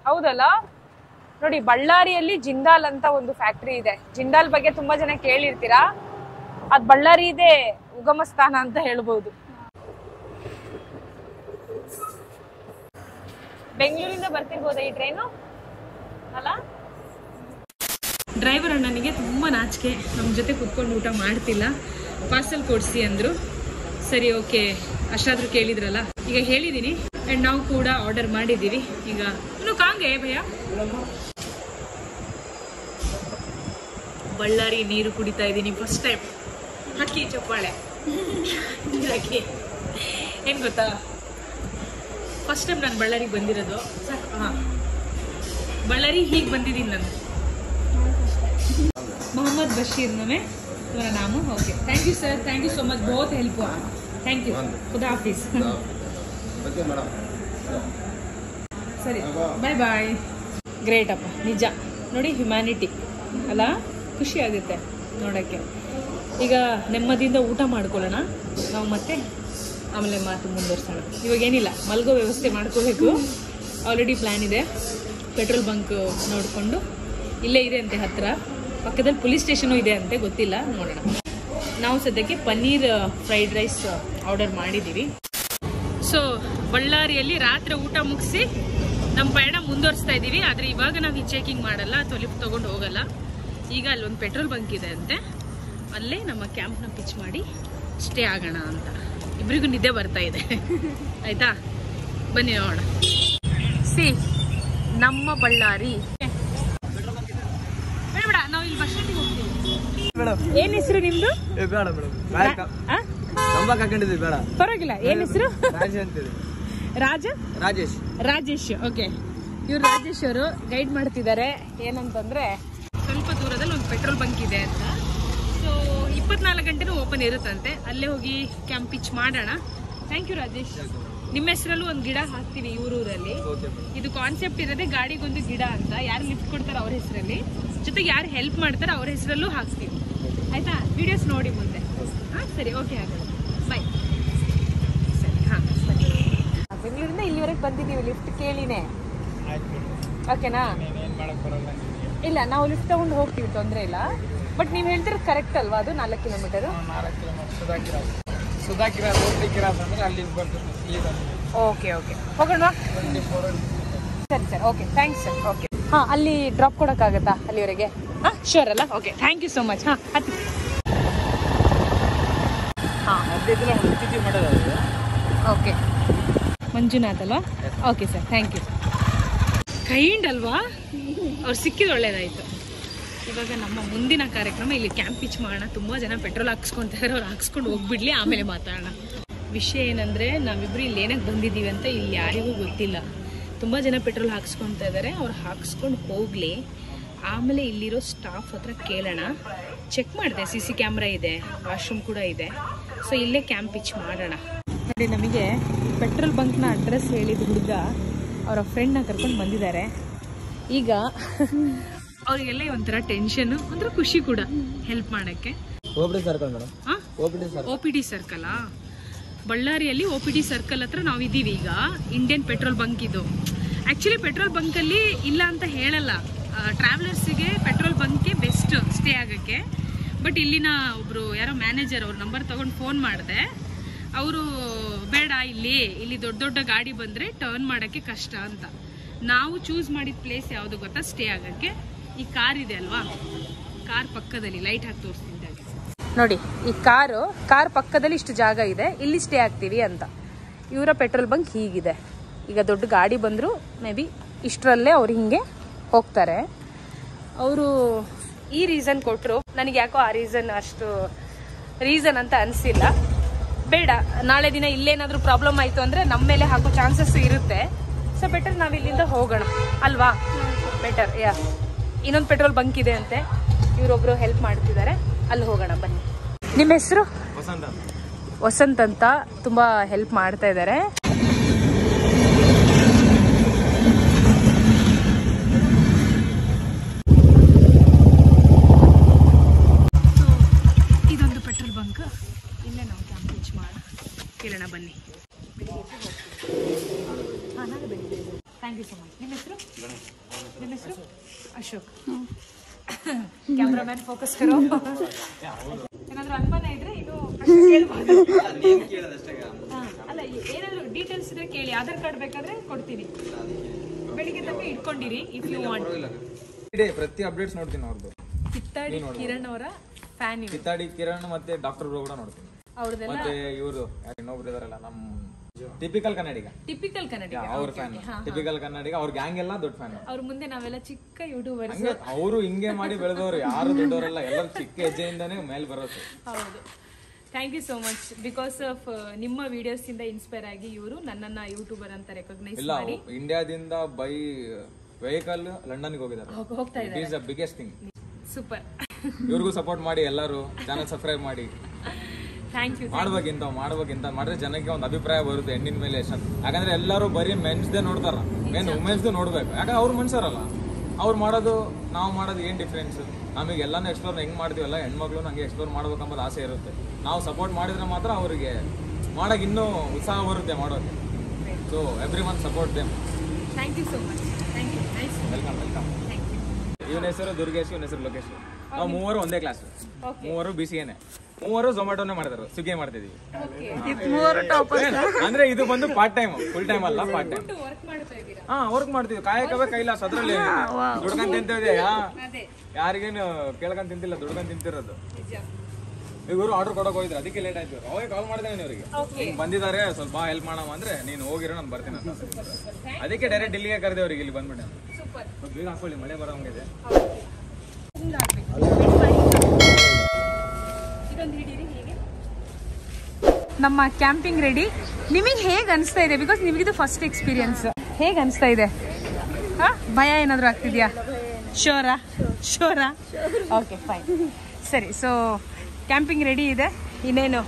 ಹೌದಲ್ಲ ನೋಡಿ, ಬಳ್ಳಾರಿಯಲ್ಲಿ ಜಿಂದಾಲ್ ಅಂತ ಒಂದು ಫ್ಯಾಕ್ಟರಿ ಇದೆ. ಜಿಂದಾಲ್ ಬಗ್ಗೆ ತುಂಬಾ ಜನ ಕೇಳಿರ್ತೀರಾ. ಅದ್ ಬಳ್ಳಾರಿ ಇದೆ ಉಗಮ ಸ್ಥಾನ ಅಂತ ಹೇಳ್ಬೋದು. ಬೆಂಗಳೂರಿಂದ ಬರ್ತಿರ್ಬೋದಾ ಈ ಟ್ರೈನು ಅಲ್ಲ? ಡ್ರೈವರ್ ಅಣ್ಣನಿಗೆ ತುಂಬ ನಾಚಿಕೆ, ನಮ್ಮ ಜೊತೆ ಕುತ್ಕೊಂಡು ಊಟ ಮಾಡ್ತಿಲ್ಲ. ಪಾರ್ಸಲ್ ಕೊಡಿಸಿ ಅಂದರು. ಸರಿ ಓಕೆ, ಅಷ್ಟಾದರೂ ಕೇಳಿದ್ರಲ್ಲ, ಈಗ ಹೇಳಿದ್ದೀನಿ. ಆ್ಯಂಡ್ ನಾವು ಕೂಡ ಆರ್ಡರ್ ಮಾಡಿದ್ದೀವಿ. ಈಗ ಇನ್ನು ಕಾಂಗೆ ಭಯ ಬಳ್ಳಾರಿ ನೀರು ಕುಡಿತಾ ಇದ್ದೀನಿ ಫಸ್ಟ್ ಟೈಮ್. ಹಕ್ಕಿ ಚಪ್ಪಾಳೆ ಹಾಕಿ. ಏನು ಗೊತ್ತಾ, ಫಸ್ಟ್ ಟೈಮ್ ನಾನು ಬಳ್ಳಾರಿಗೆ ಬಂದಿರೋದು. ಹಾಂ, ಬಳ್ಳಾರಿ ಹೀಗೆ ಬಂದಿದ್ದೀನಿ ನಾನು. ಮೊಹಮ್ಮದ್ ಬಶೀರ್ ನಮೇ तुम्हारा नाम हो? Okay, thank you sir, thank you so much, बहुत हेल्प हुआ, थैंक यू, खुदा हाफिज. ಸರಿ, ಬಾಯ್ ಬಾಯ್. ಗ್ರೇಟ್ ಅಪ್ಪ, ನಿಜ ನೋಡಿ, ಹ್ಯುಮ್ಯಾನಿಟಿ ಅಲ್ಲ, ಖುಷಿ ಆಗುತ್ತೆ ನೋಡೋಕ್ಕೆ. ಈಗ ನೆಮ್ಮದಿಯಿಂದ ಊಟ ಮಾಡ್ಕೊಳ್ಳೋಣ ನಾವು, ಮತ್ತೆ ಆಮೇಲೆ ಮಾತು ಮುಂದುವರ್ಸೋಣ. ಇವಾಗೇನಿಲ್ಲ, ಮಲ್ಗೋ ವ್ಯವಸ್ಥೆ ಮಾಡ್ಕೋಬೇಕು. ಆಲ್ರೆಡಿ ಪ್ಲ್ಯಾನ್ ಇದೆ. ಪೆಟ್ರೋಲ್ ಬಂಕ್ ನೋಡಿಕೊಂಡು, ಇಲ್ಲೇ ಇದೆ ಅಂತೆ ಹತ್ತಿರ, ಪಕ್ಕದಲ್ಲಿ ಪೊಲೀಸ್ ಸ್ಟೇಷನು ಇದೆ ಅಂತೆ, ಗೊತ್ತಿಲ್ಲ, ನೋಡೋಣ. ನಾವು ಸದ್ಯಕ್ಕೆ ಪನ್ನೀರ್ ಫ್ರೈಡ್ ರೈಸ್ ಆರ್ಡರ್ ಮಾಡಿದ್ದೀವಿ. ಸೊ ಬಳ್ಳಾರಿಯಲ್ಲಿ ರಾತ್ರಿ ಊಟ ಮುಗಿಸಿ ನಮ್ಮ ಪಯಣ ಮುಂದುವರಿಸ್ತಾ ಇದ್ದೀವಿ. ಆದರೆ ಇವಾಗ ನಾವು ಹಿಚೇಕಿಂಗ್ ಮಾಡಲ್ಲ ಅಥವಾ ಲಿಫ್ಟ್ ತೊಗೊಂಡು ಹೋಗಲ್ಲ. ಈಗ ಅಲ್ಲೊಂದು ಪೆಟ್ರೋಲ್ ಬಂಕ್ ಇದೆ ಅಂತೆ, ಅಲ್ಲೇ ನಮ್ಮ ಕ್ಯಾಂಪ್ನ ಪಿಚ್ ಮಾಡಿ ಸ್ಟೇ ಆಗೋಣ ಅಂತ. ಇಬ್ಬರಿಗೂ ನಿದ್ದೆ ಬರ್ತಾ ಇದೆ. ಆಯಿತಾ, ಬನ್ನಿ ನೋಡೋಣ. ಸಿ ನಮ್ಮ ಬಳ್ಳಾರಿ. ಬೇಡ, ನಾವು ಇಲ್ಲಿ ಬಸ್ ಸ್ಟ್ಯಾಂಡಿಗೆ ಹೋಗ್ತೀವಿ. ಏನ್ ಹೆಸರು ನಿಮ್ದು? ಪರವಾಗಿಲ್ಲ, ಏನ್ ಹೆಸರು? ರಾಜೇಶ್. ಓಕೆ, ಇವ್ರು ರಾಜೇಶ್ ಅವರು ಗೈಡ್ ಮಾಡ್ತಿದ್ದಾರೆ. ಏನಂತಂದ್ರೆ, ಸ್ವಲ್ಪ ದೂರದಲ್ಲಿ ಒಂದು ಪೆಟ್ರೋಲ್ ಬಂಕ್ ಇದೆ ಅಂತ. ಸೊ 24 ಗಂಟೆನೂ ಓಪನ್ ಇರುತ್ತಂತೆ. ಅಲ್ಲೇ ಹೋಗಿ ಕ್ಯಾಂಪ್ ಪಿಚ್ ಮಾಡೋಣ. Thank you Rajesh. ನಿಮ್ಮ ಹೆಸರಲ್ಲೂ ಒಂದು ಗಿಡ ಹಾಕ್ತೀವಿ ಊರೂರಲ್ಲಿ. ಇದು ಕಾನ್ಸೆಪ್ಟ್ ಇರೋದೇ ಗಾಡಿಗೊಂದು ಗಿಡ ಅಂತ. ಯಾರು ಲಿಫ್ಟ್ ಕೊಡ್ತಾರೆ ಅವ್ರ ಹೆಸರಲ್ಲಿ, ಜೊತೆಗೆ ಯಾರು ಹೆಲ್ಪ್ ಮಾಡ್ತಾರೆ ಅವ್ರ ಹೆಸರಲ್ಲೂ ಹಾಕ್ತೀವಿ. ಆಯ್ತಾ? ವಿಡಿಯೋಸ್ ನೋಡಿ ಮುಂದೆ. ಹಾಂ ಸರಿ, ಓಕೆ, ಹಾಗಾದ್ರೆ ಬಾಯ್. ಸರಿ, ಹಾಂ ಸರಿ. ಬೆಂಗಳೂರಿಂದ ಇಲ್ಲಿವರೆಗೆ ಬಂದಿದ್ದೀವಿ ಲಿಫ್ಟ್ ಕೇಳಿನೇ. ಓಕೆನಾ? ಇಲ್ಲ, ನಾವು ಲಿಫ್ಟ್ ತಗೊಂಡು ಹೋಗ್ತೀವಿ, ತೊಂದರೆ ಇಲ್ಲ. ಬಟ್ ನೀವು ಹೇಳ್ತಿರೋದು ಕರೆಕ್ಟ್ ಅಲ್ವಾ? ಅದು 4 ಕಿಲೋಮೀಟರು. ಓಕೆ ಓಕೆ, ಹೋಗೋಣ. ಸರಿ sir, okay, thanks sir. Okay, ಹಾಂ, ಅಲ್ಲಿ ಡ್ರಾಪ್ ಕೊಡೋಕ್ಕಾಗತ್ತಾ ಅಲ್ಲಿವರೆಗೆ? ಹಾಂ, ಶೋರ್ ಅಲ್ಲ? Okay, thank you so much. ಹಾಂ, ಹತ್ತಿ. ಹಾಂ, ಓಕೆ, ಮಂಜುನಾಥ್ ಅಲ್ವಾ? Okay sir, thank you. Kind ಅಲ್ವಾ, ಅವ್ರು ಸಿಕ್ಕಿದ್ದು ಒಳ್ಳೇದಾಯಿತು. ಇವಾಗ ನಮ್ಮ ಮುಂದಿನ ಕಾರ್ಯಕ್ರಮ ಇಲ್ಲಿ ಕ್ಯಾಂಪ್ ಪಿಚ್ ಮಾಡೋಣ. ತುಂಬ ಜನ ಪೆಟ್ರೋಲ್ ಹಾಕ್ಸ್ಕೊತಾರೆ, ಅವ್ರು ಹಾಕ್ಸ್ಕೊಂಡು ಹೋಗ್ಬಿಡ್ಲಿ, ಆಮೇಲೆ ಮಾತಾಡೋಣ. ವಿಷಯ ಏನಂದರೆ, ನಾವಿಬ್ಬರು ಇಲ್ಲಿ ಏನಕ್ಕೆ ಬಂದಿದ್ದೀವಿ ಅಂತ ಇಲ್ಲಿ ಯಾರಿಗೂ ಗೊತ್ತಿಲ್ಲ. ತುಂಬ ಜನ ಪೆಟ್ರೋಲ್ ಹಾಕ್ಸ್ಕೊತಾ ಇದ್ದಾರೆ, ಅವ್ರು ಹಾಕ್ಸ್ಕೊಂಡು ಹೋಗಲಿ, ಆಮೇಲೆ ಇಲ್ಲಿರೋ ಸ್ಟಾಫ್ ಹತ್ರ ಕೇಳೋಣ. ಚೆಕ್ ಮಾಡಿದೆ, CC ಕ್ಯಾಮ್ರಾ ಇದೆ, ವಾಶ್ರೂಮ್ ಕೂಡ ಇದೆ. ಸೊ ಇಲ್ಲೇ ಕ್ಯಾಂಪ್ ಪಿಚ್ ಮಾಡೋಣ. ನೋಡಿ, ನಮಗೆ ಪೆಟ್ರೋಲ್ ಬಂಕ್ನ ಅಡ್ರೆಸ್ ಹೇಳಿದ ಹುಡುಗ ಅವರ ಫ್ರೆಂಡ್ನ ಕರ್ಕೊಂಡು ಬಂದಿದ್ದಾರೆ. ಈಗ ಅವರಿಗೆಲ್ಲ ಒಂಥರ ಟೆನ್ಷನ್, ಒಂಥರ ಖುಷಿ ಕೂಡ ಹೆಲ್ಪ್ ಮಾಡೋಕ್ಕೆ. OPD ಸರ್ಕಲ್, ಬಳ್ಳಾರಿಯಲ್ಲಿ OPD ಸರ್ಕಲ್ ಹತ್ರ ನಾವಿದ್ದೀವಿ ಈಗ. ಇಂಡಿಯನ್ ಪೆಟ್ರೋಲ್ ಬಂಕ್ ಇದು. ಆ್ಯಕ್ಚುಲಿ ಪೆಟ್ರೋಲ್ ಬಂಕಲ್ಲಿ ಇಲ್ಲ ಅಂತ ಹೇಳಲ್ಲ, ಟ್ರಾವೆಲರ್ಸಿಗೆ ಪೆಟ್ರೋಲ್ ಬಂಕ್ಗೆ ಬೆಸ್ಟ್ ಸ್ಟೇ ಆಗೋಕ್ಕೆ. ಬಟ್ ಇಲ್ಲಿನ ಒಬ್ಬರು ಯಾರೋ ಮ್ಯಾನೇಜರ್ ಅವ್ರ ನಂಬರ್ ತೊಗೊಂಡು ಫೋನ್ ಮಾಡಿದೆ. ಅವರು ಬೇಡ, ಇಲ್ಲಿ ದೊಡ್ಡ ದೊಡ್ಡ ಗಾಡಿ ಬಂದರೆ ಟರ್ನ್ ಮಾಡೋಕ್ಕೆ ಕಷ್ಟ ಅಂತ. ನಾವು ಚೂಸ್ ಮಾಡಿದ ಪ್ಲೇಸ್ ಯಾವುದು ಗೊತ್ತಾ ಸ್ಟೇ ಆಗೋಕ್ಕೆ? ಈ ಕಾರ್ ಇದೆ ಅಲ್ವಾ, ಕಾರ್ ಪಕ್ಕದಲ್ಲಿ ಲೈಟ್ ಹಾಕಿ ತೋರಿಸ್ತೀನಿ ನೋಡಿ. ಈ ಕಾರ್ ಪಕ್ಕದಲ್ಲಿ ಇಷ್ಟು ಜಾಗ ಇದೆ, ಇಲ್ಲಿ ಸ್ಟೇ ಆಗ್ತೀವಿ ಅಂತ. ಇವರ ಪೆಟ್ರೋಲ್ ಬಂಕ್ ಹೀಗಿದೆ. ಈಗ ದೊಡ್ಡ ಗಾಡಿ ಬಂದರೂ ಮೇ ಬಿ ಇಷ್ಟರಲ್ಲೇ ಅವ್ರು ಹಿಂಗೆ ಹೋಗ್ತಾರೆ. ಅವರು ಈ ರೀಸನ್ ಕೊಟ್ಟರು, ನನಗೆ ಯಾಕೋ ಆ ರೀಸನ್ ಅಷ್ಟು ರೀಸನ್ ಅಂತ ಅನಿಸಿಲ್ಲ. ಬೇಡ, ನಾಳೆ ದಿನ ಇಲ್ಲೇನಾದರೂ ಪ್ರಾಬ್ಲಮ್ ಆಯಿತು ಅಂದರೆ ನಮ್ಮ ಮೇಲೆ ಹಾಕೋ ಚಾನ್ಸಸ್ ಇರುತ್ತೆ. ಸೊ ಬೆಟರ್ ನಾವು ಇಲ್ಲಿಂದ ಹೋಗೋಣ ಅಲ್ವಾ? ಬೆಟರ್. ಇನ್ನೊಂದು ಪೆಟ್ರೋಲ್ ಬಂಕ್ ಇದೆ ಅಂತೆ, ಇವರೊಬ್ಬರು ಹೆಲ್ಪ್ ಮಾಡ್ತಿದ್ದಾರೆ, ಅಲ್ಲಿ ಹೋಗೋಣ ಬನ್ನಿ. ನಿಮ್ಮ ಹೆಸರು? ವಸಂತ್ ಅಂತ ತುಂಬ ಹೆಲ್ಪ್ ಮಾಡ್ತಾ ಇದ್ದಾರೆ. ಇದೊಂದು ಪೆಟ್ರೋಲ್ ಬಂಕ್, ಇಲ್ಲೇ ನಾವು ಕ್ಯಾಂಪ್ ರೀಚ್ ಮಾಡೋಣ. ಕಿರಣ ಬನ್ನಿ. ಹಾಂ, ನಾಳೆ ಬೆಳಿಗ್ಗೆ. Thank you so much. ನಿಮ್ಮ ಹೆಸರು? ನಿಮ್ಮ ಹೆಸರು? ಅಶೋಕ್. ಕ್ಯಾಮ್ರಾಮ್ಯಾನ್ ಫೋಕಸ್ ಕರೋ. ಏನಾದರೂ ಅನುಮಾನ ಇದ್ರೆ ಇದು ಕೇಳ್ಬೋದು. ಅಲ್ಲ, ಏನಾದರೂ ಡೀಟೇಲ್ಸ್ ಇದ್ರೆ ಕೇಳಿ. ಆಧಾರ್ ಕಾರ್ಡ್ ಬೇಕಾದ್ರೆ ಕೊಡ್ತೀನಿ. ಬೆಳಿಗ್ಗೆ ತನಕ ಇಟ್ಕೊಂಡಿರಿ ಇಫ್ ಯು ವಾಂಟ್. ಪ್ರತಿ ಅಪ್ಡೇಟ್ಸ್ ನೋಡ್ತೀನಿ ಅವ್ರದ್ದು. ಕಿತ್ತಾಡಿ ಕಿರಣ್ ಅವರ ಫ್ಯಾನ್. ಕಿತ್ತಾಡಿ ಕಿರಣ್ ಮತ್ತೆ ಡಾಕ್ಟರ್ ಕೂಡ ನೋಡ್ತೀನಿ. ಅವ್ರದೆಲ್ಲ ಮತ್ತೆ ಇವರು ಇನ್ನೊಬ್ರು ಇದಾರಲ್ಲ, ನಮ್ಮ ಟಿಪಿಕಲ್ ಕನ್ನಡಿಗ. ಟಿಪಿಕಲ್ ಕನ್ನಡಿಗ ಅವ್ರ ಫ್ಯಾನ್. ಟಿಪಿಕಲ್ ಕನ್ನಡಿಗ. ಅವ್ರ ಗ್ಯಾಂಗ್ ಎಲ್ಲ ದೊಡ್ಡ ಫ್ಯಾನ್. ಅವ್ರ ಮುಂದೆ ನಾವೆಲ್ಲ ಚಿಕ್ಕ ಯೂಟ್ಯೂಬರ್ಸ್. ಅವರು ಹಿಂಗೆ ಮಾಡಿ ಬೆಳೆದವರು, ಯಾರು ದೊಡ್ಡವರೆಲ್ಲ, ಎಲ್ಲರೂ ಚಿಕ್ಕ ಹೆಜ್ಜೆಯಿಂದಾನೇ ಮೇಲೆ ಬರೋದು. ಹೌದು. Thank you so much. Because of ನಿಮ್ಮ ವಿಡಿಯೋಸ್ ಇಂದ ಇನ್ಸ್ಪೈರ್ ಆಗಿ ಇವರು ನನ್ನನ್ನ ಯೂಟ್ಯೂಬರ್ ಅಂತ ರೆಕಗ್ನೈಸ್ ಮಾಡಿ ಇಂಡಿಯಾದಿಂದ ಬೈ ವೆಹಿಕಲ್ ಲಂಡನ್ಗೆ ಹೋಗಿದ್ದಾರೆ. ಹೋಗ್ತಾ ಇದ್ದಾರೆ. It is the biggest thing. Super. ಇವ್ರಿಗೂ ಸಪೋರ್ಟ್ ಮಾಡಿ, ಎಲ್ಲರೂ ಚಾನಲ್ ಸಬ್ಸ್ಕ್ರೈಬ್ ಮಾಡಿ. Thank you. ಮಾಡ್ಬೇಕಿಂತ ಮಾಡಿದ್ರೆ ಜನಕ್ಕೆ ಒಂದು ಅಭಿಪ್ರಾಯ ಬರುತ್ತೆ ಹೆಣ್ಣಿನ ಮೇಲೆ. ಯಾಕಂದ್ರೆ ಎಲ್ಲರೂ ಬರೀ ಮೆನ್ಸ್ದೇ ನೋಡ್ತಾರ, ಮೇನ್ ವುಮೆನ್ಸ್ದು ನೋಡ್ಬೇಕು. ಯಾಕಂದ್ರೆ ಅವ್ರು ಮನ್ಸರಲ್ಲ, ಅವ್ರು ಮಾಡೋದು ನಾವು ಮಾಡೋದು ಏನ್ ಡಿಫ್ರೆನ್ಸ್? ನಮಗೆ ಎಲ್ಲಾನು ಎಕ್ಸ್ಪ್ಲೋರ್ ಹೆಂಗ್ ಮಾಡ್ತೀವಲ್ಲ, ಹೆಣ್ಮಕ್ಳು ನಂಗೆ ಎಕ್ಸ್ಪ್ಲೋರ್ ಮಾಡ್ಬೇಕಂಬುದು ಆಸೆ ಇರುತ್ತೆ. ನಾವು ಸಪೋರ್ಟ್ ಮಾಡಿದ್ರೆ ಮಾತ್ರ ಅವರಿಗೆ ಮಾಡಕ್ ಇನ್ನೂ ಉತ್ಸಾಹ ಬರುತ್ತೆ ಮಾಡೋಕೆ. So everyone support them. Thank you so much. Thank you. Nice. Welcome. ಇವನ ಹೆಸರು ದುರ್ಗೇಶ್, ಇವನ ಹೆಸರು ಲೋಕೇಶ್. ನಾವು ಮೂವರು ಒಂದೇ ಕ್ಲಾಸ್. ಮೂವರು BCAನೇ. ಮೂವರು ಝೊಮ್ಯಾಟೋನೇ ಮಾಡಿದಾರೆ, ಸ್ವಿಗ್ಗಿ ಮಾಡ್ತಿದೀವಿ. ಅಂದ್ರೆ ಇದು ಬಂದು ಪಾರ್ಟ್ ಟೈಮ್, ಫುಲ್ ಟೈಮ್ ಅಲ್ಲ, ಪಾರ್ಟ್ ಟೈಮ್. ವರ್ಕ್ ಮಾಡ್ತೀವಿ. ಕಾಯಕವೇ ಕೈಲಾಸ. ಅದ್ರಲ್ಲಿ ದುಡ್ಕೊಂಡ್ ತಿಂತಿದ್ದೆ, ಯಾರಿಗೇನು ಕೇಳ್ಕೊಂಡ್ ತಿಂತಿಲ್ಲ, ದುಡ್ಕೊಂಡ್ ತಿಂತಿರೋದು. ಇವರು ಆರ್ಡರ್ ಕೊಡಕ್ ಹೋಗಿದ್ರು, ಅದಕ್ಕೆ ಲೇಟ್ ಆಯ್ತು. ಅವಾಗ ಕಾಲ್ ಮಾಡಿದ್ದೇನೆ ಇವರಿಗೆ, ಹಿಂಗ್ ಬಂದಿದ್ದಾರೆ ಸ್ವಲ್ಪ ಹೆಲ್ಪ್ ಮಾಡವ ಅಂದ್ರೆ, ನೀನು ಹೋಗಿರೋ ನಾನು ಬರ್ತೀನಿ ಅಂತ. ಅದಕ್ಕೆ ಡೈರೆಕ್ಟ್ ಇಲ್ಲಿಗೆ ಕರೆದೆ ಅವ್ರಿಗೆ, ಇಲ್ಲಿ ಬಂದ್ಬಿಟ್ಟೆ. ಬೇಗ ಹಾಕೊಳ್ಳಿ, ಮಳೆ ಬರೋಂಗಿದೆ. ನಮ್ಮ ಕ್ಯಾಂಪಿಂಗ್ ರೆಡಿ. ನಿಮಗೆ ಹೇಗೆ ಅನಿಸ್ತಾ ಇದೆ? ಬಿಕಾಸ್ ನಿಮಗಿದು ಫಸ್ಟ್ ಎಕ್ಸ್ಪೀರಿಯನ್ಸ್. ಹೇಗೆ ಅನಿಸ್ತಾ ಇದೆ? ಭಯ ಏನಾದರೂ ಆಗ್ತಿದ್ಯಾ? ಶೋರಾ? Okay, fine. ಸರಿ. ಸೊ ಕ್ಯಾಂಪಿಂಗ್ ರೆಡಿ ಇದೆ. ಇನ್ನೇನು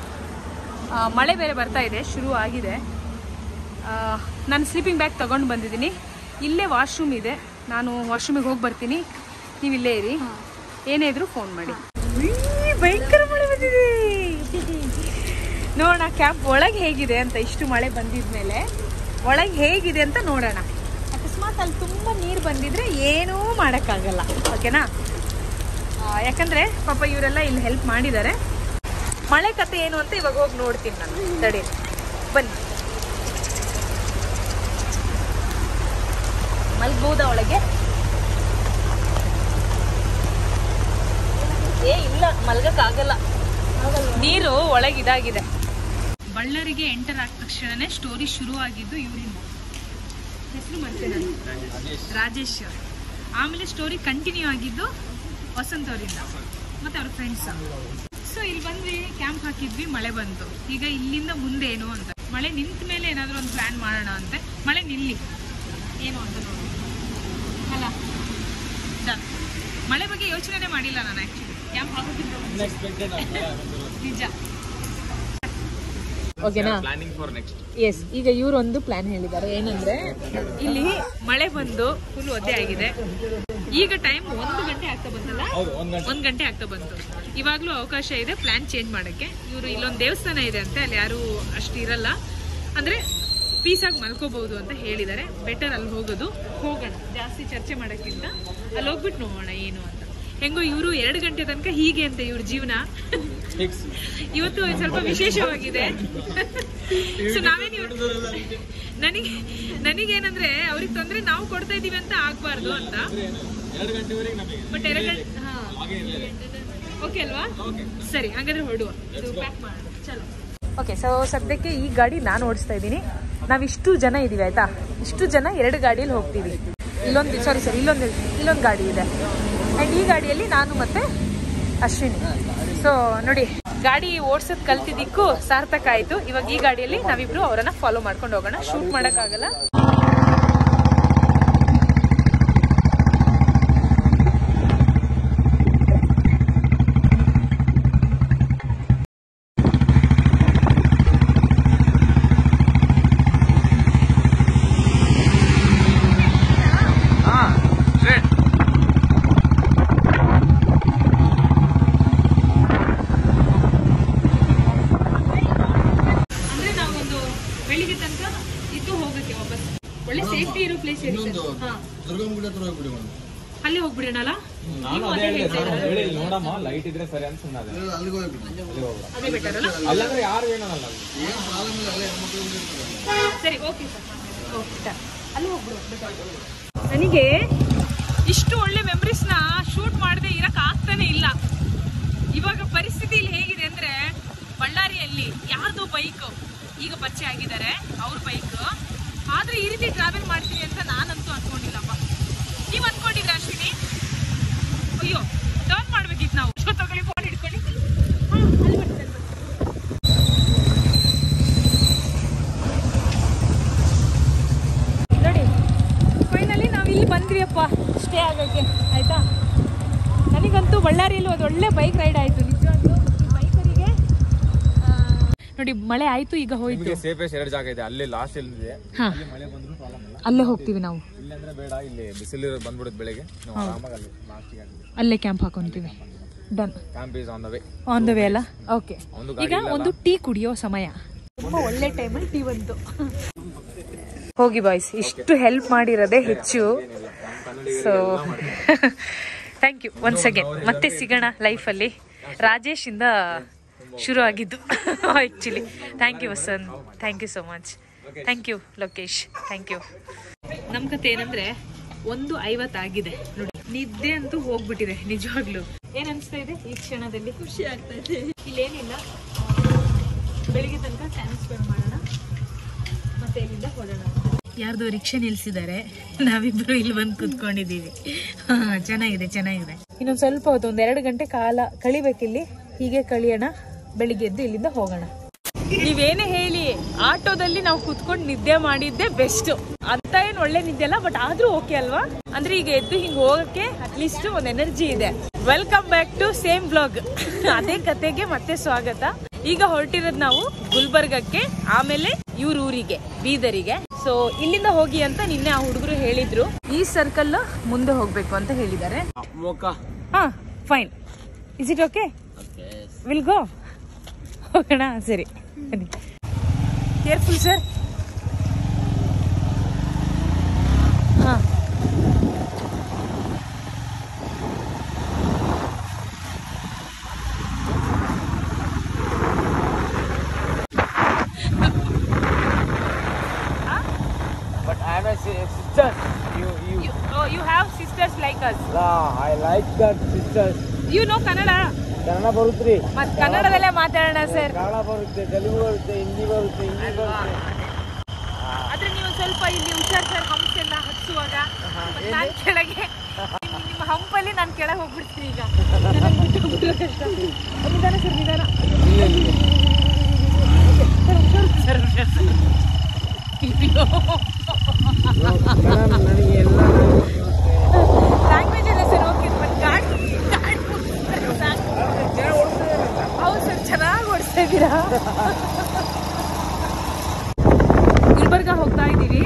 ಮಳೆ ಬೇರೆ ಬರ್ತಾ ಇದೆ, ಶುರು ಆಗಿದೆ. ನಾನು ಸ್ಲೀಪಿಂಗ್ ಬ್ಯಾಗ್ ತೊಗೊಂಡು ಬಂದಿದ್ದೀನಿ. ಇಲ್ಲೇ ವಾಶ್ರೂಮ್ ಇದೆ, ನಾನು ವಾಶ್ರೂಮಿಗೆ ಹೋಗಿ ಬರ್ತೀನಿ. ನೀವು ಇಲ್ಲೇ ಇರಿ, ಏನೇ ಇದ್ರೂ ಫೋನ್ ಮಾಡಿ. ಭಯಂಕರ ಮಳೆ ಬಂದಿದೆ. ನೋಡೋಣ ಕ್ಯಾಂಪ್ ಒಳಗೆ ಹೇಗಿದೆ ಅಂತ. ಇಷ್ಟು ಮಳೆ ಬಂದಿದ್ಮೇಲೆ ಒಳಗೆ ಹೇಗಿದೆ ಅಂತ ನೋಡೋಣ. ಅಕಸ್ಮಾತ್ ಅಲ್ಲಿ ತುಂಬ ನೀರು ಬಂದಿದ್ರೆ ಏನೂ ಮಾಡೋಕ್ಕಾಗಲ್ಲ, ಓಕೆನಾ? ಯಾಕಂದರೆ ಪಾಪ ಇವರೆಲ್ಲ ಇಲ್ಲಿ ಹೆಲ್ಪ್ ಮಾಡಿದ್ದಾರೆ. ಮಳೆ ಕತೆ ಏನು ಅಂತ ಇವಾಗ ಹೋಗಿ ನೋಡ್ತೀನಿ ನಾನು. ತಡಿ, ಬನ್ನಿ. ಮಲ್ಗಬಹುದಾ ಒಳಗೆ? ಇಲ್ಲ, ಮಲ್ಗಕ್ಕಾಗಲ್ಲ, ನೀರು ಒಳಗೆ ಇದಾಗಿದೆ. ಬಳ್ಳಾರಿಗೆ ಎಂಟರ್ ಆದ ತಕ್ಷಣನೇ ಸ್ಟೋರಿ ಶುರು ಆಗಿದ್ದು ಇವರಿಂದ. ಹೆಸರು ಮರ್ತೇನೆ, ರಾಜೇಶ್. ಆಮೇಲೆ ಸ್ಟೋರಿ ಕಂಟಿನ್ಯೂ ಆಗಿದ್ದು ವಸಂತ್ ಅವರಿಂದ ಮತ್ತೆ ಅವ್ರ ಫ್ರೆಂಡ್ಸ್. ಸೊ ಇಲ್ಲಿ ಬಂದ್ವಿ, ಕ್ಯಾಂಪ್ ಹಾಕಿದ್ವಿ, ಮಳೆ ಬಂತು. ಈಗ ಇಲ್ಲಿಂದ ಮುಂದೆ ಏನು ಅಂತ, ಮಳೆ ನಿಂತ ಮೇಲೆ ಏನಾದರೂ ಒಂದು ಪ್ಲಾನ್ ಮಾಡೋಣ ಅಂತೆ. ಮಳೆ ನಿಲ್ಲಿ ಏನು ಅಂತ ನೋಡಿ ಅಲ್ಲ. ಡನ್. ಮಳೆ ಬಗ್ಗೆ ಯೋಚನೆ ಮಾಡಿಲ್ಲ ನಾನು ಆ್ಯಕ್ಚುಲಿ. ಕ್ಯಾಂಪ್ ಹಾಕೋದಿದ್ದು ನಿಜ. ಓಕೆನಾ? Planning for next. ಎಸ್. ಈಗ ಇವರು ಒಂದು ಪ್ಲಾನ್ ಹೇಳಿದ್ದಾರೆ. ಏನಂದ್ರೆ, ಇಲ್ಲಿ ಮಳೆ ಬಂದು ಫುಲ್ ಒದ್ದೆ ಆಗಿದೆ. ಈಗ ಟೈಮ್ 1 ಗಂಟೆ ಆಗ್ತಾ ಬಂತಲ್ಲ, 1 ಗಂಟೆ ಆಗ್ತಾ ಬಂತು. ಇವಾಗ್ಲೂ ಅವಕಾಶ ಇದೆ ಪ್ಲಾನ್ ಚೇಂಜ್ ಮಾಡಕ್ಕೆ. ಇವರು ಇಲ್ಲೊಂದು ದೇವಸ್ಥಾನ ಇದೆ ಅಂತೆ, ಅಲ್ಲಿ ಯಾರು ಅಷ್ಟು ಇರಲ್ಲ, ಅಂದ್ರೆ ಪೀಸಾಗಿ ಮಲ್ಕೋಬಹುದು ಅಂತ ಹೇಳಿದ್ದಾರೆ. ಬೆಟರ್ ಅಲ್ಲಿ ಹೋಗೋಣ, ಜಾಸ್ತಿ ಚರ್ಚೆ ಮಾಡೋಕ್ಕಿಂತ ಅಲ್ಲಿ ಹೋಗ್ಬಿಟ್ಟು ನೋಡೋಣ ಏನು ಅಂತ. ಹೆಂಗೋ ಇವರು 2 ಗಂಟೆ ತನಕ ಹೀಗೆ ಅಂತ ಇವ್ರ ಜೀವನ. ಇವತ್ತು ಸ್ವಲ್ಪ ವಿಶೇಷವಾಗಿದೆ. ಸೊ ನನಗೇನಂದ್ರೆ ಅವ್ರಿಗೆ ತೊಂದ್ರೆ ನಾವು ಕೊಡ್ತಾ ಇದೀವಿ ಅಂತ ಆಗ್ಬಾರ್ದು ಅಂತ. ಬಟ್ 2 ಗಂಟೆ ಓಕೆ ಅಲ್ವಾ? ಸರಿ, ಹಾಗಾದ್ರೆ ಹೊರಡುವ. ಪ್ಯಾಕ್ ಮಾಡೋಣ, ಚಲೋ. ಓಕೆ. ಸೊ ಸದ್ಯಕ್ಕೆ ಈ ಗಾಡಿ ನಾನು ಓಡಿಸ್ತಾ ಇದ್ದೀನಿ. ನಾವಿಷ್ಟು ಜನ ಇದೀವಿ ಆಯ್ತಾ. ಇಷ್ಟು ಜನ 2 ಗಾಡಿಯಲ್ಲಿ ಹೋಗ್ತೀವಿ. ಇಲ್ಲೊಂದು ಗಾಡಿ ಇದೆ. ಆ್ಯಂಡ್ ಈ ಗಾಡಿಯಲ್ಲಿ ನಾನು ಮತ್ತೆ ಅಶ್ವಿನಿ. ಸೊ ನೋಡಿ, ಗಾಡಿ ಓಡಿಸೋದು ಕಲ್ತಿದ್ದಕ್ಕೂ ಸಾರ್ಥಕ ಆಯಿತು. ಇವಾಗ ಈ ಗಾಡಿಯಲ್ಲಿ ನಾವಿಬ್ರು ಅವರನ್ನ ಫಾಲೋ ಮಾಡ್ಕೊಂಡು ಹೋಗೋಣ. ಶೂಟ್ ಮಾಡೋಕ್ಕಾಗಲ್ಲ. ಅಲ್ಲಿ ಹೋಗ್ಬಿಡೋಣಲ್ಲ. ನಾನು ಅದೇ ಹೇಳಿದೆ ನೋಡಮ್ಮ ಲೈಟ್ ಇದ್ರೆ ಸರಿ ಅಂತ ಸುಮ್ಮನೆ ಅದೇ ಬೆಟರ್ ಅಲ್ಲ. ಅಲ್ಲಂದ್ರೆ ಯಾರು ಏನಲ್ಲ. ಸರಿ ಓಕೆ ಸರ್, ಅಲ್ಲಿ ಹೋಗ್ಬಿಡು. ನನಗೆ ಇಷ್ಟು ಒಳ್ಳೆ ಮೆಮರೀಸ್ನ ಶೂಟ್ ಮಾಡದೆ ಇರಕ್ ಆಗ್ತಾನೆ ಇಲ್ಲ. ಇವಾಗ ಪರಿಸ್ಥಿತಿ ಇಲ್ಲಿ ಹೇಗಿದೆ ಅಂದ್ರೆ, ಬಳ್ಳಾರಿಯಲ್ಲಿ ಯಾರ್ದೋ ಬೈಕ್ ಈಗ ಪರಿಚಯ ಆಗಿದ್ದಾರೆ, ಅವ್ರ ಬೈಕ್. ಆದ್ರೆ ಈ ರೀತಿ ಟ್ರಾವೆಲ್ ಮಾಡ್ತೀನಿ ಅಂತ ನಾನಂತೂ ಅನ್ಕೊಂಡಿಲ್ಲಪ್ಪ. ನೀವ್ ಅನ್ಕೊಂಡಿದ್ರ ಅಶ್ವಿನಿ? ಅಯ್ಯೋ ಟರ್ನ್ ಮಾಡ್ಬೇಕಿತ್ತು ನಾವು. ತಗೊಳ್ಳಿ ಫೋನ್ ಹಿಡ್ಕೊಳ್ಳಿ. ಅಲ್ಲಿ ಬರ್ತಾರೆ. ನೋಡಿ ಫೈನಲಿ ನಾವು ಇಲ್ಲಿ ಬಂದ್ವಿಯಪ್ಪ ಸ್ಟೇ ಆಗೋಕ್ಕೆ, ಆಯ್ತಾ. ನನಗಂತೂ ಬಳ್ಳಾರಿಯಲ್ಲಿ ಒಂದು ಒಳ್ಳೆ ಬೈಕ್ ರೈಡ್ ಆಯ್ತು ನಿಜವಾಗ್ಲೂ. ಈ ಬೈಕರಿಗೆ ನೋಡಿ ಮಳೆ ಆಯ್ತು, ಈಗ ಹೋಯ್ತು. ಸೇಫೆಸ್ಟ್ 2 ಜಾಗ ಇದೆ, ಅಲ್ಲಿ ಲಾಸ್ಟ್ ಇದೆ. ಮಳೆ ಬಂದ್ರು ಪ್ರಾಬ್ಲಮ್ ಇಲ್ಲ, ಅಲ್ಲೇ ಹೋಗ್ತೀವಿ ನಾವು. ಇಲ್ಲಂದ್ರೆ ಬೇಡ, ಇಲ್ಲಿ ಬಿಸಿಲು ಬಂದ್ಬಿಡುತ್ತೆ ಬೆಳಿಗ್ಗೆ. ನಾವು ಆರಾಮಾಗಿ ಅಲ್ಲಿ ಲಾಸ್ಟಿಗೆ ಅಲ್ಲೇ ಕ್ಯಾಂಪ್ ಹಾಕೊಂತೀವಿ. Done. Camp is on the way. On the way ಅಲ್ಲ. ಓಕೆ, ಈಗ ಒಂದು ಟೀ ಕುಡಿಯೋ ಸಮಯ. ತುಂಬಾ ಒಳ್ಳೆ ಟೈಮಲ್ಲಿ ಟೀ ಬಂತು. ಹೋಗಿ ಬಾಯ್ಸ್, ಇಷ್ಟು ಹೆಲ್ಪ್ ಮಾಡಿರೋದೇ ಹೆಚ್ಚು. So thank you once again. ಮತ್ತೆ ಸಿಗೋಣ ಲೈಫಲ್ಲಿ. ರಾಜೇಶ್ ಇಂದ ಶುರು ಆಗಿದ್ದು actually. Thank you Vasant, thank you so much. Thank you Lokesh, thank you. ನಮ್ಮ ಕತೆ ಏನಂದ್ರೆ 1:50 ಆಗಿದೆ ನೋಡಿ. ನಿದ್ದೆ ಅಂತೂ ಹೋಗ್ಬಿಟ್ಟಿದೆ ನಿಜವಾಗ್ಲು. ಏನ್ ಅನ್ಸ್ತಾ ಇದೆ ಈ ಕ್ಷಣದಲ್ಲಿ? ಖುಷಿ ಆಗ್ತಾ ಇದೆ. ಇಲ್ಲೇನಿಲ್ಲ, ಬೆಳಿಗ್ಗೆ ತನಕ ಟೈಮ್ ಸ್ಪೆಂಡ್ ಮಾಡೋಣ, ಮತ್ತೆ ಇಲ್ಲಿಂದ ಹೊರಡೋಣ. ಯಾರ್ದೋ ರಿಕ್ಷಾ ನಿಲ್ಸಿದ್ದಾರೆ, ನಾವಿಬ್ರು ಇಲ್ಲಿ ಬಂದು ಕುತ್ಕೊಂಡಿದೀವಿ. ಚೆನ್ನಾಗಿದೆ ಚೆನ್ನಾಗಿದೆ. ಇನ್ನೊಂದ್ ಸ್ವಲ್ಪ ಹೊತ್ತು, 1-2 ಗಂಟೆ ಕಾಲ ಕಳಿಬೇಕಿಲ್ಲಿ. ಹೀಗೆ ಕಳಿಯೋಣ, ಬೆಳಿಗ್ಗೆ ಎದ್ದು ಇಲ್ಲಿಂದ ಹೋಗೋಣ. ನೀವೇನೇ ಹೇಳಿ, ಆಟೋದಲ್ಲಿ ನಾವು ಕುತ್ಕೊಂಡು ನಿದ್ದೆ ಮಾಡಿದ್ದೆ ಬೆಸ್ಟ್. ಅಂತ ಏನ್ ಒಳ್ಳೆ ನಿದ್ದೆ ಅಲ್ಲ, ಬಟ್ ಆದ್ರೂ ಓಕೆ ಅಲ್ವಾ? ಅಂದ್ರೆ ಈಗ ಎದ್ದು ಹಿಂಗ್ ಹೋಗಕ್ಕೆ ಅಟ್ಲೀಸ್ಟ್ ಒಂದ್ ಎನರ್ಜಿ ಇದೆ. Welcome back to same blog. ಅದೇ ಕತೆಗೆ ಮತ್ತೆ ಸ್ವಾಗತ. ಈಗ ಹೊರಟಿರೋದು ನಾವು ಗುಲ್ಬರ್ಗಕ್ಕೆ, ಆಮೇಲೆ ಇವ್ರ ಊರಿಗೆ ಬೀದರಿಗೆ. ಸೊ ಇಲ್ಲಿಂದ ಹೋಗಿ ಅಂತ ನಿನ್ನೆ ಆ ಹುಡುಗರು ಹೇಳಿದ್ರು. ಈ ಸರ್ಕಲ್ ಮುಂದೆ ಹೋಗ್ಬೇಕು ಅಂತ ಹೇಳಿದ್ದಾರೆ. ಹಾ fine. Is it okay? Will go. ಹೋಗೋಣ. ಸರಿ, ಕೇರ್ಫುಲ್ ಸರ್. ಹಾ Sisters, you have sisters like us. I like that sisters. You know Kannada? Kannada ಬರುತ್ತ್ರಿ. ಮತ್ತೆ ಕನ್ನಡದಲ್ಲೇ ಮಾತಾಡೋಣ ಸರ್. ಕನ್ನಡ ಬರುತ್ತೆ, ತೆಲುಗು ಬರುತ್ತೆ, ಹಿಂದಿ ಬರುತ್ತೆ, ಇಂಗ್ಲಿಷ್ ಬರುತ್ತೆ. ಆದ್ರೆ ನೀವು ಸ್ವಲ್ಪ ಇಲ್ಲಿ ಹುಷಾರ್ ಸರ್, ಹಂಪ್ಸ್ ಎಲ್ಲ ಹತ್ಸುವಾಗ. ನಾನು ಕೆಳಗೆ ನಿಮ್ಮ ಹಂಪಲ್ಲಿ ನಾನು ಕೆಳಗೆ ಹೋಗ್ಬಿಡ್ತೀನಿ ಈಗ. ನಿಧಾನ ಸರ್, ನಿಧಾನ. ನನಗೆ ಎಲ್ಲ ಲ್ಯಾಂಗ್ವೇಜ್ ಎಲ್ಲ ಸರ್ ಓಕೆ, ಬಟ್ ಗಾಡಿ ಹೌದು ಸರ್, ಚೆನ್ನಾಗಿ ಓಡಿಸ್ತಾ ಇದ್ದೀರಾ. ಗುಲ್ಬರ್ಗ ಹೋಗ್ತಾ ಇದ್ದೀವಿ.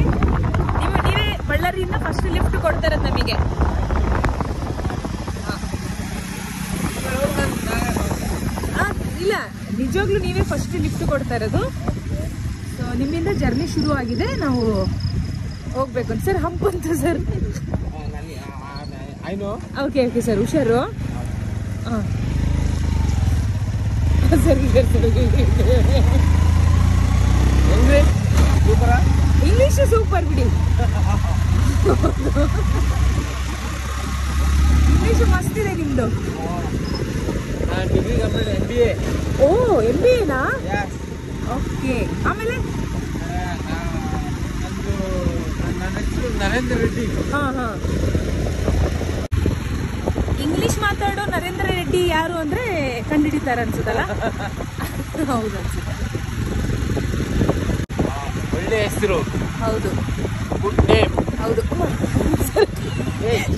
ನೀವೇ ಬಳ್ಳಾರಿಯಿಂದ ಫಸ್ಟ್ ಲಿಫ್ಟ್ ಕೊಡ್ತಾ ಇರೋದು ನಮಗೆ. ಇಲ್ಲ, ನಿಜವಾಗ್ಲೂ ನೀವೇ ಫಸ್ಟ್ ಲಿಫ್ಟ್ ಕೊಡ್ತಾ ಇರೋದು. ಸೊ ನಿಮ್ಮಿಂದ ಜರ್ನಿ ಶುರು ಆಗಿದೆ, ನಾವು ಹೋಗ್ಬೇಕು ಸರ್. ಹಂಪ್ ಬಂತು ಸರ್. ಓಕೆ ಓಕೆ ಸರ್, ಹುಷಾರು. ಹಾಂ ಸರಿ ಇಂಗ್ಲಿಷ್ ಸೂಪರ್ ಬಿಡಿ. ಇಂಗ್ಲಿಷ್ ಮಸ್ತ್ ಇದೆ ನಿಮ್ದು. ಓ MBA-ನಾ? ಓಕೆ. ಆಮೇಲೆ ನರೇಂದ್ರ ರೆಡ್ಡಿ. ಹಾಂ ಹಾಂ. ಇಂಗ್ಲಿಷ್ ಮಾತಾಡೋ ನರೇಂದ್ರ ರೆಡ್ಡಿ ಯಾರು ಅಂದ್ರೆ ಕಂಡುಹಿಡಿತಾರೆ ಅನ್ಸುತ್ತಲ್ಲ. ಹೌದು ಅನ್ಸುತ್ತೆ. ಒಳ್ಳೆ ಹೆಸರು. ಹೌದು, ಗುಡ್ ನೇಮ್. ಹೌದು.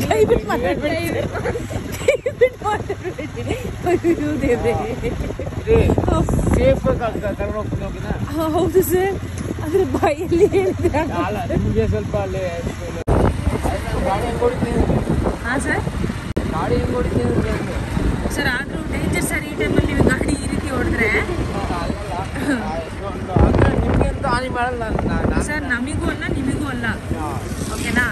ಕೈ ಬಿಟ್ಟು ಮಾತಾಡ್ಬೇಡಿ. ಸೇಫ್ ಕರ್ಕೊಂಡು ಹೋಗ್ತೀನಿ. ಹೌದು ಸರ್, ಅದ್ರ ಬಾಯಲ್ಲಿ ಹೇಳಿದ್ರೆ ನಿಮಗೆ ಸ್ವಲ್ಪ ಅಲ್ಲಿ ಗಾಡಿ ಹೆಂಗೆ ಹೊಡಿತೀನಿ. ಹಾಂ ಸರ್, ಗಾಡಿ ಹೆಂಗೆ ಹೊಡಿತೀನಿ ಸರ್. ಆದರೂ ಡೇಂಜರ್ ಸರ್, ಈ ಟೈಮಲ್ಲಿ ನೀವು ಗಾಡಿ ಈ ರೀತಿ ಹೊಡೆದ್ರೆ. ನಿಮ್ಗೆ ಅಂತ ಹಾನಿ ಮಾಡಲ್ಲ ಸರ್, ನಮಿಗೂ ಅಲ್ಲ ನಿಮಗೂ ಅಲ್ಲ, ಓಕೆನಾ?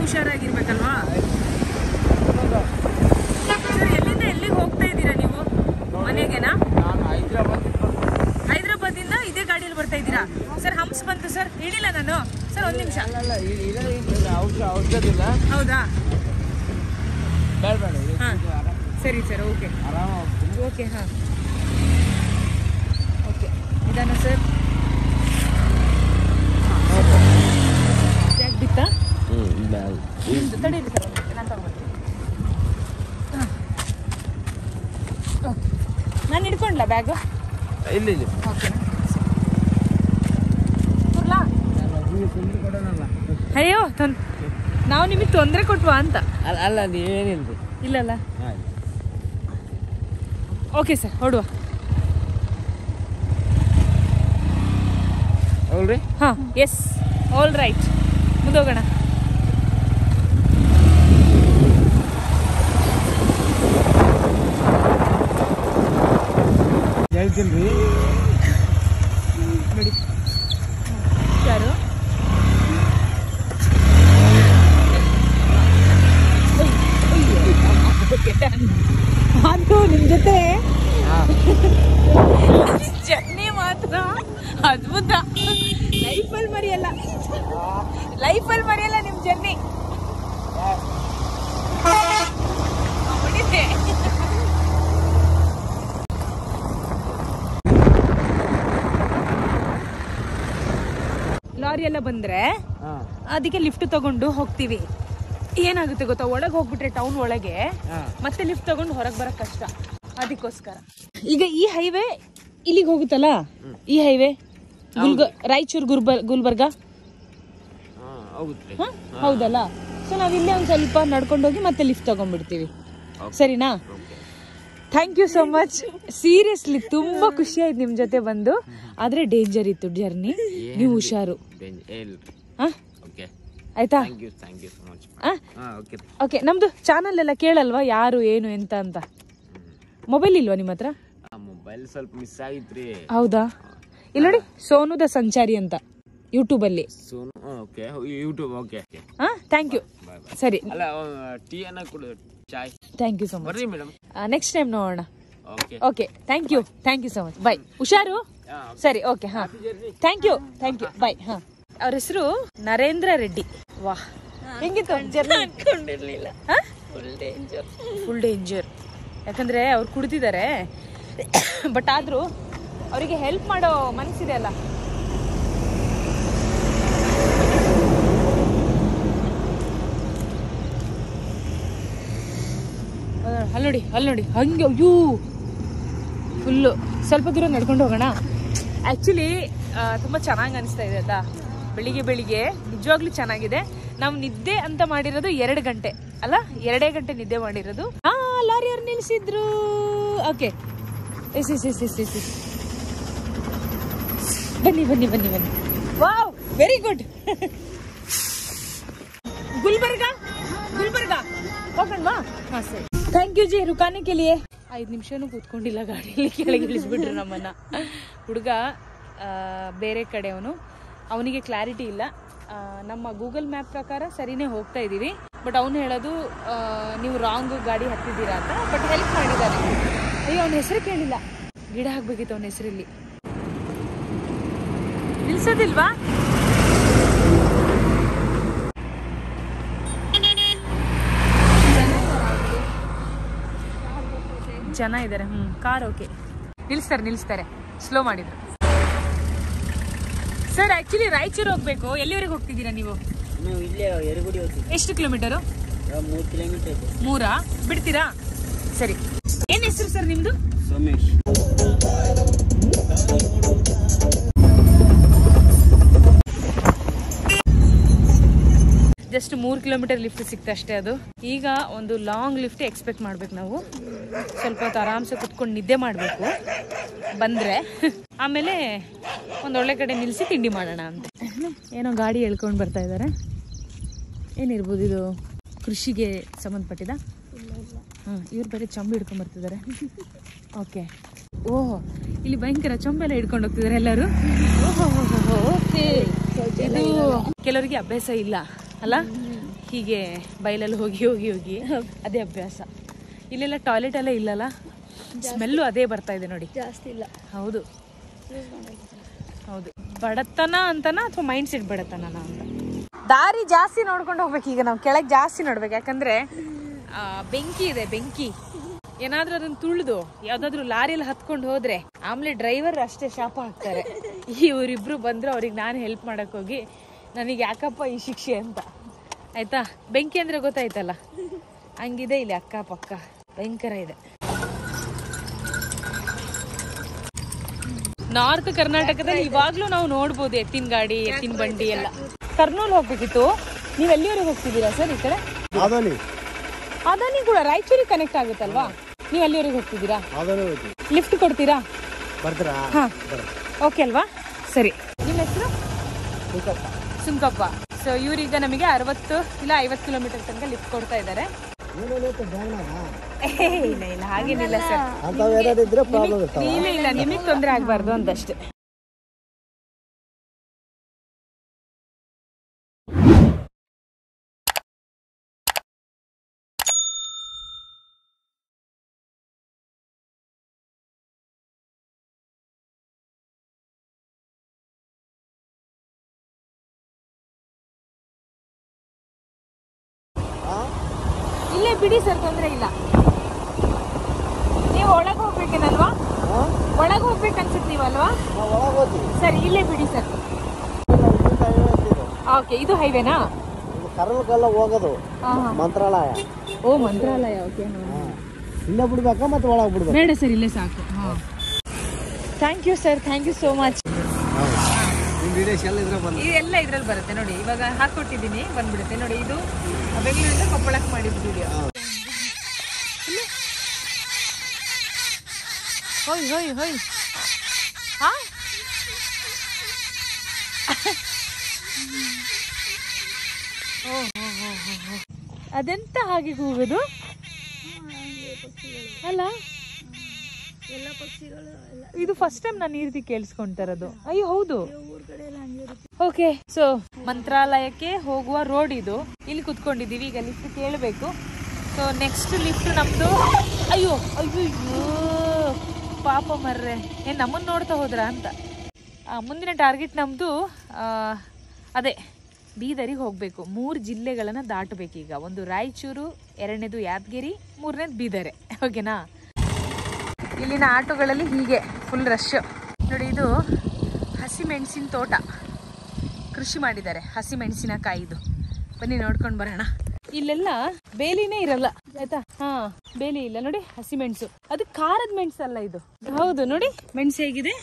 ಹುಷಾರಾಗಿರ್ಬೇಕಲ್ವಾ? ಸರ್ ಎಲ್ಲಿಂದ ಎಲ್ಲಿಗೆ ಹೋಗ್ತಾ ಇದ್ದೀರಾ ನೀವು? ಮನೆಗೆನಾ? ಹೈದರಾಬಾದಿಂದ ಇದೇ ಗಾಡಿಯಲ್ಲಿ ಬರ್ತಾ ಇದ್ದೀರಾ? ಸರ್ ಹಂಪ್ಸ್ ಬಂತು ಸರ್, ಹೇಳಿಲ್ಲ ನಾನು. ಸರ್ ಒಂದು ನಿಮಿಷ. ಹೌದಾ? ಹಾಂ ಸರಿ ಸರ್, ಓಕೆ ಓಕೆ. ಹಾಂ ಓಕೆ, ನಿಧಾನ ಸರ್. ಬ್ಯಾಗ್ ಬಿತ್ತಾ? ತಡೀರಿ ಸರ್, ನಾನು ತಗೊಂಡ್ಬರ್ತೀನಿ. ಓಕೆ, ನಾನು ಹಿಡ್ಕೊಂಡ್ಲಾ ಬ್ಯಾಗು? ಇಲ್ಲ ಓಕೆನಾ? ಅಯ್ಯೋ ನಾವು ನಿಮಗೆ ತೊಂದರೆ ಕೊಟ್ವಾ ಅಂತ. ಅಲ್ಲ ನೀವೇನಿಲ್ರಿ. ಇಲ್ಲಲ್ಲ. ಓಕೆ ಸರ್, ಹೊಡುವ. ಹೌಲ್ರಿ? ಹಾಂ ಎಸ್, ಆಲ್ ರೈಟ್, ಮುಂದೋಗೋಣ. ಹೇಳ್ತೀನಿ ನೋಡಿ ಯಾರು ಅದು ನಿಮ್ಮ ಜೊತೆ ಜರ್ನಿ ಮಾತ್ರ ಅದ್ಭುತ. ಲೈಫಲ್ಲಿ ಮರೆಯಲ್ಲ ನಿಮ್ಮ ಜರ್ನಿ. ಲಾರಿ ಎಲ್ಲ ಬಂದ್ರೆ ಅದಕ್ಕೆ ಲಿಫ್ಟ್ ತಗೊಂಡು ಹೋಗ್ತೀವಿ. ಏನಾಗುತ್ತೆ ಗೊತ್ತಾ, ಒಳಗೆ ಹೋಗ್ಬಿಟ್ರೆ ಟೌನ್ ಒಳಗೆ ಮತ್ತೆ ಲಿಫ್ಟ್ ತಗೊಂಡು ಹೊರಗೆ ಬರಕ್ ಕಷ್ಟ. ಅದಕ್ಕೋಸ್ಕರ ಈಗ ಈ ಹೈವೇ ಇಲ್ಲಿಗೆ ಹೋಗುತ್ತಲ್ಲ, ಈ ಹೈವೇ ರಾಯಚೂರು ಗುಲ್ಬರ್ಗ ಹೌದಲ್ಲ. ಸೊ ನಾವ್ ಇಲ್ಲೇ ಒಂದ್ ಸ್ವಲ್ಪ ನಡ್ಕೊಂಡೋಗಿ ಮತ್ತೆ ಲಿಫ್ಟ್ ತಗೊಂಡ್ಬಿಡ್ತೀವಿ. ಸರಿನಾ? Thank you so much. Seriously ತುಂಬಾ ಖುಷಿ ಆಯ್ತು ನಿಮ್ ಜೊತೆ ಬಂದು. ಆದ್ರೆ ಡೇಂಜರ್ ಇತ್ತು ಜರ್ನಿ, ನೀವು ಹುಷಾರು ಆಯ್ತಾ? ಓಕೆ, ನಮ್ದು ಚಾನಲ್ ಎಲ್ಲ ಕೇಳಲ್ವಾ ಯಾರು ಏನು ಎಂತ ಅಂತ? ಮೊಬೈಲ್ ಇಲ್ವಾ ನಿಮ್ಮ ಹತ್ರ? ಮೊಬೈಲ್ ಸ್ವಲ್ಪ ಮಿಸ್ ಆಗಿತ್ರಿ. ಹೌದಾ? ಇಲ್ಲ ನೋಡಿ, ಸೋನುದ ಸಂಚಾರಿ ಅಂತ ಯೂಟ್ಯೂಬ್ ಅಲ್ಲಿ. Thank you. ಸರಿ, thank you so much. Next time ನೋಡೋಣ. Okay, thank you so much. Bye, ಹುಷಾರು. ಸರಿ, ಓಕೆ. ಹಾ, ಥ್ಯಾಂಕ್ ಯು ಬೈ. ಹಾ, ಅವ್ರ ಹೆಸರು ನರೇಂದ್ರ ರೆಡ್ಡಿ. ವಾಹ್, ಹೆಂಗಿತ್ತು ಜರ್ನಿ? ಅನ್ಕೊಂಡಿರ್ಲಿಲ್ಲ. Full danger. ಯಾಕಂದ್ರೆ ಅವ್ರು ಕುಡ್ತಿದ್ದಾರೆ, ಬಟ್ ಆದ್ರೂ ಅವರಿಗೆ ಹೆಲ್ಪ್ ಮಾಡೋ ಮನಸ್ಸಿದೆ ಅಲ್ಲ. ಅಲ್ಲಿ ನೋಡಿ ಹಂಗೆ. ಅಯ್ಯೋ, ಫುಲ್ಲು. ಸ್ವಲ್ಪ ದೂರ ನಡ್ಕೊಂಡು ಹೋಗೋಣ. ಆ್ಯಕ್ಚುಲಿ ತುಂಬ ಚೆನ್ನಾಗಿ ಅನಿಸ್ತಾ ಇದೆ ಆಯ್ತಾ. ಬೆಳಿಗ್ಗೆ ನಿಜವಾಗ್ಲೂ ಚೆನ್ನಾಗಿದೆ. ನಾವು ನಿದ್ದೆ ಅಂತ ಮಾಡಿರೋದು 2 ಗಂಟೆ ಅಲ್ಲ, 2 ಗಂಟೆ ನಿದ್ದೆ ಮಾಡಿರೋದು. ಲಾರಿ ಅವ್ರು ನಿಲ್ಸಿದ್ರು. Okay, yes. ಬನ್ನಿ. Wow, very good. ಗುಲ್ಬರ್ಗ ಹೋಗೋಣವಾ? ಹಾಂ ಸರಿ, ಥ್ಯಾಂಕ್ ಯು ಜಿ ರುಕಾನೆ ಕೆ ಲಿಯೆ. 5 ನಿಮಿಷನೂ ಕೂತ್ಕೊಂಡಿಲ್ಲ ಗಾಡಿಯಲ್ಲಿ, ಕೆಳಗೆ ಇಳಿಸ್ಬಿಟ್ರು ನಮ್ಮನ್ನ. ಹುಡುಗ ಬೇರೆ ಕಡೆಯವನು, ಅವನಿಗೆ ಕ್ಲಾರಿಟಿ ಇಲ್ಲ. ನಮ್ಮ ಗೂಗಲ್ ಮ್ಯಾಪ್ ಪ್ರಕಾರ ಸರಿನೇ ಹೋಗ್ತಾ ಇದ್ದೀವಿ, ಬಟ್ ಅವನು ಹೇಳೋದು ನೀವು ರಾಂಗ್ ಗಾಡಿ ಹತ್ತಿದ್ದೀರಾ ಅಂತ. ಬಟ್ ಹೆಲ್ಪ್ ಮಾಡಿದ್ದಾರೆ. ಅಯ್ಯೋ, ಅವನ ಹೆಸರು ಕೇಳಿಲ್ಲ, ಗಿಡ ಹಾಕ್ಬೇಕಿತ್ತು ಅವನ ಹೆಸರಲ್ಲಿ. ನಿಲ್ಸೋದಿಲ್ವಾ? ಜನ ಇದ್ದಾರೆ. ಕಾರ್ ಓಕೆ, ನಿಲ್ಲಿಸ್ತಾರೆ. ಸ್ಲೋ ಮಾಡಿದ್ರು. ಸರ್ ಆಕ್ಚುಲಿ ರಾಯಚೂರು ಹೋಗ್ಬೇಕು. ಎಲ್ಲಿವರೆಗೆ ಹೋಗ್ತಿದ್ದೀರಾ ನೀವು? ಎಷ್ಟು ಕಿಲೋಮೀಟರು? 3 ಕಿಲೋಮೀಟರ್. 3 ಬಿಡ್ತೀರಾ? ಸರಿ. ಏನ್ ಹೆಸರು ಸರ್ ನಿಮ್ದು? ಸೋಮೇಶ್. ಜಸ್ಟ್ 3 ಕಿಲೋಮೀಟರ್ ಲಿಫ್ಟ್ ಸಿಕ್ತ ಅಷ್ಟೇ. ಅದು ಈಗ ಒಂದು ಲಾಂಗ್ ಲಿಫ್ಟ್ ಎಕ್ಸ್ಪೆಕ್ಟ್ ಮಾಡ್ಬೇಕು ನಾವು. ಸ್ವಲ್ಪ ಹೊತ್ತು ಆರಾಮ್ಸೆ ಕುತ್ಕೊಂಡು ನಿದ್ದೆ ಮಾಡಬೇಕು ಬಂದರೆ. ಆಮೇಲೆ ಒಂದೊಳ್ಳೆ ಕಡೆ ನಿಲ್ಲಿಸಿ ತಿಂಡಿ ಮಾಡೋಣ ಅಂತ. ಏನೋ ಗಾಡಿ ಎಳ್ಕೊಂಡು ಬರ್ತಾ ಇದ್ದಾರೆ. ಏನಿರ್ಬೋದು ಇದು? ಕೃಷಿಗೆ ಸಂಬಂಧಪಟ್ಟಿದ? ಇವ್ರು ಬೇರೆ ಚಂಬು ಹಿಡ್ಕೊಂಡು ಬರ್ತಿದ್ದಾರೆ. ಓಕೆ. ಓಹ್, ಇಲ್ಲಿ ಭಯಂಕರ ಚೊಂಬೆಲ್ಲ ಹಿಡ್ಕೊಂಡು ಹೋಗ್ತಿದ್ದಾರೆ ಎಲ್ಲರೂ. ಓಕೆ, ಇದು ಕೆಲವರಿಗೆ ಅಭ್ಯಾಸ ಇಲ್ಲ ಅಲ್ಲ, ಹೀಗೆ ಬೈಲಲ್ಲಿ ಹೋಗಿ ಹೋಗಿ ಹೋಗಿ ಅದೇ ಅಭ್ಯಾಸ. ಇಲ್ಲೆಲ್ಲ ಟಾಯ್ಲೆಟ್ ಎಲ್ಲ ಇಲ್ಲಲ್ಲ, ಸ್ಮೆಲ್ಲು ಅದೇ ಬರ್ತಾ ಇದೆ ನೋಡಿ. ಜಾಸ್ತಿ ಇಲ್ಲ. ಹೌದು ಹೌದು. ಬಡತನ ಅಂತನಾ ಅಥವಾ ಮೈಂಡ್ ಸೆಟ್ ಬಡತನ ಅಂತ? ದಾರಿ ಜಾಸ್ತಿ ನೋಡ್ಕೊಂಡು ಹೋಗ್ಬೇಕು. ಈಗ ನಾವು ಕೆಳಗೆ ಜಾಸ್ತಿ ನೋಡ್ಬೇಕು, ಯಾಕಂದ್ರೆ ಬೆಂಕಿ ಇದೆ. ಬೆಂಕಿ ಏನಾದ್ರೂ ಅದನ್ನ ತುಳಿದು ಯಾವ್ದಾದ್ರು ಲಾರಿಯಲ್ಲಿ ಹತ್ಕೊಂಡು ಹೋದ್ರೆ ಆಮೇಲೆ ಡ್ರೈವರ್ ಅಷ್ಟೇ ಶಾಪ ಹಾಕ್ತಾರೆ. ಇವರಿಬ್ರು ಬಂದ್ರೆ ಅವ್ರಿಗೆ ನಾನು ಹೆಲ್ಪ್ ಮಾಡಕ್ ಹೋಗಿ ನನಗೆ ಯಾಕಪ್ಪ ಈ ಶಿಕ್ಷೆ ಅಂತ. ಆಯ್ತಾ? ಬೆಂಕಿ ಅಂದ್ರೆ ಗೊತ್ತಾಯ್ತಲ್ಲ, ಹಂಗಿದೆ ಇಲ್ಲಿ ಅಕ್ಕಪಕ್ಕ ಭಯಂಕರ ಇದೆ. ನಾರ್ತ್ ಕರ್ನಾಟಕದಲ್ಲಿ ಇವಾಗ್ಲೂ ನಾವು ನೋಡ್ಬೋದು ಎತ್ತಿನ ಗಾಡಿ, ಎತ್ತಿನ ಬಂಡಿ ಎಲ್ಲ. ಕರ್ನೂಲ್ ಹೋಗ್ಬೇಕಿತ್ತು. ನೀವು ಎಲ್ಲಿವರೆಗೆ ಹೋಗ್ತಿದ್ದೀರಾ ಸರ್? ಈ ಕಡೆ ಅದಾನಿ ಕೂಡ ರಾಯಚೂರಿಗೆ ಕನೆಕ್ಟ್ ಆಗುತ್ತಲ್ವಾ? ನೀವು ಎಲ್ಲಿವರೆಗೆ ಹೋಗ್ತಿದ್ದೀರಾ? ಲಿಫ್ಟ್ ಕೊಡ್ತೀರಾ? ಹಾ, ಓಕೆ ಅಲ್ವಾ? ಸರಿ. ನಿಮ್ಮ ಹೆಸರು? ಸುಂಕಪ್ಪ. ಸೊ ಇವ್ರೀಗ ನಮಗೆ 60 ಇಲ್ಲ 50 ಕಿಲೋಮೀಟರ್ ತನಕ ಲಿಫ್ಟ್ ಕೊಡ್ತಾ ಇದ್ದಾರೆ. ಇಲ್ಲ ಇಲ್ಲ ಹಾಗೇನಿಲ್ಲ ಸರ್, ಇಲ್ಲ ನಿಮಗೆ ತೊಂದರೆ ಆಗ್ಬಾರ್ದು ಅಂತಷ್ಟೇ. ಇಲ್ಲೇ ಬಿಡಿ ಸರ್, ತೊಂದರೆ ಇಲ್ಲ. ನೀವು ಒಳಗೆ ಹೋಗ್ಬೇಕೇನಲ್ವಾ? ಒಳಗೆ ಹೋಗ್ಬೇಕನ್ಸುತ್ತೆ ನೀವಲ್ವಾ? ಸರಿ, ಇಲ್ಲೇ ಬಿಡಿ ಸರ್. ಓಕೆ, ಇದು ಹೈವೇನಾ? ಹೋಗೋದು ಮಂತ್ರಾಲಯ. ಓ, ಮಂತ್ರಾಲಯ. ಓಕೆ, ಇಲ್ಲೇ ಬಿಡ್ಬೇಕಾ ಮತ್ತೆ ಒಳಗೆ ಬಿಡ್ಬೇಕು? ಬೇಡ ಸರ್, ಇಲ್ಲೇ ಸಾಕು. Thank you sir, thank you so much. ಇದೆಲ್ಲ ಇದ್ರಲ್ಲಿ ಬರುತ್ತೆ ನೋಡಿ. ಇವಾಗ ಹಾಕೊಟ್ಟಿದ್ದೀನಿ, ಬಂದ್ಬಿಡುತ್ತೆ ನೋಡಿ. ಇದು ಬೆಂಗಳೂರಿಂದ ಕೊಪ್ಪಳಕ್ಕೆ ಮಾಡಿದ್ದು ವಿಡಿಯೋ. ಹೋಯ್ ಹೋಯ್ ಹೋಯ್. ಹಾ, ಅದೆಂತ ಹಾಗೆ ಕೂಗೋದು ಅಲ್ಲ? ಇದು ಫಸ್ಟ್ ಟೈಮ್ ನಾನು ಈ ರೀತಿ ಕೇಳಿಸ್ಕೊಂತಾ ಇರೋದು. ಅಯ್ಯೋ ಹೌದು. ಓಕೆ, ಸೊ ಮಂತ್ರಾಲಯಕ್ಕೆ ಹೋಗುವ ರೋಡ್ ಇದು. ಇಲ್ಲಿ ಕುತ್ಕೊಂಡಿದ್ದೀವಿ. ಈಗ ಲಿಫ್ಟ್ ಕೇಳಬೇಕು. ಸೊ ನೆಕ್ಸ್ಟ್ ಲಿಫ್ಟ್ ನಮ್ದು. ಅಯ್ಯೋ ಅಯ್ಯೋ ಪಾಪ ಮರ್ರೆ, ನಮ್ಮನ್ನು ನೋಡ್ತಾ ಹೋದ್ರ ಅಂತ. ಮುಂದಿನ ಟಾರ್ಗೆಟ್ ನಮ್ಮದು ಅದೇ ಬೀದರಿಗೆ ಹೋಗಬೇಕು. 3 ಜಿಲ್ಲೆಗಳನ್ನು ದಾಟಬೇಕೀಗ. ಒಂದು ರಾಯಚೂರು, 2ನೇದು ಯಾದಗಿರಿ, 3ನೇದು ಬೀದರೆ. ಓಕೆನಾ? ಇಲ್ಲಿನ ಆಟೋಗಳಲ್ಲಿ ಹೀಗೆ ಫುಲ್ ರಶ್ ನೋಡಿ. ಇದು ಹಸಿಮೆಣಸಿನ ತೋಟ, ಕೃಷಿ ಮಾಡಿದ್ದಾರೆ ಹಸಿಮೆಣಸಿನಕಾಯಿದು. ಬನ್ನಿ ನೋಡ್ಕೊಂಡು ಬರೋಣ. ಇಲ್ಲೆಲ್ಲ ಬೇಲಿನೇ ಇರಲ್ಲ, ಆಯ್ತಾ? ಹಾ, ಬೇಲಿ ಇಲ್ಲ ನೋಡಿ. ಹಸಿಮೆಣಸು, ಅದು ಖಾರದ ಮೆಣಸು ಅಲ್ಲ ಇದು. ಹೌದು ನೋಡಿ, ಮೆಣಸು ಹೇಗಿದೆ,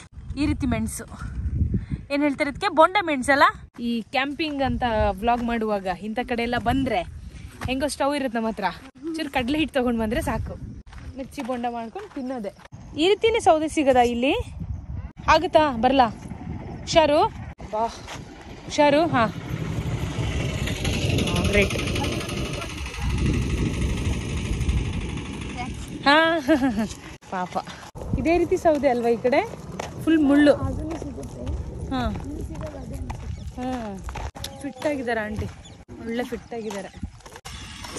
ಈ ರೀತಿ ಮೆಣಸು. ಏನ್ ಹೇಳ್ತಾರೆ ಇದಕ್ಕೆ? ಬೊಂಡ ಮೆಣಸಲ್ಲ. ಈ ಕ್ಯಾಂಪಿಂಗ್ ಅಂತ ವ್ಲಾಗ್ ಮಾಡುವಾಗ ಇಂಥ ಕಡೆ ಎಲ್ಲ ಬಂದ್ರೆ ಹೆಂಗೋ ಸ್ಟವ್ ಇರುತ್ತೆ ನಮ್ಮ ಹತ್ರ, ಚೂರು ಕಡಲೆ ಹಿಟ್ಟು ತಗೊಂಡ್ ಬಂದ್ರೆ ಸಾಕು, ಮಿರ್ಚಿ ಬೊಂಡ ಮಾಡ್ಕೊಂಡು ತಿನ್ನೋದೆ. ಈ ರೀತಿನೇ ಸೌದೆ ಸಿಗದ ಇಲ್ಲಿ? ಆಗುತ್ತಾ? ಬರ್ಲಾ? ಹುಷಾರು, ಬಾ ಹುಷಾರು. ಹಾ, ಗ್ರೇಟ್. ಹಾ ಪಾಪ, ಇದೇ ರೀತಿ ಸೌದೆ ಅಲ್ವಾ ಈ ಕಡೆ? ಫುಲ್ ಮುಳ್ಳು. ಹಾ ಹಾ, ಫಿಟ್ ಆಗಿದ್ದಾರೆ ಆಂಟಿ, ಒಳ್ಳೆ ಫಿಟ್ ಆಗಿದ್ದಾರೆ.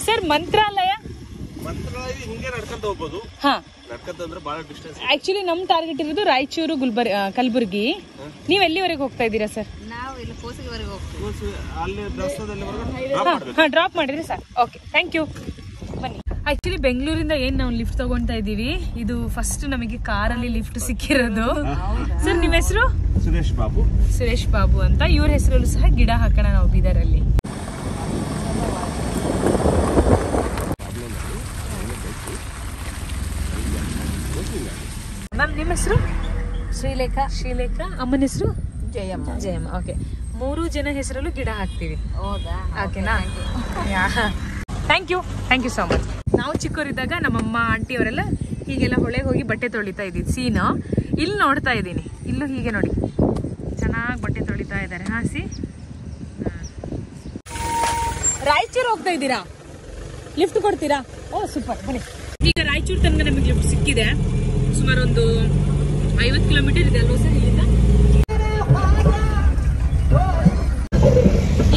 ಸರ್ ಮಂತ್ರಾಲಯ ಹಿಂಗೆ ನಡ್ಕೊಂತ ಹೋಗ್ಬೋದು. ಹಾ, ನಡ್ಕೊಂತ ಅಂದ್ರೆ ಬಹಳ ಡಿಸ್ಟೆನ್ಸ್. ಆಕ್ಚುಲಿ ನಮ್ ಟಾರ್ಗೆಟ್ ಇರೋದು ರಾಯಚೂರು, ಕಲಬುರ್ಗಿ. ನೀವ್ ಎಲ್ಲಿವರೆಗೆ ಹೋಗ್ತಾ ಇದ್ದೀರಾ ಸರ್? ನಾವು ಇಲ್ಲಿ ಕೋಸಿಗೆವರೆಗೆ ಹೋಗ್ತೀವಿ. ಅಲ್ಲಿ ಡ್ರಾಪ್ ಮಾಡಿದ್ರೆ ಸರ್. Okay, thank you. ಬನ್ನಿ. ಆಕ್ಚುಲಿ ಬೆಂಗಳೂರಿಂದ ಏನ್ ನಾವು ಲಿಫ್ಟ್ ತಗೊಂತಾ ಇದೀವಿ, ಇದು ಫಸ್ಟ್ ನಮಗೆ ಕಾರಲ್ಲಿ ಲಿಫ್ಟ್ ಸಿಕ್ಕಿರೋದು. ಸರ್ ನಿಮ್ಮ ಹೆಸರು? ಸುರೇಶ್ ಬಾಬು. ಸುರೇಶ್ ಬಾಬು ಅಂತ. ಇವ್ರ ಹೆಸರಲ್ಲೂ ಸಹ ಗಿಡ ಹಾಕೋಣ ನಾವು ಬೀದರಲ್ಲಿ. ಮ್ಯಾಮ್ ನಿಮ್ಮ ಹೆಸರು? ಶ್ರೀಲೇಖಾ. ಶ್ರೀಲೇಖಾ. ಅಮ್ಮನ ಹೆಸರು? ಜಯಮ್ಮ. ಜಯಮ್ಮ. ಓಕೆ, 3 ಜನ ಹೆಸರಲ್ಲೂ ಗಿಡ ಹಾಕ್ತೀವಿ. ಹೌದಾ? ಓಕೆನಾ? Thank you, thank you so much. ನಾವು ಚಿಕ್ಕವರಿದ್ದಾಗ ನಮ್ಮಮ್ಮ ಆಂಟಿ ಅವರೆಲ್ಲ ಹೀಗೆಲ್ಲ ಹೊಳೆಗೆ ಹೋಗಿ ಬಟ್ಟೆ ತೊಳಿತಾ ಇದ್ದಿದ್ದು ಸೀನು ಇಲ್ಲಿ ನೋಡ್ತಾ ಇದ್ದೀನಿ. ಇಲ್ಲೂ ಹೀಗೆ ನೋಡಿ, ಚೆನ್ನಾಗಿ ಬಟ್ಟೆ ತೊಳಿತಾ ಇದ್ದಾರೆ. ಹಾಸಿ. ರಾಯಚೂರು ಹೋಗ್ತಾ ಇದ್ದೀರಾ? ಲಿಫ್ಟ್ ಕೊಡ್ತೀರಾ? ಓ ಸೂಪರ್, ಬನ್ನಿ. ಈಗ ರಾಯಚೂರು ತನಕ ನಮಗೆ ಲಿಫ್ಟ್ ಸಿಕ್ಕಿದೆ. ಸುಮಾರು ಒಂದು 50 ಕಿಲೋಮೀಟರ್ ಇದೆ ಅಲ್ವಾ ಸರ್ ಇಲ್ಲಿಂದ?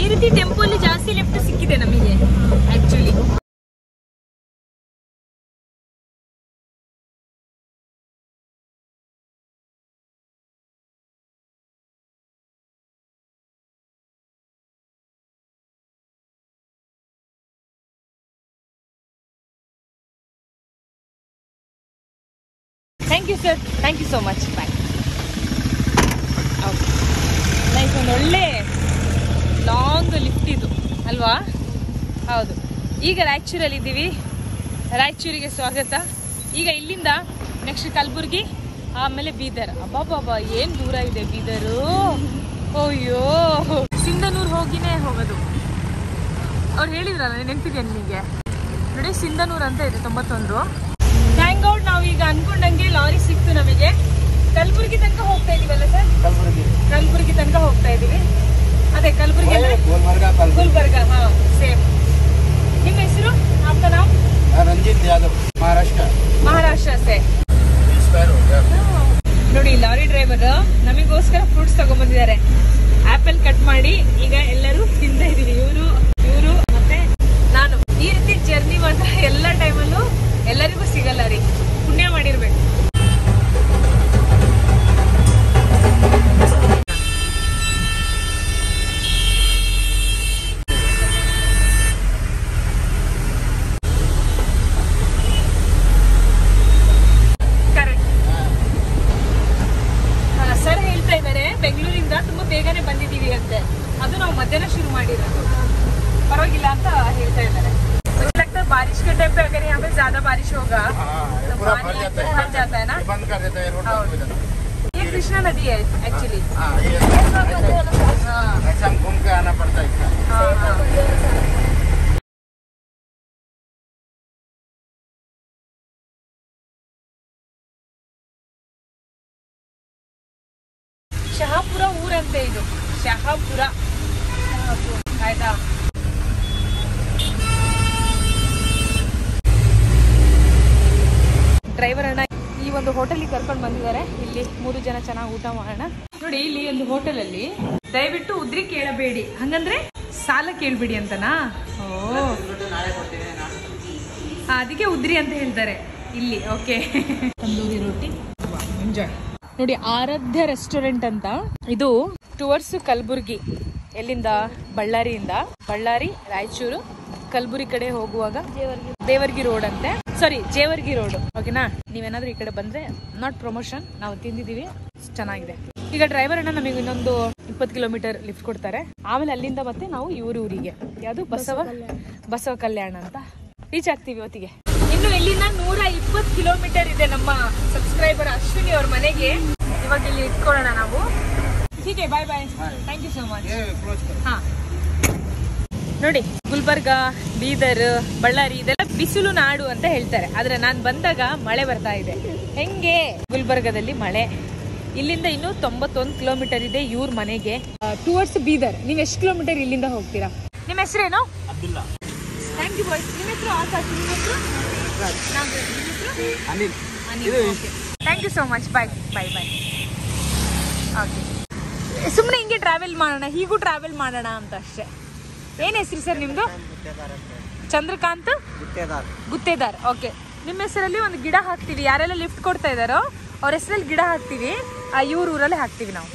ಈ ರೀತಿ ಟೆಂಪೋಲಿ ಜಾಸ್ತಿ ಲಿಫ್ಟ್ ಸಿಕ್ಕಿದೆ ನಮಗೆ. Thank you sir, thank you so much, bye. Okay nice, ಒಂದು ಒಳ್ಳೆ ಲಾಂಗ್ ಲಿಫ್ಟ್ ಇದು ಅಲ್ವಾ? ಹೌದು. ಈಗ ರಾಯಚೂರಲ್ಲಿ ಇದ್ದೀವಿ, ರಾಯಚೂರಿಗೆ ಸ್ವಾಗತ. ಈಗ ಇಲ್ಲಿಂದ ನೆಕ್ಸ್ಟ್ ಕಲಬುರ್ಗಿ, ಆಮೇಲೆ ಬೀದರ್. ಅಬ್ಬಾಬಾಬಾ ಏನು ದೂರ ಇದೆ ಬೀದರು. ಅಯ್ಯೋ, ಸಿಂಧನೂರು ಹೋಗಿನೇ ಹೋಗೋದು. ಅವ್ರು ಹೇಳಿದ್ರಲ್ಲ, ನೆನಪಿದೆ ನಿಮಗೆ? ನೋಡಿ, ಸಿಂಧನೂರು ಅಂತ ಇದೆ 91. ಥ್ಯಾಂಕ್ ಗಾಡ್ ನಾವೀಗ ಅನ್ಕೊಂಡಂಗೆ ಲಾರಿ ಸಿಕ್ತು ನಮಗೆ. ಕಲಬುರ್ಗಿ ತನಕ ಹೋಗ್ತಾ ಇದೀವಲ್ಲ ಸರ್? ಕಲಬುರ್ಗಿ ತನಕ ಹೋಗ್ತಾ ಇದೀವಿ. ಅದೇ ಕಲಬುರ್ಗಿ ಅಂದ್ರೆ ಗುಲ್ಬರ್ಗ. ಹಾ, ಸೇಮ್. ನಿಮ್ಮ ಹೆಸರು? आपका नाम? ರಂಜಿತ್ ಯಾದವ್, ಮಹಾರಾಷ್ಟ್ರ ಸೇ. ನೋಡಿ, ಲಾರಿ ಡ್ರೈವರ್ ನಮಗೋಸ್ಕರ ಫ್ರೂಟ್ಸ್ ತಗೊಂಡ್ಬಂದಿದ್ದಾರೆ. ಆಪಲ್ ಕಟ್ ಮಾಡಿ ಈಗ ಎಲ್ಲರೂ ತಿಂತಾ ಇದೀವಿ. ಇವರು ಮತ್ತೆ ನಾನು. ಈ ರೀತಿ ಜರ್ನಿ ಮಾತ್ರ ಎಲ್ಲ ಟೈಮಲ್ಲೂ ಎಲ್ಲರಿಗೂ ಸಿಗಲ್ಲ ರೀ, ಪುಣ್ಯ ಮಾಡಿರ್ಬೇಕು. ಸರ್ ಹೇಳ್ತಾ ಇದ್ದಾರೆ ಬೆಂಗಳೂರಿಂದ ತುಂಬಾ ಬೇಗನೆ ಬಂದಿದ್ದೀವಿ ಅಂತೆ. ಅದು ನಾವು ಮಧ್ಯಾಹ್ನ ಶುರು ಮಾಡಿರೋದು, ಪರವಾಗಿಲ್ಲ ಅಂತ ಹೇಳ್ತಾ इधर मुझे लगता है बारिश के टाइम पे अगर यहाँ पे ज्यादा बारिश होगा तो पानी भर जाता है ना, बंद कर देते हैं रोड। ये कृष्णा नदी है एक्चुअली। ऐसा घूम के आना पड़ता है इसका। ಶಹಾಪುರ ಊರಂತೆ ಇದು, ಶಹಾಪುರ ಆಯ್ತಾ. ಡ್ರೈವರ್ ಅಣ್ಣ ಈ ಒಂದು ಹೋಟೆಲ್ಗೆ ಕರ್ಕೊಂಡು ಬಂದಿದ್ದಾರೆ. ಇಲ್ಲಿ 3 ಜನ ಚೆನ್ನಾಗಿ ಊಟ ಮಾಡೋಣ. ನೋಡಿ, ಇಲ್ಲಿ ಒಂದು ಹೋಟೆಲ್ ಅಲ್ಲಿ ದಯವಿಟ್ಟು ಉದ್ರಿ ಕೇಳಬೇಡಿ, ಹಂಗಂದ್ರೆ ಸಾಲ ಕೇಳ್ಬೇಡಿ ಅಂತನಾ? ಓ, ಅದಕ್ಕೆ ಉದ್ರಿ ಅಂತ ಹೇಳ್ತಾರೆ ಇಲ್ಲಿ. ಓಕೆ, ತಂದೂರಿ ರೋಟಿ, ಎಂಜಾಯ್. ನೋಡಿ, ಆರಾಧ್ಯ ರೆಸ್ಟೋರೆಂಟ್ ಅಂತ. ಇದು ಟುವರ್ಡ್ಸ್ ಕಲಬುರ್ಗಿ. ಎಲ್ಲಿಂದ? ಬಳ್ಳಾರಿಯಿಂದ. ಬಳ್ಳಾರಿ, ರಾಯಚೂರು, ಕಲಬುರ್ಗಿ ಕಡೆ ಹೋಗುವಾಗ ದೇವರ್ಗಿ ರೋಡ್ ಅಂತೆ. ಸಾರಿ, ಜೇವರ್ಗಿ ರೋಡ್. ಓಕೆನಾ? ನೀವೇನಾದ್ರೂ ಈ ಕಡೆ ಬಂದ್ರೆ, ನಾಟ್ ಪ್ರಮೋಷನ್, ನಾವು ತಿಂದಿದೀವಿ, ಚೆನ್ನಾಗಿದೆ. ಈಗ ಡ್ರೈವರ್ ಅಣ್ಣ ನಮಗೆ ಇನ್ನೊಂದು 20 ಕಿಲೋಮೀಟರ್ ಲಿಫ್ಟ್ ಕೊಡ್ತಾರೆ. ಆಮೇಲೆ ಅಲ್ಲಿಂದ ಮತ್ತೆ ನಾವು ಊರಿಗೆ, ಯಾವುದು ಬಸವ ಕಲ್ಯಾಣ ಅಂತ ರೀಚ್ ಆಗ್ತೀವಿ ಇವತ್ತಿಗೆ. ಇನ್ನು ಇಲ್ಲಿಂದ 120 ಕಿಲೋಮೀಟರ್ ಇದೆ ನಮ್ಮ ಸಬ್ಸ್ಕ್ರೈಬರ್ ಅಶ್ವಿನಿ ಅವ್ರ ಮನೆಗೆ. ಇವಾಗ ಇಲ್ಲಿ ಇಟ್ಕೊಳ್ಳೋಣ ನಾವು. ಹೀಗೆ ಬಾಯ್ ಬಾಯ್, ಥ್ಯಾಂಕ್ ಯು ಸೋ ಮಚ್. ಹಾ, ನೋಡಿ, ಗುಲ್ಬರ್ಗ, ಬೀದರ್, ಬಳ್ಳಾರಿ ಇದೆಲ್ಲ ಬಿಸಿಲು ನಾಡು ಅಂತ ಹೇಳ್ತಾರೆ. ಆದ್ರೆ ನಾನು ಬಂದಾಗ ಮಳೆ ಬರ್ತಾ ಇದೆ. ಹೆಂಗೆ? ಗುಲ್ಬರ್ಗದಲ್ಲಿ ಮಳೆ. ಇಲ್ಲಿಂದ ಇನ್ನು 91 ಕಿಲೋಮೀಟರ್ ಇದೆ ಇವ್ರ ಮನೆಗೆ, ಟುವರ್ಡ್ಸ್ ಬೀದರ್. ನೀವ್ ಎಷ್ಟು ಕಿಲೋಮೀಟರ್ ಇಲ್ಲಿಂದ ಹೋಗ್ತೀರಾ? ನಿಮ್ಮ ಹೆಸರೇನು? ಅಬ್ದುಲ್ಲಾ. Thank you boys. ನಿಮ್ಮ ಹೆಸರು? ಆಕಾಶ್. ನಿಮ್ಮ ಹೆಸರು? Anil. Thank you so much. Bye bye bye. Okay, ಸುಮ್ಮನೆ ಹಿಂಗೆ ಟ್ರಾವೆಲ್ ಮಾಡೋಣ, ಹೀಗೂ ಟ್ರಾವೆಲ್ ಮಾಡೋಣ ಅಂತ ಅಷ್ಟೇ. ಏನ್ ಹೆಸರು ಸರ್ ನಿಮ್ದು? ಚಂದ್ರಕಾಂತ್ ಗುತ್ತೇದಾರ್. ಓಕೆ, ನಿಮ್ಮ ಹೆಸರಲ್ಲಿ ಒಂದು ಗಿಡ ಹಾಕ್ತೀವಿ. ಯಾರೆಲ್ಲ ಲಿಫ್ಟ್ ಕೊಡ್ತಾ ಇದಾರೋ ಅವ್ರ ಹೆಸರಲ್ಲಿ ಗಿಡ ಹಾಕ್ತೀವಿ. ಇವ್ರ ಊರಲ್ಲೇ ಹಾಕ್ತೀವಿ ನಾವು.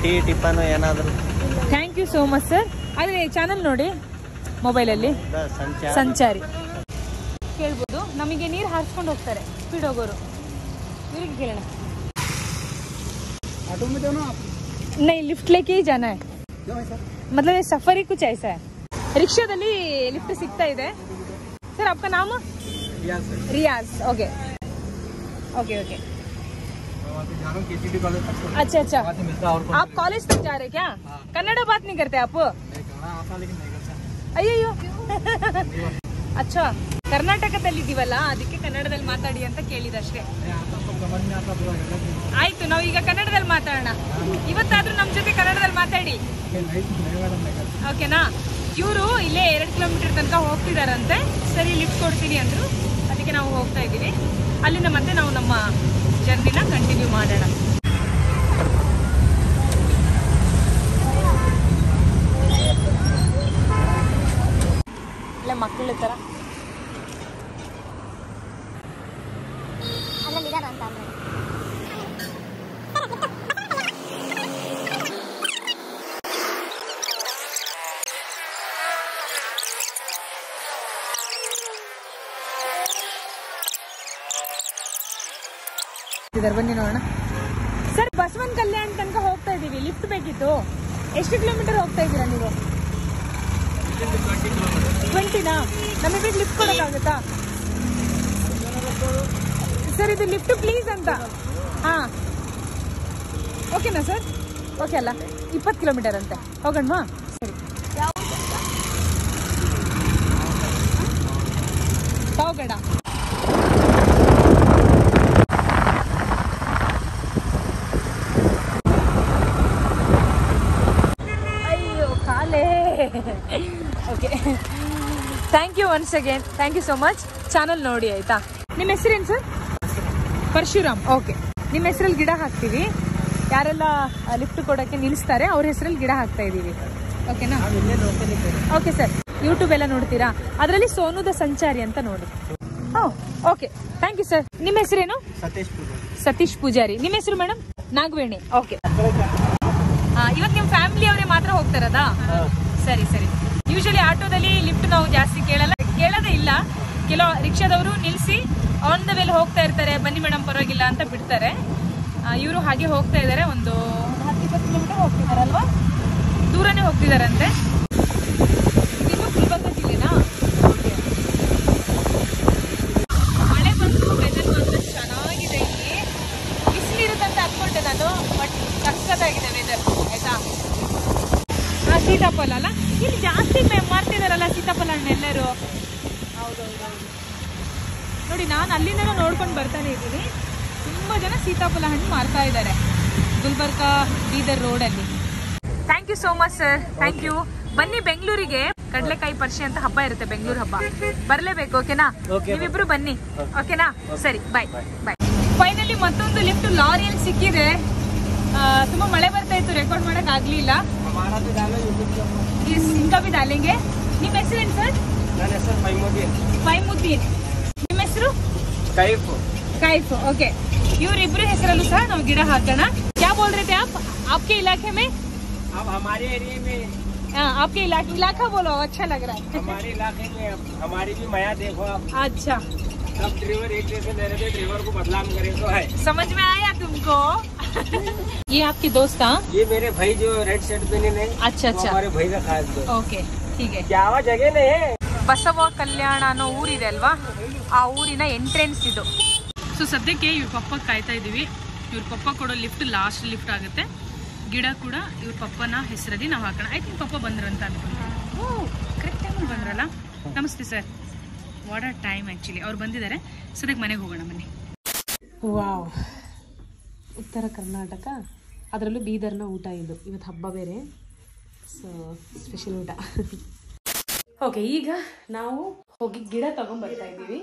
ಟೀ ಟಿಫನ್ ಏನಾದ್ರು? Thank you so much sir. ಆದರೆ ಚಾನಲ್ ನೋಡಿ ಮೊಬೈಲಲ್ಲಿ, ಸಂಚಾರಿ ಕೇಳ್ಬೋದು. ನಮಗೆ ನೀರು ಹಾರಿಸ್ಕೊಂಡು ಹೋಗ್ತಾರೆ ಸ್ಪೀಡ್ ಹೋಗೋರು. ಇವ್ರಿಗೆ ಕೇಳೋಣ. नहीं लिफ्ट लेके ही जाना है, मतलब ये सफर ही कुछ ऐसा है. रिक्शाದಲ್ಲಿ ಲಿಫ್ಟ್ ಸಿಗ್ತಾ ಇದೆ. सर आपका नाम? रियाज. Okay okay okay. अच्छा अच्छा, आप कॉलेज तक जा रहे क्या? कन्नड़ा बात नहीं करते आप? ಅಯ್ಯಯ್ಯೋ, ಅಚ್ಚಾ, ಕರ್ನಾಟಕದಲ್ಲಿದ್ದೀವಲ್ಲ, ಅದಕ್ಕೆ ಕನ್ನಡದಲ್ಲಿ ಮಾತಾಡಿ ಅಂತ ಕೇಳಿದಷ್ಟೇ. ಆಯ್ತು, ನಾವು ಈಗ ಕನ್ನಡದಲ್ಲಿ ಮಾತಾಡೋಣ. ಇವತ್ತಾದ್ರೂ ನಮ್ಮ ಜೊತೆ ಕನ್ನಡದಲ್ಲಿ ಮಾತಾಡಿ, ಓಕೆನಾ? ಇವರು ಇಲ್ಲೇ 2 ಕಿಲೋಮೀಟರ್ ತನಕ ಹೋಗ್ತಿದಾರಂತೆ. ಸರಿ, ಲಿಫ್ಟ್ ಕೊಡ್ತೀನಿ ಅಂದ್ರು, ಅದಕ್ಕೆ ನಾವು ಹೋಗ್ತಾ ಇದ್ದೀವಿ. ಅಲ್ಲಿಂದ ಮತ್ತೆ ನಾವು ನಮ್ಮ ಜರ್ನಿನ ಕಂಟಿನ್ಯೂ ಮಾಡೋಣ. ಮಕ್ಕಳ ಥರ. ಬನ್ನಿ ನೋಡೋಣ ಸರ್. ಬಸವನ ಕಲ್ಯಾಣ ತನಕ ಹೋಗ್ತಾ ಇದೀವಿ, ಲಿಫ್ಟ್ ಬೇಕಿತ್ತು. ಎಷ್ಟು ಕಿಲೋಮೀಟರ್ ಹೋಗ್ತಾ ಇದ್ದೀರಾ ನೀವು? 20ನಾ? ನಮಗೆ ಲಿಫ್ಟ್ ಕೊಡೋಕ್ಕಾಗುತ್ತಾ ಸರ್? ಇದು ಲಿಫ್ಟ್ ಪ್ಲೀಸ್ ಅಂತ. ಹಾ ಓಕೆನಾ ಸರ್? ಓಕೆ ಅಲ್ಲ, 20 ಕಿಲೋಮೀಟರ್ ಅಂತೆ. ಹೋಗೋಣವಾ? ಸರಿ. Pavagada. Okay, thank you once again. Thank you so much. Channel ನೋಡಿ ಆಯ್ತಾ? ನಿಮ್ಮ ಹೆಸರೇನು ಸರ್? ಪರಶುರಾಮ್. ಓಕೆ, ನಿಮ್ಮ ಹೆಸರಲ್ಲಿ ಗಿಡ ಹಾಕ್ತೀವಿ. ಯಾರೆಲ್ಲ ಲಿಫ್ಟ್ ಕೊಡೋಕ್ಕೆ ನಿಲ್ಲಿಸ್ತಾರೆ ಅವ್ರ ಹೆಸರಲ್ಲಿ ಗಿಡ ಹಾಕ್ತಾ ಇದ್ದೀವಿ. ಓಕೆನಾ? Okay sir. ಯೂಟ್ಯೂಬ್ ಎಲ್ಲ ನೋಡ್ತೀರಾ? ಅದರಲ್ಲಿ ಸೋನುದ ಸಂಚಾರಿ ಅಂತ ನೋಡಿ. Okay, thank you sir. ನಿಮ್ಮ ಹೆಸರೇನು? ಸತೀಶ್ ಪೂಜಾರಿ. ನಿಮ್ಮ ಹೆಸರು ಮೇಡಮ್? ನಾಗವೇಣಿ. ಓಕೆ, ಇವಾಗ ನಿಮ್ಮ ಫ್ಯಾಮಿಲಿ ಅವರೇ ಮಾತ್ರ ಹೋಗ್ತಾರದಾ? ಸರಿ ಸರಿ. ಯೂಶಲಿ ಆಟೋದಲ್ಲಿ ಲಿಫ್ಟ್ ನಾವು ಜಾಸ್ತಿ ಕೇಳೋದೇ ಇಲ್ಲ. ಕೆಲವು ರಿಕ್ಷಾದವರು ನಿಲ್ಲಿಸಿ ಆನ್ ದ ವೇಲ್ ಹೋಗ್ತಾ ಇರ್ತಾರೆ, ಬನ್ನಿ ಮೇಡಮ್ ಪರವಾಗಿಲ್ಲ ಅಂತ ಬಿಡ್ತಾರೆ. ಇವರು ಹಾಗೆ ಹೋಗ್ತಾ ಇದ್ದಾರೆ. ಒಂದು 10-20 ಕಿಲೋಮೀಟರ್ ಹೋಗ್ತಿದಾರಲ್ವಾ? ದೂರನೇ ಹೋಗ್ತಿದಾರಂತೆ. ಇದು ಗುಲ್ಬರ್ಗ ಜಿಲ್ಲೆನಾ? ಮಳೆ ಬಂದು ವೆದರ್ ಮಾತ್ರ ಚೆನ್ನಾಗಿದೆ. ಇಲ್ಲಿ ಬಿಸಿಲಿರುತ್ತಂತ ಅನ್ಕೊಂಡೆ ನಾನು, ಬಟ್ ಸಖತ್ತಾಗಿದೆ ವೆದರ್ ಆಯ್ತಾ. ಸೀತಾಫಲ ಅಲ್ಲ, ಇಲ್ಲಿ ಜಾಸ್ತಿ ಮಾರ್ತಿದಾರಲ್ಲ ಸೀತಾಫಲ ಹಣ್ಣು ಎಲ್ಲರೂ. ಹೌದೌದು ನೋಡಿ, ನಾನು ಅಲ್ಲಿಂದ ನೋಡ್ಕೊಂಡು ಬರ್ತಾನೆ ಇದ್ದೀನಿ. ತುಂಬ ಜನ ಸೀತಾಫಲ ಹಣ್ಣು ಮಾರ್ತಾ ಇದ್ದಾರೆ ಗುಲ್ಬರ್ಗ ಬೀದರ್ ರೋಡಲ್ಲಿ. Thank you so much sir. Thank you. ಬನ್ನಿ ಬೆಂಗಳೂರಿಗೆ. ಕಡಲೆಕಾಯಿ ಪರಿಷೆ ಅಂತ ಹಬ್ಬ ಇರುತ್ತೆ, ಬೆಂಗಳೂರು ಹಬ್ಬ. ಬರಲೇಬೇಕು. ಓಕೆನಾ? ನೀವಿಬ್ರು ಬನ್ನಿ. ಓಕೆನಾ? ಸರಿ, ಬಾಯ್ ಬಾಯ್. ಫೈನಲಿ ಮತ್ತೊಂದು ಲಿಫ್ಟ್ ಲಾರಿಯಲ್ಲಿ ಸಿಕ್ಕಿದೆ. ತುಂಬಾ ಮಳೆ ಬರ್ತಾ ಇತ್ತು, ರೆಕಾರ್ಡ್ ಮಾಡಕ್ ಆಗ್ಲಿಲ್ಲ. ಇನ್ಕಾ ಬಿ ಡಾಲೆಂಗೆ. ನಿಮ್ಮ ಹೆಸರೇನು ಸರ್? ಫೈಮುದ್ದೀನ್. ನಿಮ್ಮ ಹೆಸರು? ಕೈಫ್. ಓಕೆ, ಇವರಿಬ್ರು ಹೆಸರಲ್ಲೂ ಸಹ ನಾವು ಗಿಡ ಹಾಕೋಣ. क्या बोल रहे थे आप? आपके इलाके में? अब हमारे एरिया में, आपके इलाका बोलो, अच्छा लग रहा है. हमारे इलाके में हमारी भी माया देखो आप. अच्छा, सब ड्राइवर एक जैसे मेरे भी ड्राइवर को बदलाव करे तो है. समझ में आया तुमको? ये आपके दोस्त? ये मेरे भाई जो रेड शर्ट पहने नहीं. अच्छा अच्छा, हमारे भाई का खास दोस्त. ओके ठीक है. क्या जगह नहीं है. ಬಸವ ಕಲ್ಯಾಣ ಅನ್ನೋ ಊರಿದೆ ಅಲ್ವಾ, ಆ ಊರಿನ ಎಂಟ್ರೆನ್ಸ್ ಇದು. ಸೊ ಸದ್ಯಕ್ಕೆ ಇವ್ರ ಪಪ್ಪ ಕಾಯ್ತಾ ಇದ್ದೀವಿ. ಇವ್ರ ಪಪ್ಪ ಕೊಡೋ ಲಿಫ್ಟ್ ಲಾಸ್ಟ್ ಲಿಫ್ಟ್ ಆಗುತ್ತೆ. ಗಿಡ ಕೂಡ ಇವ್ರ ಪಪ್ಪನ ಹೆಸರಲ್ಲಿ ನಾವು ಹಾಕೋಣ. ಐ ಥಿಂಕ್ ಪಪ್ಪ ಬಂದ್ರಂತ ಅನ್ಕೊಂಡು. ಕರೆಕ್ಟ್ ಟೈಮಲ್ಲಿ ಬಂದ್ರಲ್ಲ. ನಮಸ್ತೆ sir. What are time actually. ಅವ್ರು ಬಂದಿದ್ದಾರೆ. ಸದ್ಯಕ್ಕೆ ಮನೆಗೆ ಹೋಗೋಣ ಬನ್ನಿ. ವಾವ್, ಉತ್ತರ ಕರ್ನಾಟಕ, ಅದರಲ್ಲೂ ಬೀದರ್ನ ಊಟ ಇದು. ಇವತ್ತು ಹಬ್ಬ ಬೇರೆ, ಸೊ ಸ್ಪೆಷಲ್ ಊಟ. ಓಕೆ, ಈಗ ನಾವು ಹೋಗಿ ಗಿಡ ತಗೊಂಡ್ಬರ್ತಾ ಇದ್ದೀವಿ.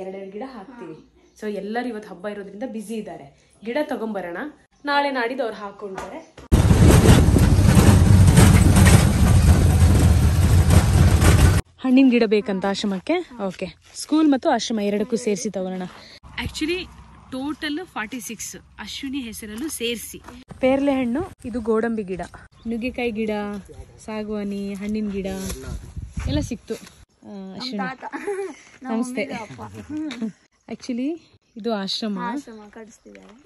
2 ಗಿಡ ಹಾಕ್ತೀವಿ. ಸೊ ಎಲ್ಲರೂ ಇವತ್ತು ಹಬ್ಬ ಇರೋದ್ರಿಂದ ಬ್ಯುಸಿ ಇದ್ದಾರೆ. ಗಿಡ ತಗೊಂಬರೋಣ. ನಾಳೆ ನಾಡಿದ್ದು ಅವ್ರು ಹಾಕೊಳ್ತಾರೆ. ಹಣ್ಣಿನ ಗಿಡ ಬೇಕಂತ ಆಶ್ರಮಕ್ಕೆ. ಓಕೆ, ಸ್ಕೂಲ್ ಮತ್ತು ಆಶ್ರಮ ಎರಡಕ್ಕೂ ಸೇರಿಸಿ ತಗೊಳ್ಳೋಣ. ಆ್ಯಕ್ಚುಲಿ ಟೋಟಲ್ 46 ಅಶ್ವಿನಿ ಹೆಸರಲ್ಲೂ ಸೇರಿಸಿ. ಪೇರ್ಲೆ ಹಣ್ಣು, ಇದು ಗೋಡಂಬಿ ಗಿಡ, ನುಗ್ಗೆಕಾಯಿ ಗಿಡ, ಸಾಗುವಾನಿ, ಹಣ್ಣಿನ ಗಿಡ ಎಲ್ಲ ಸಿಕ್ತು. ಅಶ್ವಿನಿ ನಮಸ್ತೆ. ಆ್ಯಕ್ಚುಲಿ ಇದು ಆಶ್ರಮ,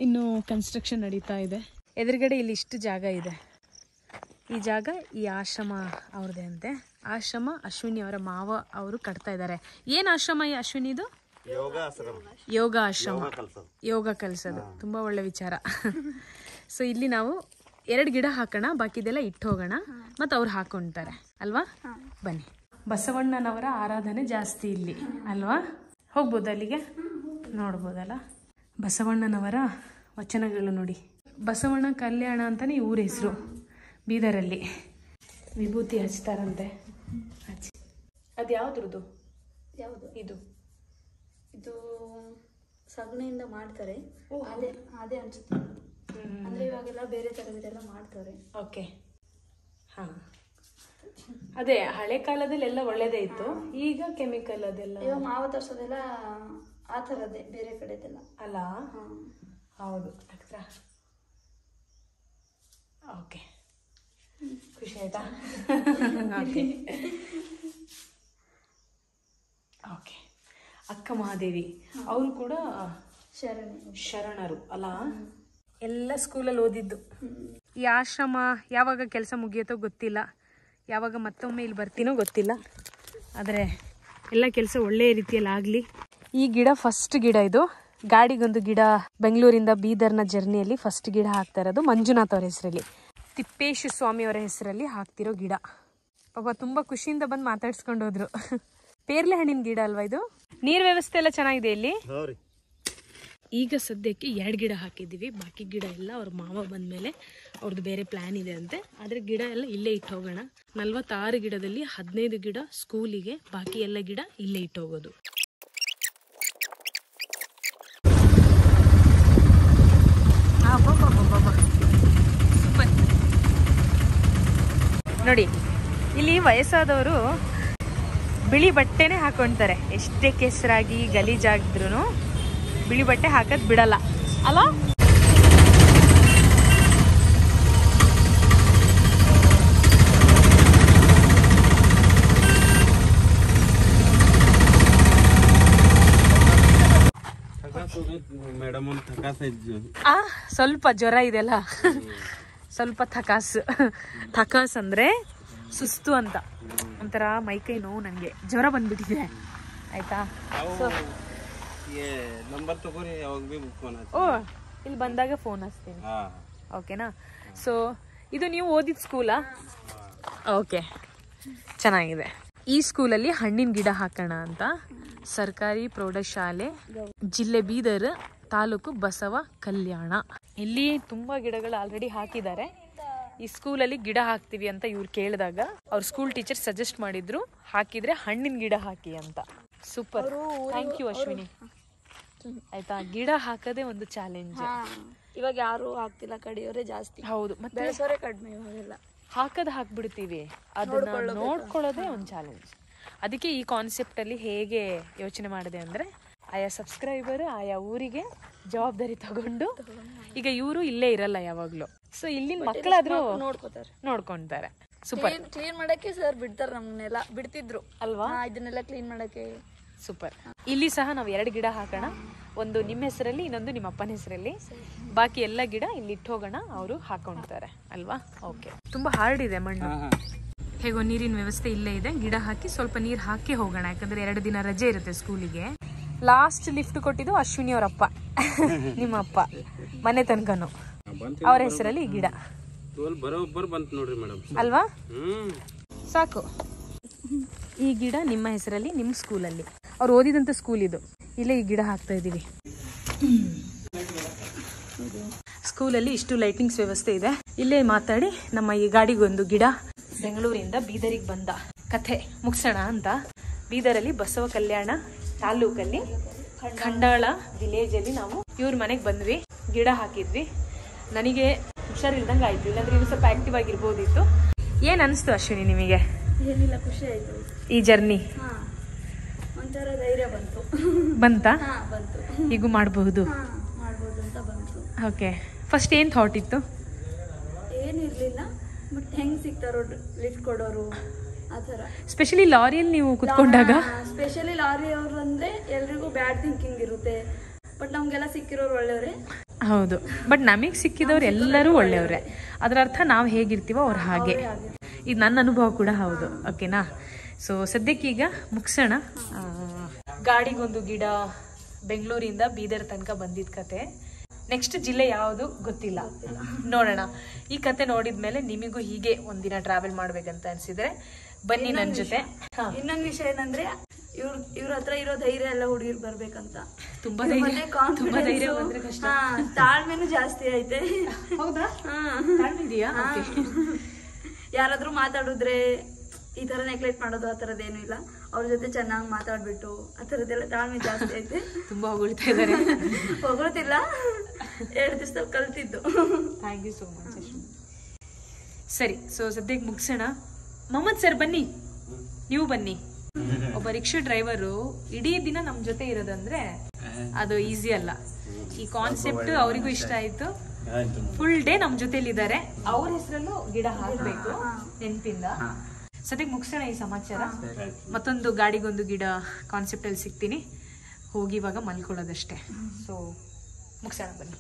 ಇನ್ನು ಕನ್ಸ್ಟ್ರಕ್ಷನ್ ನಡೀತಾ ಇದೆ. ಎದುರುಗಡೆ ಇಲ್ಲಿ ಇಷ್ಟು ಜಾಗ ಇದೆ. ಈ ಜಾಗ ಈ ಆಶ್ರಮ ಅವ್ರದ್ದೇ ಅಂತೆ. ಆಶ್ರಮ ಅಶ್ವಿನಿ ಅವರ ಮಾವ ಅವರು ಕಟ್ತಾ ಇದ್ದಾರೆ. ಏನು ಆಶ್ರಮ ಈ ಅಶ್ವಿನಿದು? ಯೋಗ ಆಶ್ರಮ, ಯೋಗ ಕಲಿಸೋದು. ತುಂಬ ಒಳ್ಳೆ ವಿಚಾರ. ಸೊ ಇಲ್ಲಿ ನಾವು 2 ಗಿಡ ಹಾಕೋಣ, ಬಾಕಿದೆಲ್ಲ ಇಟ್ಟು ಹೋಗೋಣ, ಮತ್ತು ಅವ್ರು ಹಾಕೊಳ್ತಾರೆ ಅಲ್ವಾ. ಬನ್ನಿ. ಬಸವಣ್ಣನವರ ಆರಾಧನೆ ಜಾಸ್ತಿ ಇಲ್ಲಿ ಅಲ್ವಾ. ಹೋಗ್ಬೋದು ಅಲ್ಲಿಗೆ, ನೋಡ್ಬೋದಲ್ಲ. ಬಸವಣ್ಣನವರ ವಚನಗಳು ನೋಡಿ. ಬಸವಣ್ಣ ಕಲ್ಯಾಣ ಅಂತಲೇ ಊರ ಹೆಸರು. ಬೀದರಲ್ಲಿ ವಿಭೂತಿ ಹಚ್ತಾರಂತೆ. ಹಚ್ಚಿ. ಅದು ಯಾವ್ದ್ರದ್ದು? ಯಾವುದು ಇದು? ಇದು ಸಗಣಿಯಿಂದ ಮಾಡ್ತಾರೆ. ಅದೇ ಅನ್ಸುತ್ತೆ. ಅಂದ್ರೆ ಇವಾಗೆಲ್ಲ ಬೇರೆ ಥರದ್ದೆಲ್ಲ ಮಾಡ್ತಾರೆ. ಓಕೆ, ಹಾಂ. ಅದೇ ಹಳೆ ಕಾಲದಲ್ಲಿ ಎಲ್ಲ ಒಳ್ಳೇದೇ ಇತ್ತು, ಈಗ ಕೆಮಿಕಲ್ ಅದೆಲ್ಲ. ಇವಾಗ ಮಾವ ತರ್ಸೋದೆಲ್ಲ ಆ ಥರದ್ದೇ, ಬೇರೆ ಕಡೆದೆಲ್ಲ ಅಲ್ಲ. ಹೌದು. ಓಕೆ, ಖುಷಿ ಆಯ್ತಾ? ಓಕೆ. ಅಕ್ಕ ಮಹಾದೇವಿ ಅವರು ಕೂಡ ಶರಣರು ಅಲ್ಲ. ಎಲ್ಲ ಸ್ಕೂಲಲ್ಲಿ ಓದಿದ್ದು. ಈ ಆಶ್ರಮ ಯಾವಾಗ ಕೆಲಸ ಮುಗಿಯುತ್ತೋ ಗೊತ್ತಿಲ್ಲ, ಯಾವಾಗ ಮತ್ತೊಮ್ಮೆ ಇಲ್ಲಿ ಬರ್ತೀನೋ ಗೊತ್ತಿಲ್ಲ. ಆದರೆ ಎಲ್ಲ ಕೆಲಸ ಒಳ್ಳೆಯ ರೀತಿಯಲ್ಲಿ ಆಗಲಿ. ಈ ಗಿಡ ಫಸ್ಟ್ ಗಿಡ, ಇದು ಗಾಡಿಗೊಂದು ಗಿಡ. ಬೆಂಗಳೂರಿಂದ ಬೀದರ್ನ ಜರ್ನಿಯಲ್ಲಿ ಫಸ್ಟ್ ಗಿಡ ಹಾಕ್ತಾ ಇರೋದು ಮಂಜುನಾಥ್ ಅವ್ರ ಹೆಸರಲ್ಲಿ, ತಿಪ್ಪೇಶ್ ಸ್ವಾಮಿ ಅವರ ಹೆಸರಲ್ಲಿ ಹಾಕ್ತಿರೋ ಗಿಡ. ಪಾಪ ತುಂಬ ಖುಷಿಯಿಂದ ಬಂದು ಮಾತಾಡ್ಸ್ಕೊಂಡು ಹೋದ್ರು. ಪೇರ್ಲೆ ಹಣ್ಣಿನ ಗಿಡ ಅಲ್ವಾ ಇದು? ನೀರ್ ವ್ಯವಸ್ಥೆ ಎಲ್ಲ ಚೆನ್ನಾಗಿದೆ ಇಲ್ಲಿ. ಈಗ ಸದ್ಯಕ್ಕೆ 2 ಗಿಡ ಹಾಕಿದ್ದೀವಿ, ಬಾಕಿ ಗಿಡ ಎಲ್ಲ ಅವ್ರ ಮಾವ ಬಂದ್ಮೇಲೆ ಅವ್ರದ್ದು ಬೇರೆ ಪ್ಲಾನ್ ಇದೆ ಅಂತೆ. ಆದ್ರೆ ಗಿಡ ಎಲ್ಲ ಇಲ್ಲೇ ಇಟ್ಟು ಹೋಗೋಣ. 46 ಗಿಡದಲ್ಲಿ 15 ಗಿಡ ಸ್ಕೂಲಿಗೆ, ಬಾಕಿ ಎಲ್ಲ ಗಿಡ ಇಲ್ಲೇ ಇಟ್ಟು ಹೋಗೋದು. ಸೂಪರ್. ನೋಡಿ, ಇಲ್ಲಿ ವಯಸ್ಸಾದವರು ಬಿಳಿ ಬಟ್ಟೆನೆ ಹಾಕೊಳ್ತಾರೆ. ಎಷ್ಟೇ ಕೆಸರಾಗಿ ಗಲೀಜಾಗಿದ್ರು ಬಿಳಿ ಬಟ್ಟೆ ಹಾಕದ್ ಬಿಡಲ್ಲ ಅಲ್ಲ. ಸ್ವಲ್ಪ ಜ್ವರ ಇದೆಲ್ಲ, ಸ್ವಲ್ಪ ಥಕಾಸ್ ಅಂದ್ರೆ ಸುಸ್ತು ಅಂತ, ಒಂಥರ ಮೈಕೈ ನೋವು. ನಂಗೆ ಜ್ವರ ಬಂದ್ಬಿಟ್ಟಿದೆ ಆಯ್ತಾ. ಓ, ಇಲ್ಲಿ ಬಂದಾಗ ಫೋನ್ ಹಚ್ತೀನಿ, ಓಕೆನಾ? ಸೊ ಇದು ನೀವು ಓದಿದ ಸ್ಕೂಲಾ? ಓಕೆ, ಚೆನ್ನಾಗಿದೆ. ಈ ಸ್ಕೂಲಲ್ಲಿ ಹಣ್ಣಿನ ಗಿಡ ಹಾಕೋಣ ಅಂತ ಸರ್ಕಾರಿ ಪ್ರೌಢಶಾಲೆ, ಜಿಲ್ಲೆ ಬೀದರ್, ತಾಲೂಕು ಬಸವ ಕಲ್ಯಾಣ. ಇಲ್ಲಿ ತುಂಬಾ ಗಿಡಗಳು ಆಲ್ರೆಡಿ ಹಾಕಿದ್ದಾರೆ. ಈ ಸ್ಕೂಲಲ್ಲಿ ಗಿಡ ಹಾಕ್ತಿವಿ ಅಂತ ಇವ್ರು ಕೇಳಿದಾಗ ಅವ್ರ ಸ್ಕೂಲ್ ಟೀಚರ್ ಸಜೆಸ್ಟ್ ಮಾಡಿದ್ರು, ಹಾಕಿದ್ರೆ ಹಣ್ಣಿನ ಗಿಡ ಹಾಕಿ ಅಂತ. Super, thank you Ashwini. ಆಯ್ತಾ, ಗಿಡ ಹಾಕದೇ ಒಂದು ಚಾಲೆಂಜ್. ಇವಾಗ ಯಾರು ಹಾಕ್ತಿಲ್ಲ, ಕಡಿಯೋರೇ ಜಾಸ್ತಿ. ಹೌದು, ಮತ್ತೆ ಬೆಳೆಸೋರೇ ಕಡಿಮೆ. ಇವಾಗೆಲ್ಲ ಹಾಕ್ಬಿಡ್ತೀವಿ, ಅದನ್ನ ನೋಡ್ಕೊಳ್ಳೋದೇ ಒಂದು ಚಾಲೆಂಜ್. ಅದಕ್ಕೆ ಈ ಕಾನ್ಸೆಪ್ಟ್ ಅಲ್ಲಿ ಹೇಗೆ ಯೋಚನೆ ಮಾಡಿದೆ ಅಂದ್ರೆ, ಆಯಾ ಸಬ್ಸ್ಕ್ರೈಬರ್ ಆಯಾ ಊರಿಗೆ ಜವಾಬ್ದಾರಿ ತಗೊಂಡು, ಈಗ ಇವರು ಇಲ್ಲೇ ಇರಲ್ಲ ಯಾವಾಗ್ಲೂ, ಸೊ ಇಲ್ಲಿನ ಮಕ್ಕಳಾದ್ರೂ ನೋಡ್ಕೊಂತಾರೆ. ಸೂಪರ್. ಕ್ಲೀನ್ ಮಾಡಕ್ಕೆ ಸರ್ ಬಿಡ್ತಾರ, ನಮ್ಮನ್ನೆಲ್ಲ ಬಿಡ್ತಿದ್ರು ಅಲ್ವಾ, ಇದನ್ನೆಲ್ಲ ಕ್ಲೀನ್ ಮಾಡಕ್ಕೆ. ಸೂಪರ್. ಇಲ್ಲಿ ಸಹ ನಾವು 2 ಗಿಡ ಹಾಕೋಣ, ಒಂದು ನಿಮ್ಮ ಹೆಸರಲ್ಲಿ, ಇನ್ನೊಂದು ನಿಮ್ಮ ಅಪ್ಪನ ಹೆಸರಲ್ಲಿ. ಬಾಕಿ ಎಲ್ಲ ಗಿಡ ಇಲ್ಲಿ ಇಟ್ಟು ಹೋಗೋಣ, ಅವರು ಹಾಕೊಂಡ್ತಾರೆ ಅಲ್ವಾ. ಓಕೆ. ತುಂಬಾ ಹಾರ್ಡ್ ಇದೆ ಮಣ್ಣು. ಹೇಗೋ ನೀರಿನ ವ್ಯವಸ್ಥೆ ಇಲ್ಲೇ ಇದೆ, ಗಿಡ ಹಾಕಿ ಸ್ವಲ್ಪ ನೀರು ಹಾಕಿ ಹೋಗೋಣ, ಯಾಕಂದ್ರೆ 2 ದಿನ ರಜೆ ಇರುತ್ತೆ ಸ್ಕೂಲಿಗೆ. ಲಾಸ್ಟ್ ಲಿಫ್ಟ್ ಕೊಟ್ಟಿದ್ದು ಅಶ್ವಿನಿ ಅವರಪ್ಪ, ನಿಮ್ಮ ಅಪ್ಪ, ಮನೆ ತನಕನು ಅವ್ರ ಹೆಸರಲ್ಲಿ ಈ ಗಿಡ ಅಲ್ವಾ. ಸಾಕು. ಈ ಗಿಡ ನಿಮ್ಮ ಹೆಸರಲ್ಲಿ, ನಿಮ್ಮ ಸ್ಕೂಲಲ್ಲಿ, ಅವ್ರು ಓದಿದಂತ ಸ್ಕೂಲ್ ಇದು. ಇಲ್ಲೇ ಈ ಗಿಡ ಹಾಕ್ತಾ ಇದೀವಿ. ಸ್ಕೂಲಲ್ಲಿ ಇಷ್ಟು ಲೈಟಿಂಗ್ಸ್ ವ್ಯವಸ್ಥೆ ಇದೆ. ಇಲ್ಲೇ ಮಾತಾಡಿ ನಮ್ಮ ಈ ಗಾಡಿಗೊಂದು ಗಿಡ. ಬೆಂಗಳೂರಿಂದ ಬೀದರಿಗೆ ಬಂದ ಕಥೆ ಮುಗಿಸೋಣ ಅಂತ ಬೀದರಲ್ಲಿ ಬಸವ ಕಲ್ಯಾಣ ತಾಲೂಕಲ್ಲಿ ಖಂಡಾಳ ವಿಲೇಜ್ ಅಲ್ಲಿ ನಾವು ಇವ್ರ ಮನೆಗೆ ಬಂದ್ವಿ, ಗಿಡ ಹಾಕಿದ್ವಿ. ನನಗೆ ಹುಷಾರಿಲ್ದಂಗೆ ಆಯ್ತು, ಇಲ್ಲಾಂದ್ರೆ ಇನ್ನು ಸ್ವಲ್ಪ ಆಕ್ಟಿವ್ ಆಗಿರ್ಬೋದಿತ್ತು. ಏನ್ ಅನಿಸ್ತು ಅಶ್ವಿನಿ ನಿಮಗೆ? ಏನಿಲ್ಲ, ಖುಷಿ ಆಯ್ತು ಈ ಜರ್ನಿ. ಒಂಥರ ಧೈರ್ಯ ಬಂತು. ಬಂತಾ? ಬಂತು. ಈಗೂ ಮಾಡಬಹುದು ಅಂತ ಬಂತು. ಓಕೆ. ಫಸ್ಟ್ ಏನ್ ಥಾಟ್ ಇತ್ತು? ಏನಿರ್ಲಿಲ್ಲ, ಬಟ್ ಹೆಂಗ್ ಸಿಗ್ತಾರೋ ಲಿಫ್ಟ್ ಕೊಡೋರು ಆ ಥರ. ಸ್ಪೆಷಲಿ ಲಾರಿಯಲ್ಲಿ ನೀವು ಕುತ್ಕೊಂಡಾಗ, ಸ್ಪೆಷಲಿ ಲಾರಿ ಅವರು ಅಂದ್ರೆ ಎಲ್ರಿಗೂ ಬ್ಯಾಡ್ ಥಿಂಕಿಂಗ್ ಇರುತ್ತೆ, ಬಟ್ ನಮ್ಗೆಲ್ಲ ಸಿಕ್ಕಿರೋರು ಒಳ್ಳೆಯವರೇ. ಹೌದು, ಬಟ್ ನಮಗೆ ಸಿಕ್ಕಿದವ್ರು ಎಲ್ಲರೂ ಒಳ್ಳೆಯವ್ರೆ. ಅದರ ಅರ್ಥ ನಾವು ಹೇಗಿರ್ತೀವೋ ಅವ್ರು ಹಾಗೆ. ಇದು ನನ್ನ ಅನುಭವ ಕೂಡ ಹೌದು. ಓಕೆನಾ? ಸೊ ಸದ್ಯಕ್ಕೀಗ ಮುಗಿಸೋಣ. ಗಾಡಿಗೊಂದು ಗಿಡ, ಬೆಂಗಳೂರಿಂದ ಬೀದರ್ ತನಕ ಬಂದಿದ್ದ ಕತೆ. ನೆಕ್ಸ್ಟ್ ಜಿಲ್ಲೆ ಯಾವುದು ಗೊತ್ತಿಲ್ಲ, ನೋಡೋಣ. ಈ ಕತೆ ನೋಡಿದ್ಮೇಲೆ ನಿಮಗೂ ಹೀಗೆ ಒಂದಿನ ಟ್ರಾವೆಲ್ ಮಾಡ್ಬೇಕಂತ ಅನ್ಸಿದ್ರೆ ಬನ್ನಿ ನನ್ನ ಜೊತೆ. ಇನ್ನೊಂದು ವಿಷಯ ಏನಂದ್ರೆ, ಇವ್ರ ಹತ್ರ ಇರೋ ಧೈರ್ಯ ಎಲ್ಲ ಹುಡುಗಿರ್ ಬರ್ಬೇಕಂತ. ತುಂಬಾ ಧೈರ್ಯ ಬಂದ್ರೆ ಕಷ್ಟ. ತಾಳ್ಮೆನೂ ಜಾಸ್ತಿ ಐತೆ. ಹೌದಾ? ಇದೆಯಾ? ಯಾರಾದ್ರೂ ಮಾತಾಡಿದ್ರೆ ಈ ತರ ನೆಗ್ಲೆಕ್ಟ್ ಮಾಡೋದು ಆ ಥರದ್ದೇನು ಇಲ್ಲ. ಅವ್ರ ಜೊತೆ ಚೆನ್ನಾಗಿ ಮಾತಾಡ್ಬಿಟ್ಟು ಆ ಥರದ್ದೆಲ್ಲ ತಾಳ್ಮೆ ಜಾಸ್ತಿ ಐತೆ. ತುಂಬಾ ಹೊಗಳ್ತಾ ಇದ್ದಾರೆ. ಹೊಗಳ್ತಿಲ್ಲ, 2 ದಿವಸದಲ್ಲಿ ಕಲ್ತಿದ್ದು. Thank you so much. ಸರಿ, ಸೊ ಸದ್ಯಕ್ಕೆ ಮುಗಿಸೋಣ. ಮೊಹಮ್ಮದ್ ಸರ್ ಬನ್ನಿ, ನೀವು ಬನ್ನಿ. ಒಬ್ಬ ರಿಕ್ಷಾ ಡ್ರೈವರು ಇಡೀ ದಿನ ನಮ್ ಜೊತೆ ಇರೋದಂದ್ರೆ ಅದು ಈಸಿ ಅಲ್ಲ. ಈ ಕಾನ್ಸೆಪ್ಟ್ ಅವರಿಗೂ ಇಷ್ಟ ಆಯ್ತು. ಫುಲ್ ಡೇ ನಮ್ ಜೊತೆಲಿ ಇದ್ದಾರೆ. ಅವ್ರ ಹೆಸರಲ್ಲೂ ಗಿಡ ಹಾಕ್ಬೇಕು ನೆನಪಿಂದ. ಸದ್ಯಕ್ಕೆ ಮುಗಿಸೋಣ ಈ ಸಮಾಚಾರ. ಮತ್ತೊಂದು ಗಾಡಿಗೊಂದು ಗಿಡ ಕಾನ್ಸೆಪ್ಟ್ ಅಲ್ಲಿ ಸಿಗ್ತೀನಿ. ಹೋಗಿ ಇವಾಗ ಮಲ್ಕೊಳ್ಳೋದಷ್ಟೇ. ಸೊ ಮುಗಿಸೋಣ ಬನ್ನಿ.